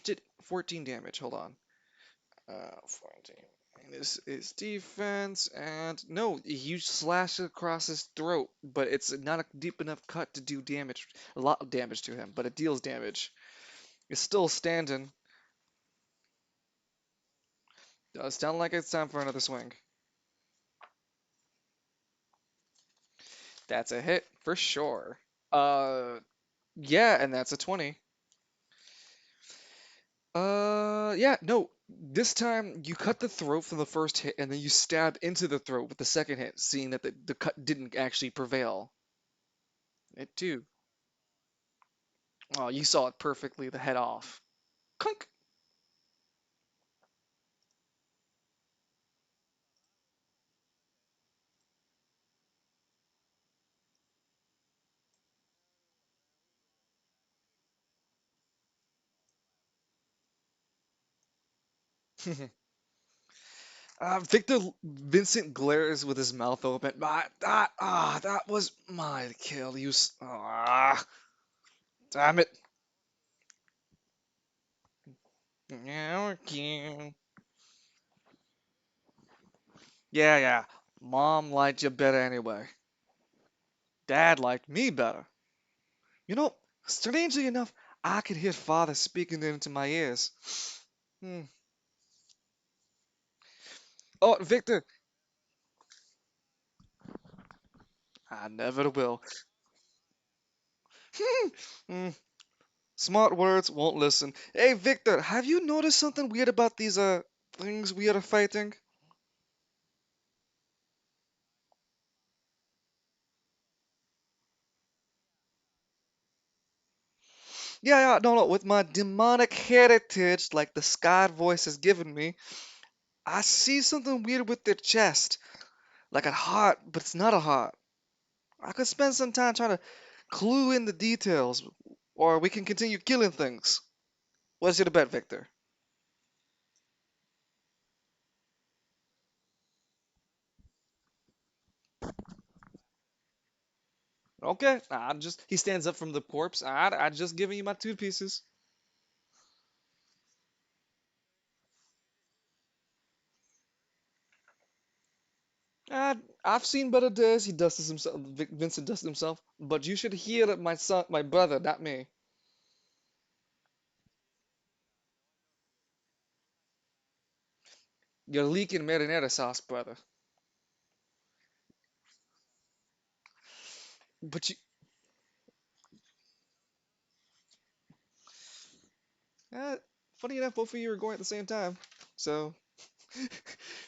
did 14 damage. Hold on. 14. And this is defense, and no, you slash it across his throat, but it's not a deep enough cut to do damage, a lot of damage to him, but it deals damage. It's still standing. Does sound like it's time for another swing. That's a hit for sure. Uh, yeah, and that's a 20. Yeah, no. This time you cut the throat for the first hit, and then you stab into the throat with the second hit, seeing that the cut didn't actually prevail. It too. Oh, you saw it perfectly. The head off. Clunk. Victor Vincent glares with his mouth open. That was my kill. Damn it. Yeah, yeah. Mom liked you better anyway. Dad liked me better. You know, strangely enough, I could hear father speaking into my ears. Hmm. Oh, Victor, I never will. Hmm. Smart words won't listen. Hey, Victor, have you noticed something weird about these things we are fighting? Yeah, yeah, no, no. With my demonic heritage, like the Sky voice has given me, I see something weird with their chest, like a heart, but it's not a heart. I could spend some time trying to clue in the details, or we can continue killing things. What's your bet, Victor? Okay, he stands up from the corpse. I just giving you my 2 pieces. I've seen better days. He dusts himself. Vincent dusts himself. But you should hear it, my son, my brother, not me. You're leaking marinara sauce, brother. But you, uh, funny enough, both of you are going at the same time. So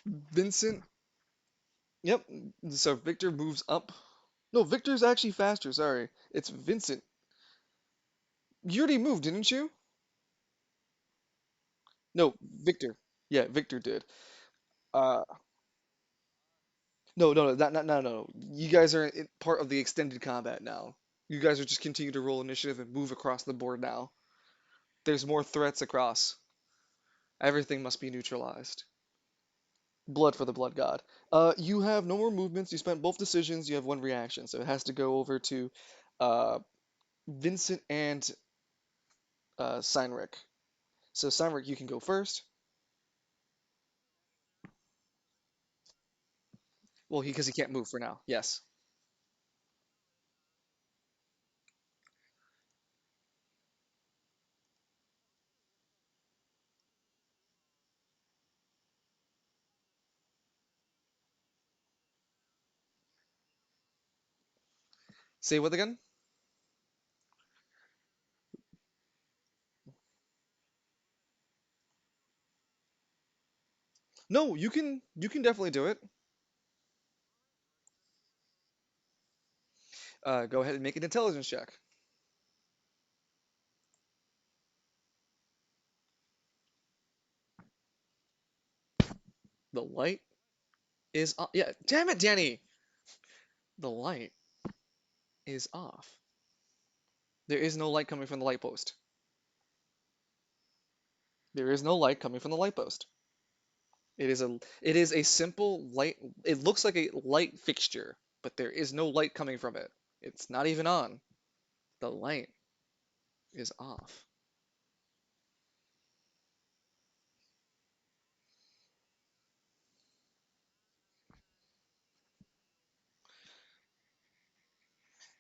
Vincent, yep. So Victor moves up. No, Victor's actually faster. Sorry, it's Vincent. You already moved, didn't you? No, Victor. Yeah, Victor did. Uh, no, no, no, no. You guys are part of the extended combat now. You guys are just continue to roll initiative and move across the board now. There's more threats across. Everything must be neutralized. Blood for the blood god. You have no more movements. You spent both decisions. You have one reaction, so it has to go over to uh, Vincent and Seinrich. So Seinrich, you can go first. Well, because he can't move for now. Yes. Say what again? No, you can definitely do it. Go ahead and make an intelligence check. The light is off. Yeah, damn it, Danny. The light is off. There is no light coming from the light post. There is no light coming from the light post. It is a simple light. It looks like a light fixture, but there is no light coming from it. It's not even on. The light is off.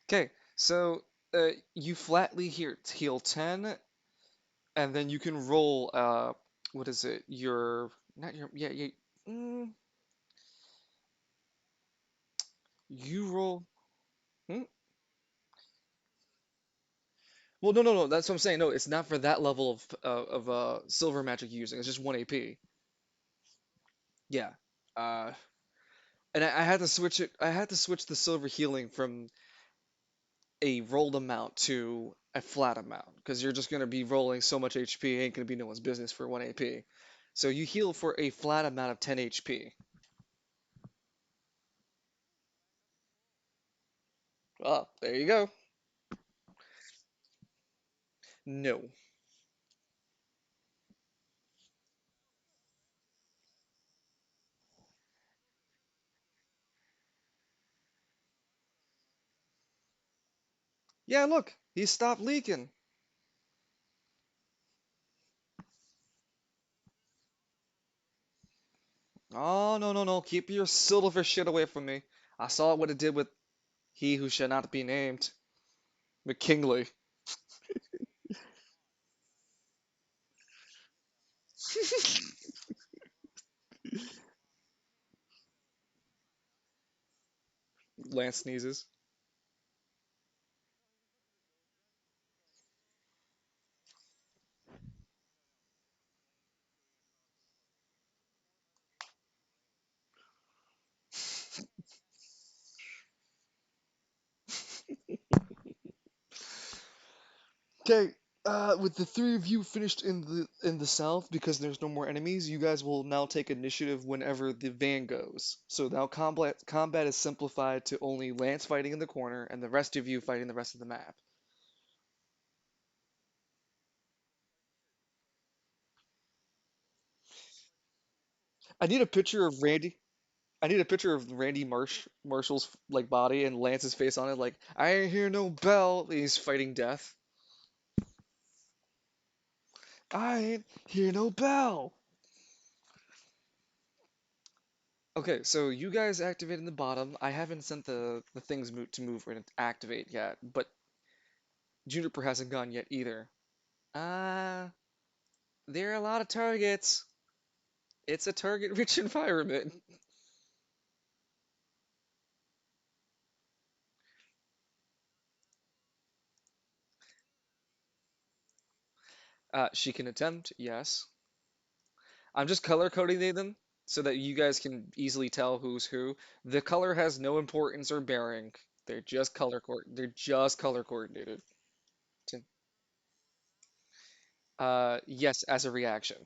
Okay, so you flatly heal 10, and then you can roll what is it? Your not your yeah, yeah mm, you roll hmm? Well, no, no, no. That's what I'm saying. No, it's not for that level of silver magic you're using. It's just 1 AP. Yeah. Uh, and I had to switch it. I had to switch the silver healing from a rolled amount to a flat amount because you're just gonna be rolling so much HP. Ain't gonna be no one's business for 1 AP. So you heal for a flat amount of 10 HP. Oh, there you go. No. Yeah, look, he stopped leaking. Oh, no, no, no. Keep your silver shit away from me. I saw what it did with he who shall not be named. McKinley. Lance sneezes. Okay, with the three of you finished in the south because there's no more enemies, you guys will now take initiative whenever the van goes. So now combat is simplified to only Lance fighting in the corner and the rest of you fighting the rest of the map. I need a picture of Randy. I need a picture of Randy Marshall's like body and Lance's face on it. Like I ain't hear no bell. He's fighting death. I ain't hear no bell. Okay, so you guys activated the bottom. I haven't sent the things to move or to activate yet, but Juniper hasn't gone yet either. Uh, there are a lot of targets. It's a target-rich environment. She can attempt, yes. I'm just color coding them so that you guys can easily tell who's who. The color has no importance or bearing. They're just color coordinated. To- yes, as a reaction.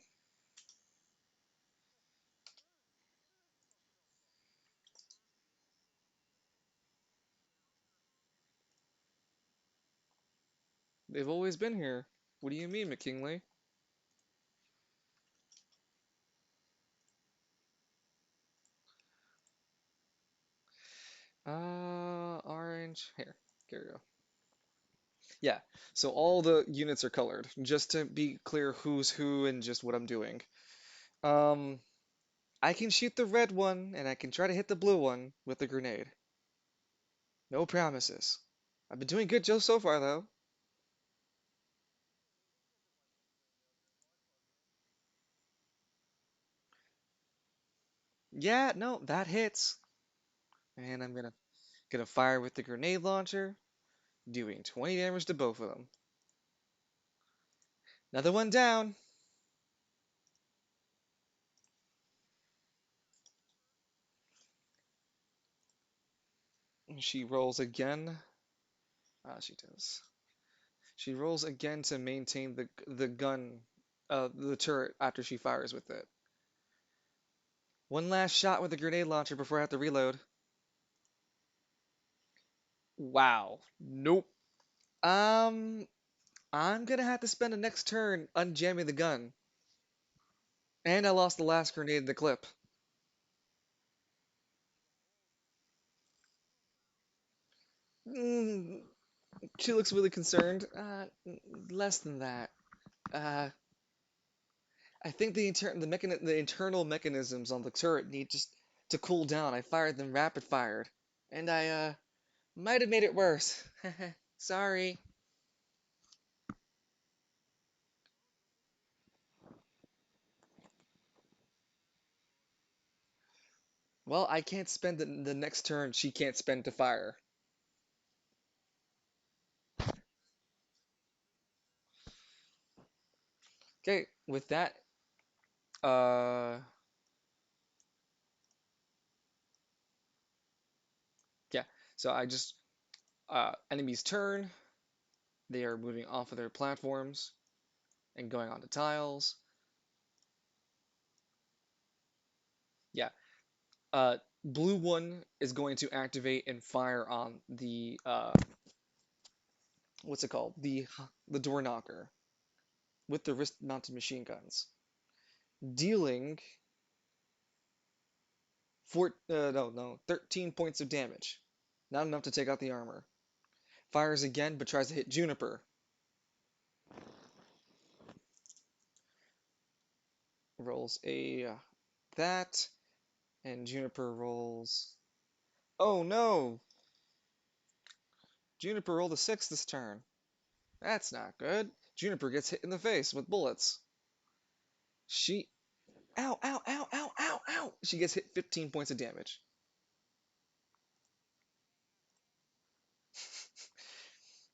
They've always been here. What do you mean, McKinley? Orange. Here we go. Yeah, so all the units are colored, just to be clear who's who and just what I'm doing. Um, I can shoot the red one, and I can try to hit the blue one with the grenade. No promises. I've been doing good so far, though. Yeah, no, that hits. And I'm gonna fire with the grenade launcher, doing 20 damage to both of them. Another one down. She rolls again. She does. She rolls again to maintain the gun, the turret after she fires with it. One last shot with the grenade launcher before I have to reload. Wow. Nope. Um, I'm gonna have to spend the next turn unjamming the gun. And I lost the last grenade in the clip. Mm, she looks really concerned. Less than that. Uh, I think the internal mechanisms on the turret need just to cool down. I fired them rapid fired, and I might have made it worse. Sorry. Well, I can't spend the next turn she can't spend to fire. Okay, with that, uh, yeah. So I just enemy's turn. They are moving off of their platforms and going onto tiles. Yeah. Blue one is going to activate and fire on the what's it called? The door knocker with the wrist-mounted machine guns, dealing no 13 points of damage. Not enough to take out the armor. Fires again, but tries to hit Juniper. Rolls a that, and Juniper rolls. Oh no! Juniper rolled a 6 this turn. That's not good. Juniper gets hit in the face with bullets. She. Ow, ow, ow, ow, ow, ow! She gets hit 15 points of damage.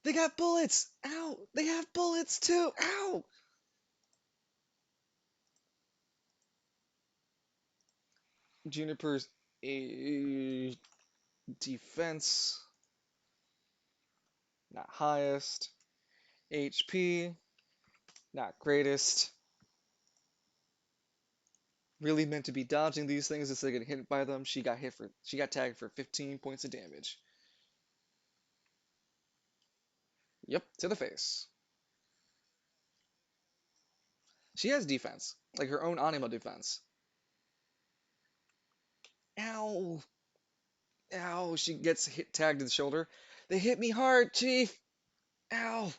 They got bullets! Ow! They have bullets too! Ow! Juniper's a defense, not highest. HP, not greatest. Really meant to be dodging these things instead of getting hit by them. She got tagged for 15 points of damage. Yep, to the face. She has defense, like her own anima defense. Ow! Ow! She gets hit tagged in the shoulder. They hit me hard, Chief! Ow!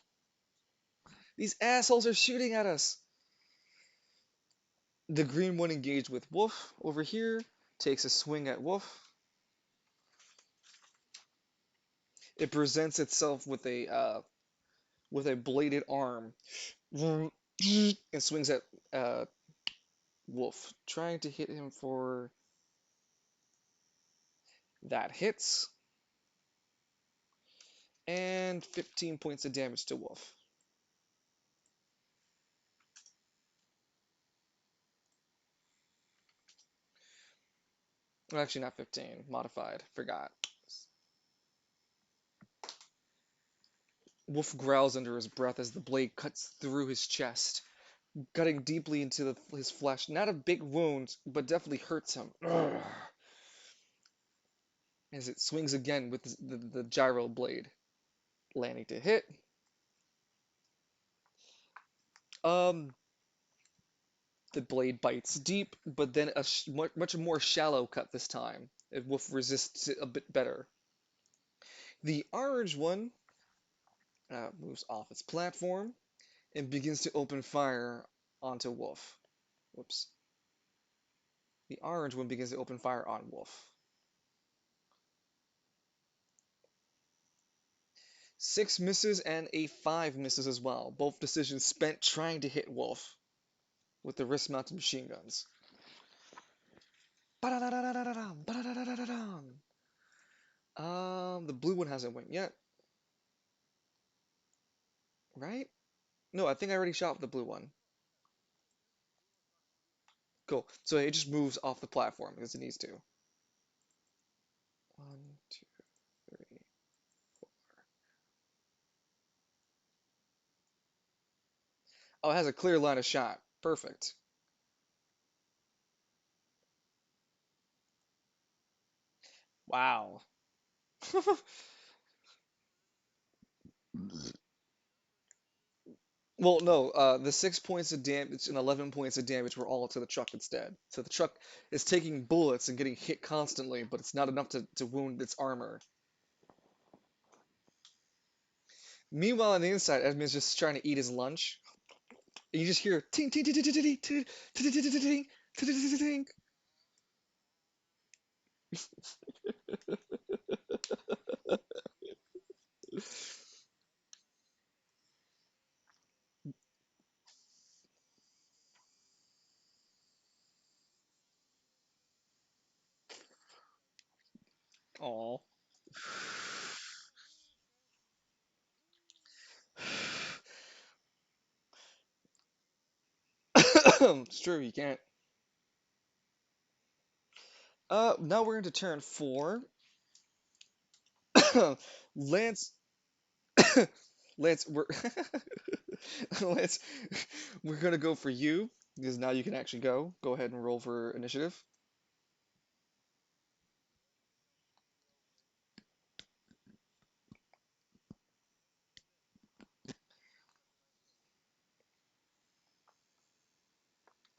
These assholes are shooting at us! The green one engaged with Wolf over here, takes a swing at Wolf. It presents itself with a bladed arm and swings at uh, Wolf, trying to hit him for that hits and 15 points of damage to Wolf. Well, actually, not 15, modified. Forgot. Wolf growls under his breath as the blade cuts through his chest, cutting deeply into his flesh. Not a big wound, but definitely hurts him. Ugh. As it swings again with the gyro blade, landing to hit. Um, the blade bites deep, but then a much more shallow cut this time. Wolf resists it a bit better. The orange one moves off its platform and begins to open fire onto Wolf. Whoops. The orange one begins to open fire on Wolf. 6 misses and a 5 misses as well. Both decisions spent trying to hit Wolf with the wrist-mounted machine guns. The blue one hasn't went yet, right? No, I think I already shot the blue one. Cool. So it just moves off the platform because it needs to. 1, 2, 3. Oh, it has a clear line of shot. Perfect. Wow. Well, no, the 6 points of damage and 11 points of damage were all to the truck instead. So the truck is taking bullets and getting hit constantly, but it's not enough to wound its armor. Meanwhile, on the inside, Edmund's just trying to eat his lunch. And you just hear ting ting ting ting ting ting ting ting ting ting ting ting ting. Aw. It's true, you can't. Now we're into turn 4. Lance, Lance, Lance, we're gonna go for you because now you can actually go. Go ahead and roll for initiative.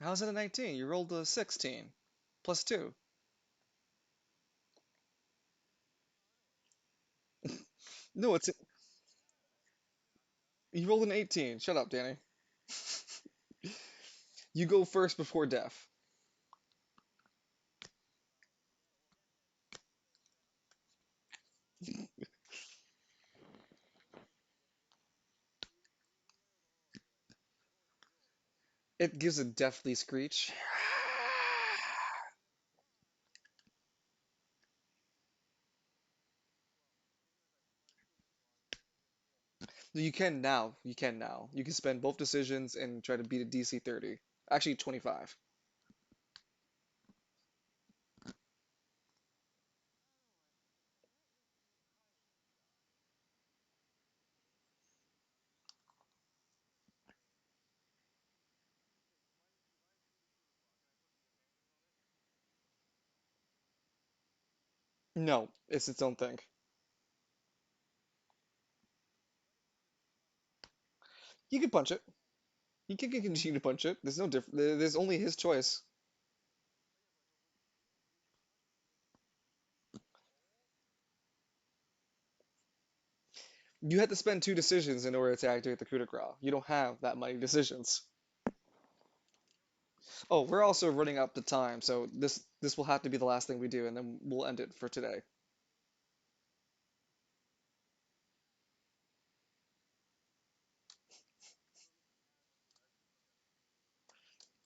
How's it a 19? You rolled a 16 plus 2. No, you rolled an 18. Shut up, Danny. You go first before death. It gives a deathly screech. You can now. You can now. You can spend both decisions and try to beat a DC 30. Actually, 25. No, it's its own thing. He can punch it. He can continue to punch it. There's no There's only his choice. You had to spend two decisions in order to activate the coup de grace. You don't have that many decisions. Oh, we're also running up the time, so this will have to be the last thing we do, and then we'll end it for today.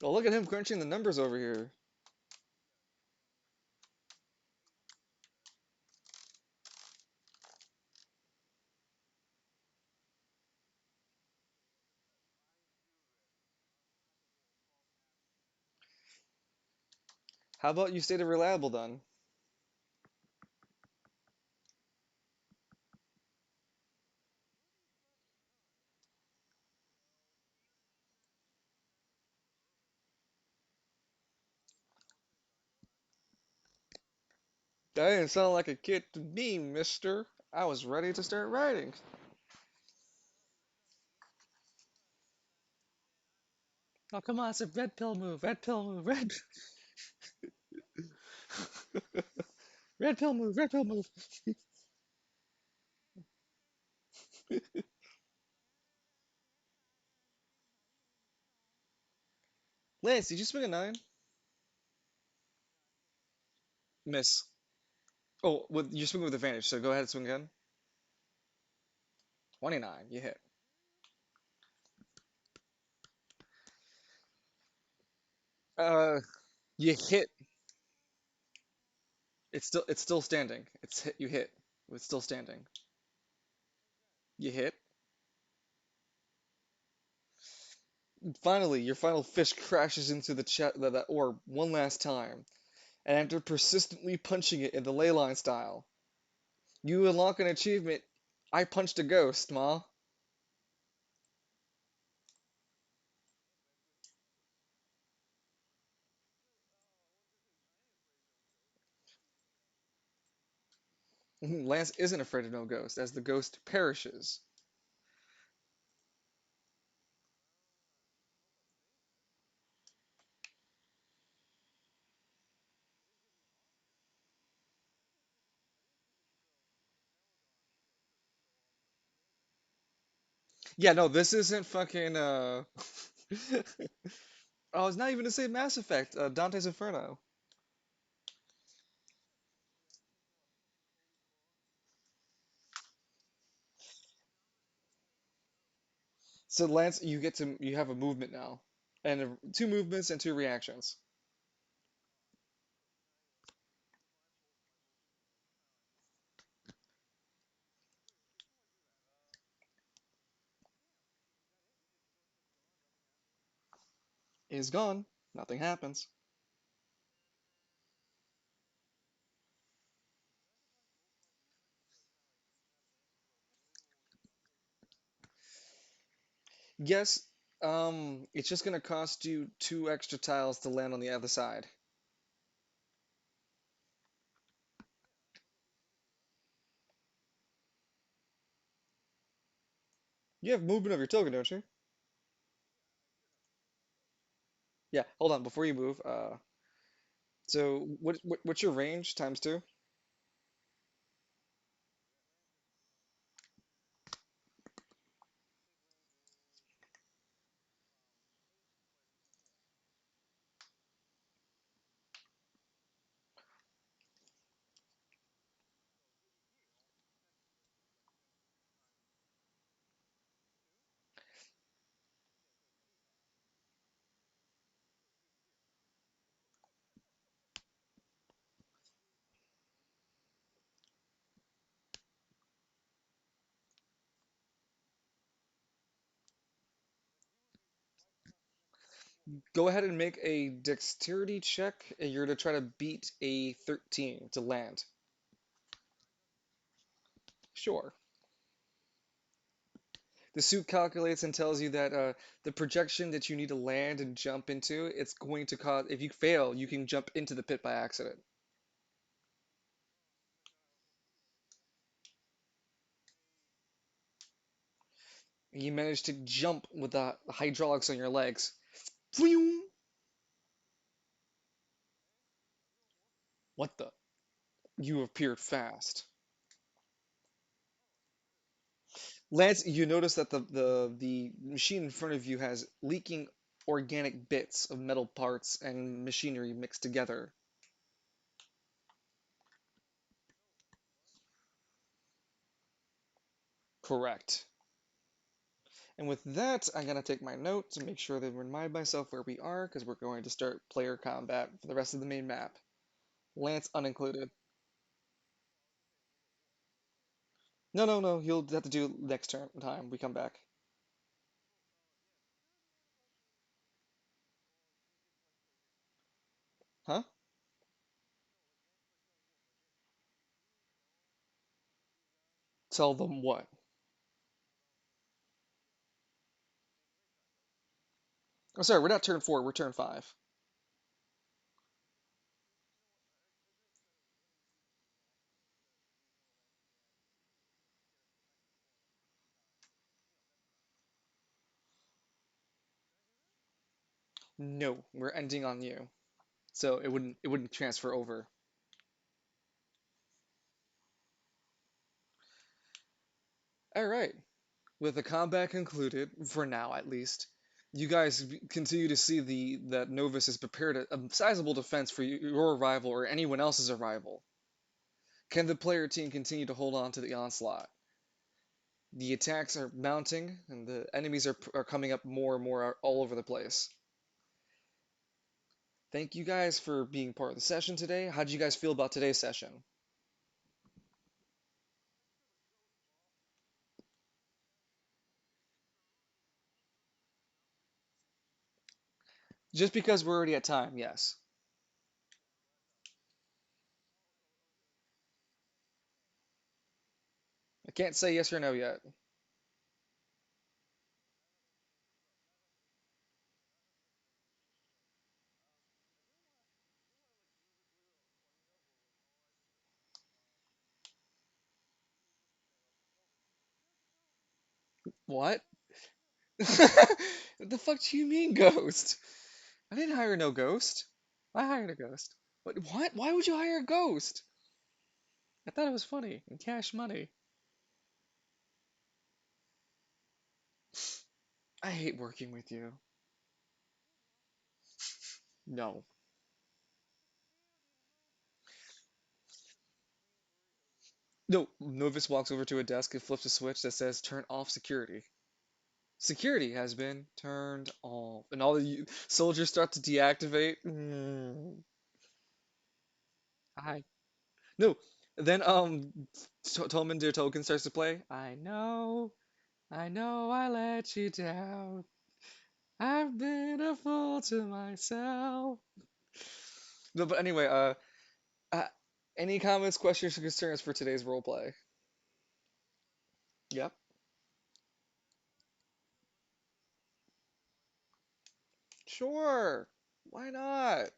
Oh, look at him crunching the numbers over here. How about you stay reliable then? That didn't sound like a kid to me, mister. I was ready to start writing. Oh, come on, it's a red pill move, red pill move, red pill move, red pill move. Lance, did you swing a nine? Miss. Oh, well, you're swinging with advantage, so go ahead and swing again. 29, you hit. Uh, you hit. It's still standing. It's hit. You hit. It's still standing. You hit. Finally, your final fish crashes into that orb one last time, and after persistently punching it in the ley line style, you unlock an achievement. I punched a ghost, ma. Lance isn't afraid of no ghost, as the ghost perishes. Yeah, no, this isn't fucking Oh, it's not even the same Mass Effect, Dante's Inferno. So Lance, you have a movement now, and two movements and two reactions. Is gone. Nothing happens. Yes, it's just gonna cost you two extra tiles to land on the other side. You have movement of your token, don't you? Yeah. Hold on, before you move. So what's your range times two? Go ahead and make a dexterity check, and you're gonna try to beat a 13 to land. Sure. The suit calculates and tells you that the projection that you need to land and jump into, it's going to cause, if you fail, you can jump into the pit by accident. You manage to jump with the hydraulics on your legs. Phew! What the? You appeared fast. Lance, you notice that the machine in front of you has leaking organic bits of metal parts and machinery mixed together. Correct. And with that, I'm gonna take my notes and make sure that I remind myself where we are, because we're going to start player combat for the rest of the main map. Lance unincluded. No, no, no. He'll have to do next turn time we come back. Huh? Tell them what? Oh, sorry, we're not turn four. We're turn five. No, we're ending on you, so it wouldn't transfer over. All right. With the combat concluded, for now at least, you guys continue to see the that Novus has prepared a sizable defense for your arrival or anyone else's arrival. Can the player team continue to hold on to the onslaught? The attacks are mounting, and the enemies are coming up more and more all over the place. Thank you guys for being part of the session today. How did you guys feel about today's session? Just because we're already at time, yes. I can't say yes or no yet. What? What the fuck do you mean, ghost? I didn't hire no ghost. I hired a ghost. What? Why would you hire a ghost? I thought it was funny and cash money. I hate working with you. No. No, Novus walks over to a desk and flips a switch that says turn off security. Security has been turned off. And all the soldiers start to deactivate. Hi. No. Then Tolman Der Token starts to play. I know I let you down. I've been a fool to myself. No, but anyway, uh any comments, questions, or concerns for today's roleplay? Yep. Sure. Why not?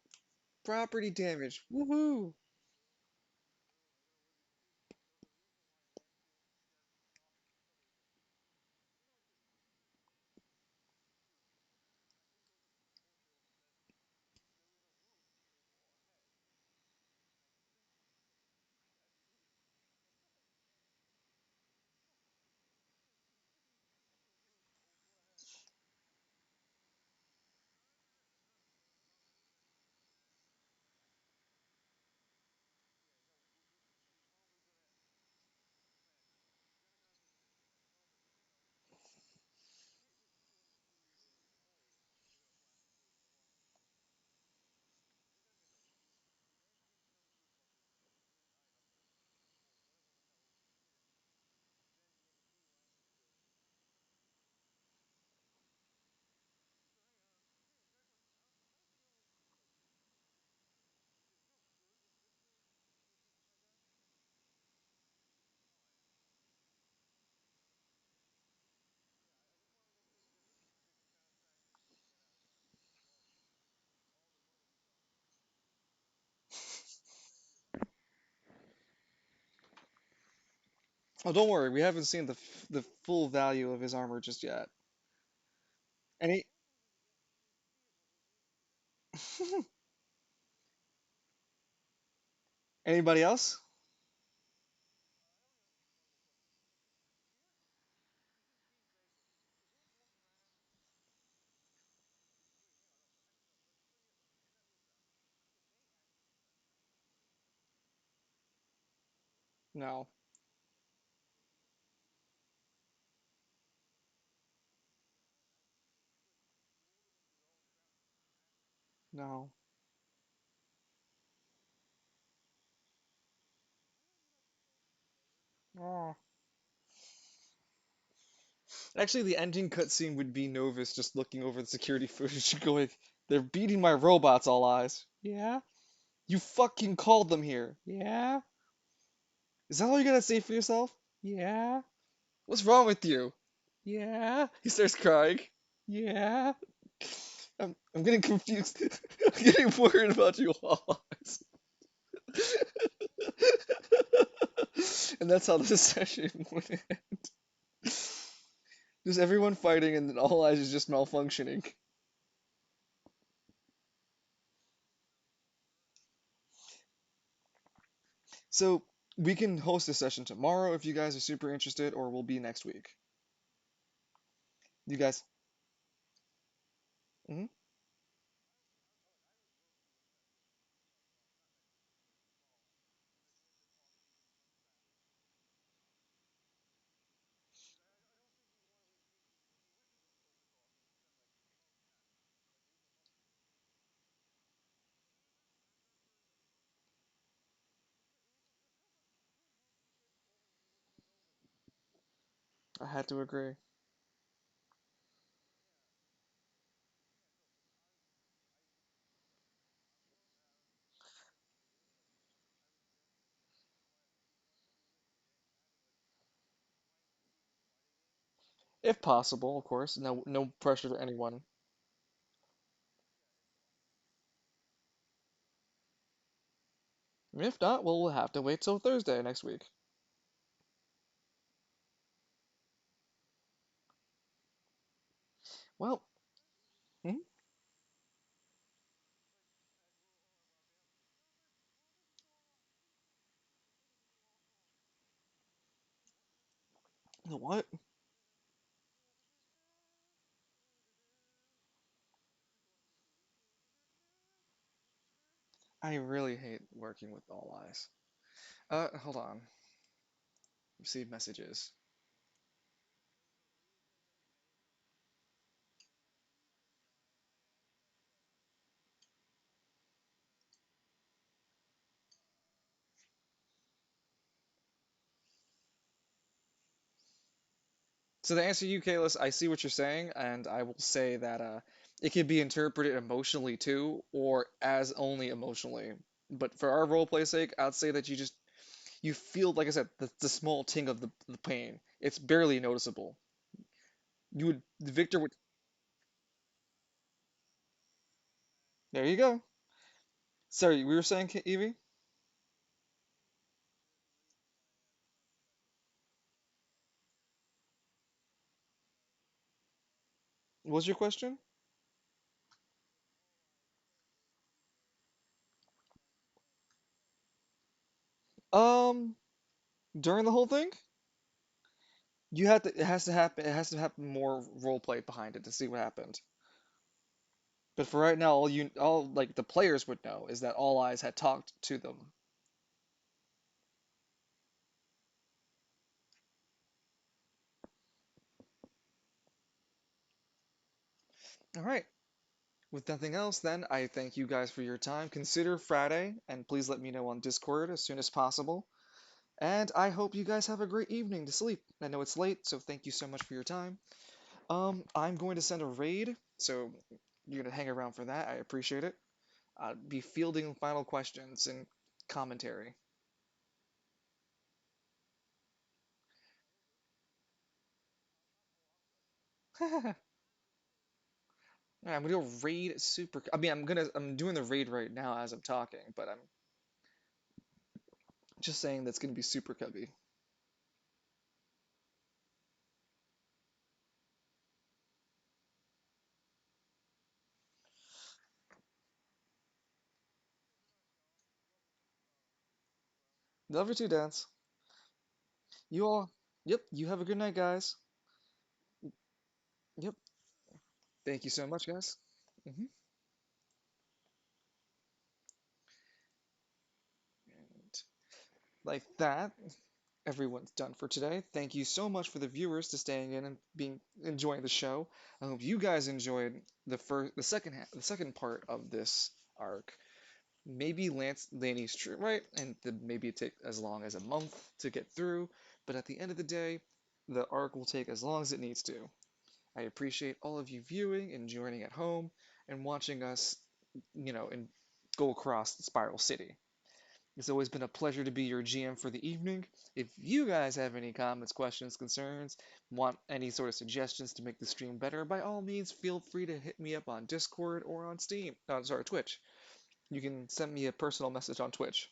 Property damage. Woohoo. Oh, don't worry, we haven't seen the full value of his armor just yet. Any anybody else? No, no. Oh. Actually, the ending cutscene would be Novus just looking over the security footage and going, "They're beating my robots, all eyes." Yeah? You fucking called them here. Yeah? Is that all you gotta say for yourself? Yeah? What's wrong with you? Yeah? He starts crying. Yeah? I'm getting confused. I'm getting worried about you all eyes. And that's how this session went. Just everyone fighting and then all eyes is just malfunctioning. So we can host a session tomorrow if you guys are super interested, or we'll be next week. You guys, hmm I had to agree. If possible, of course. No pressure to anyone. If not, well, we'll have to wait till Thursday next week. Well, hmm? You know what? I really hate working with all eyes. Hold on. Receive messages. So to answer you, Kalis, I see what you're saying, and I will say that it can be interpreted emotionally too, or as only emotionally. But for our roleplay sake, I'd say that you feel, like I said, the small ting of the pain. It's barely noticeable. Victor would. There you go. Sorry, we were saying, Evie? What was your question? Um, during the whole thing, it has to happen. It has to happen more roleplay behind it to see what happened. But for right now, all like the players would know is that All Eyes had talked to them. All right. With nothing else, then I thank you guys for your time. Consider Friday, and please let me know on Discord as soon as possible. And I hope you guys have a great evening to sleep. I know it's late, so thank you so much for your time. I'm going to send a raid, so you're gonna hang around for that. I appreciate it. I'll be fielding final questions and commentary. Yeah, I'm gonna go raid super. I mean, I'm doing the raid right now as I'm talking, but I'm just saying that's gonna be super cubby. Love you too, Dance. You all. Yep. You have a good night, guys. Yep. Thank you so much, guys. hmm And like that, everyone's done for today. Thank you so much for the viewers to staying in and being enjoying the show. I hope you guys enjoyed the second half, the second part of this arc. Maybe Lanny's true, right? And maybe it take as long as a month to get through. But at the end of the day, the arc will take as long as it needs to. I appreciate all of you viewing and joining at home and watching us, and go across the Spiral City. It's always been a pleasure to be your GM for the evening. If you guys have any comments, questions, concerns, want any sort of suggestions to make the stream better, by all means, feel free to hit me up on Discord or on Steam. Oh, sorry, Twitch. You can send me a personal message on Twitch.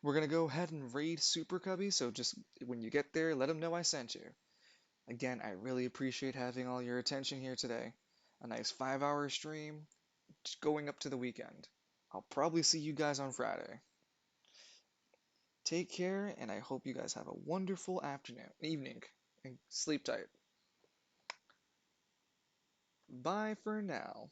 We're gonna go ahead and raid Super Cubby, so just when you get there, let him know I sent you. Again, I really appreciate having all your attention here today. A nice 5-hour stream, just going up to the weekend. I'll probably see you guys on Friday. Take care, and I hope you guys have a wonderful evening, and sleep tight. Bye for now.